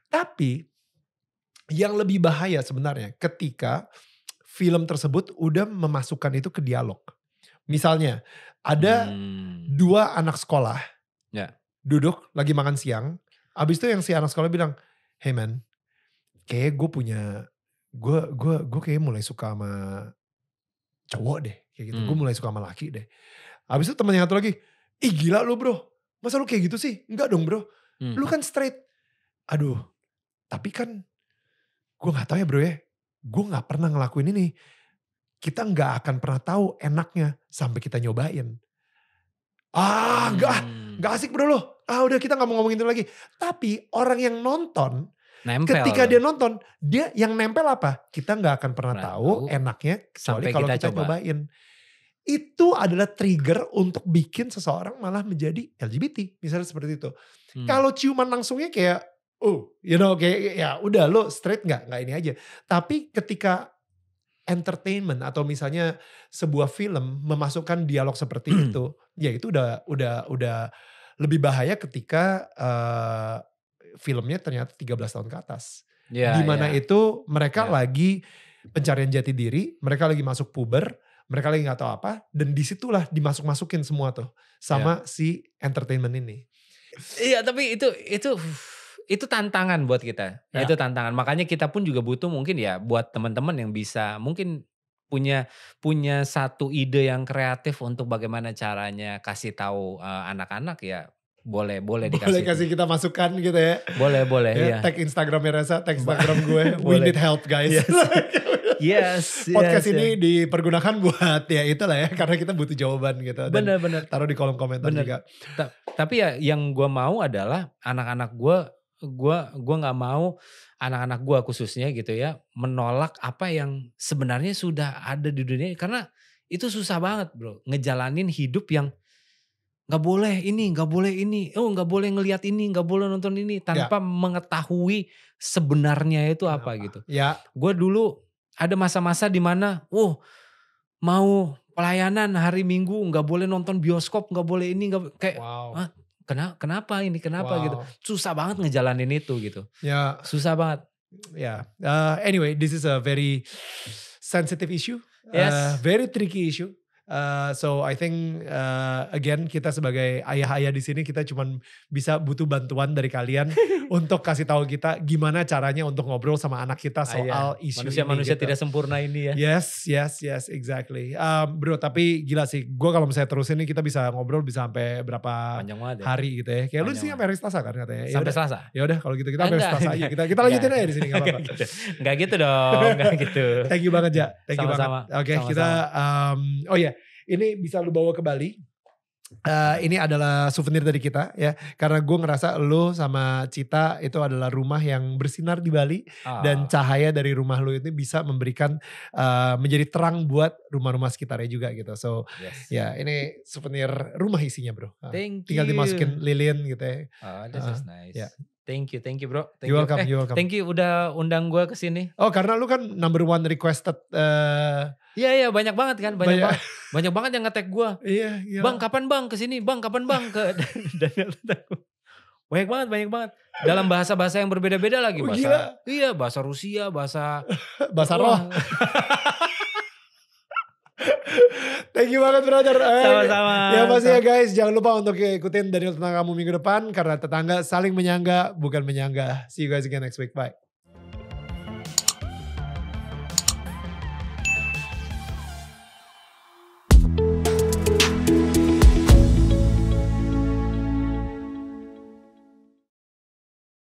tapi yang lebih bahaya sebenarnya ketika film tersebut udah memasukkan itu ke dialog. Misalnya ada dua anak sekolah duduk lagi makan siang. Abis itu yang si anak sekolah bilang, hey man, kayak gue kayak mulai suka sama cowok deh. Kayak gitu, gue mulai suka sama laki deh. Abis itu temennya satu lagi, ih gila lu bro, masa lu kayak gitu sih? Enggak dong bro, lu kan straight. Aduh, tapi kan gue gak tahu ya bro ya, gue gak pernah ngelakuin ini. Kita gak akan pernah tahu enaknya sampai kita nyobain. Gak asik bro lo. Udah kita gak mau ngomongin itu lagi. Tapi orang yang nonton, ketika dia nonton, dia yang nempel apa? Kita gak akan pernah tahu enaknya kecuali kalau kita nyobain. Itu adalah trigger untuk bikin seseorang malah menjadi LGBT. Misalnya seperti itu. Kalau ciuman langsungnya kayak, kayak ya udah lo straight nggak ini aja. Tapi ketika entertainment atau misalnya sebuah film memasukkan dialog seperti itu, ya itu udah lebih bahaya ketika filmnya ternyata 13 tahun ke atas. Dimana itu mereka lagi pencarian jati diri, mereka lagi masuk puber, mereka lagi nggak tahu apa, dan disitulah dimasuk-masukin semua tuh sama si entertainment ini. Iya, tapi itu tantangan buat kita. Itu tantangan. Makanya kita pun juga butuh mungkin ya buat teman-teman yang bisa mungkin punya satu ide yang kreatif untuk bagaimana caranya kasih tahu anak-anak ya. Boleh dikasih. Boleh kasih kita masukan gitu ya. Boleh ya. Tag Instagramnya Reza, tag Instagram gue. We need help guys. Yes. Podcast ini dipergunakan buat ya itulah ya. Karena kita butuh jawaban gitu. Bener. Taruh di kolom komentar juga. Tapi ya yang gue mau adalah anak-anak gue gak mau anak-anak gue khususnya gitu ya. Menolak apa yang sebenarnya sudah ada di dunia. Karena itu susah banget bro. Ngejalanin hidup yang gak boleh ini, gak boleh ini, gak boleh ngelihat ini, gak boleh nonton ini tanpa mengetahui sebenarnya itu apa gitu. Gue dulu ada masa-masa di mana, mau pelayanan hari Minggu gak boleh nonton bioskop, gak boleh ini, kayak kenapa ini, gitu. Susah banget ngejalanin itu gitu. Susah banget. Anyway, this is a very sensitive issue, very tricky issue. So I think again kita sebagai ayah-ayah di sini kita cuman bisa butuh bantuan dari kalian untuk kasih tahu kita gimana caranya untuk ngobrol sama anak kita soal isu manusia gitu. tidak sempurna ini ya. Yes, exactly. Bro, tapi gila sih. Gue kalau misalnya terusin ini kita bisa ngobrol bisa sampai berapa hari gitu ya. Kayak lu sih sampai hari Selasa kan katanya. Sampai Selasa. Ya udah kalau gitu kita sampai Selasa aja. Kita lanjutin aja di sini enggak apa-apa. Enggak gitu dong, enggak gitu. Thank you banget Ja. Thank you banget. Oke, kita ini bisa lu bawa ke Bali. Ini adalah souvenir dari kita ya. Karena gue ngerasa lu sama Cita itu adalah rumah yang bersinar di Bali. Dan cahaya dari rumah lu ini bisa memberikan menjadi terang buat rumah-rumah sekitarnya juga gitu. So ini souvenir rumah isinya bro. Tinggal dimasukin lilin gitu ya. This is nice. Thank you bro. You're welcome. Thank you udah undang gue ke sini. Karena lu kan number one requested. Iya banyak banget kan, banyak banget yang nge-tag gue. Iya. Bang kapan bang kesini, bang kapan bang ke Daniel. Banyak banget. Dalam bahasa-bahasa yang berbeda-beda lagi. Bahasa Rusia, bahasa roh. Thank you banget brother. Sama-sama. Ya pasti ya guys, jangan lupa untuk ikutin Daniel Tentang Kamu minggu depan. Karena tetangga saling menyangga bukan menyangga. See you guys again next week, bye.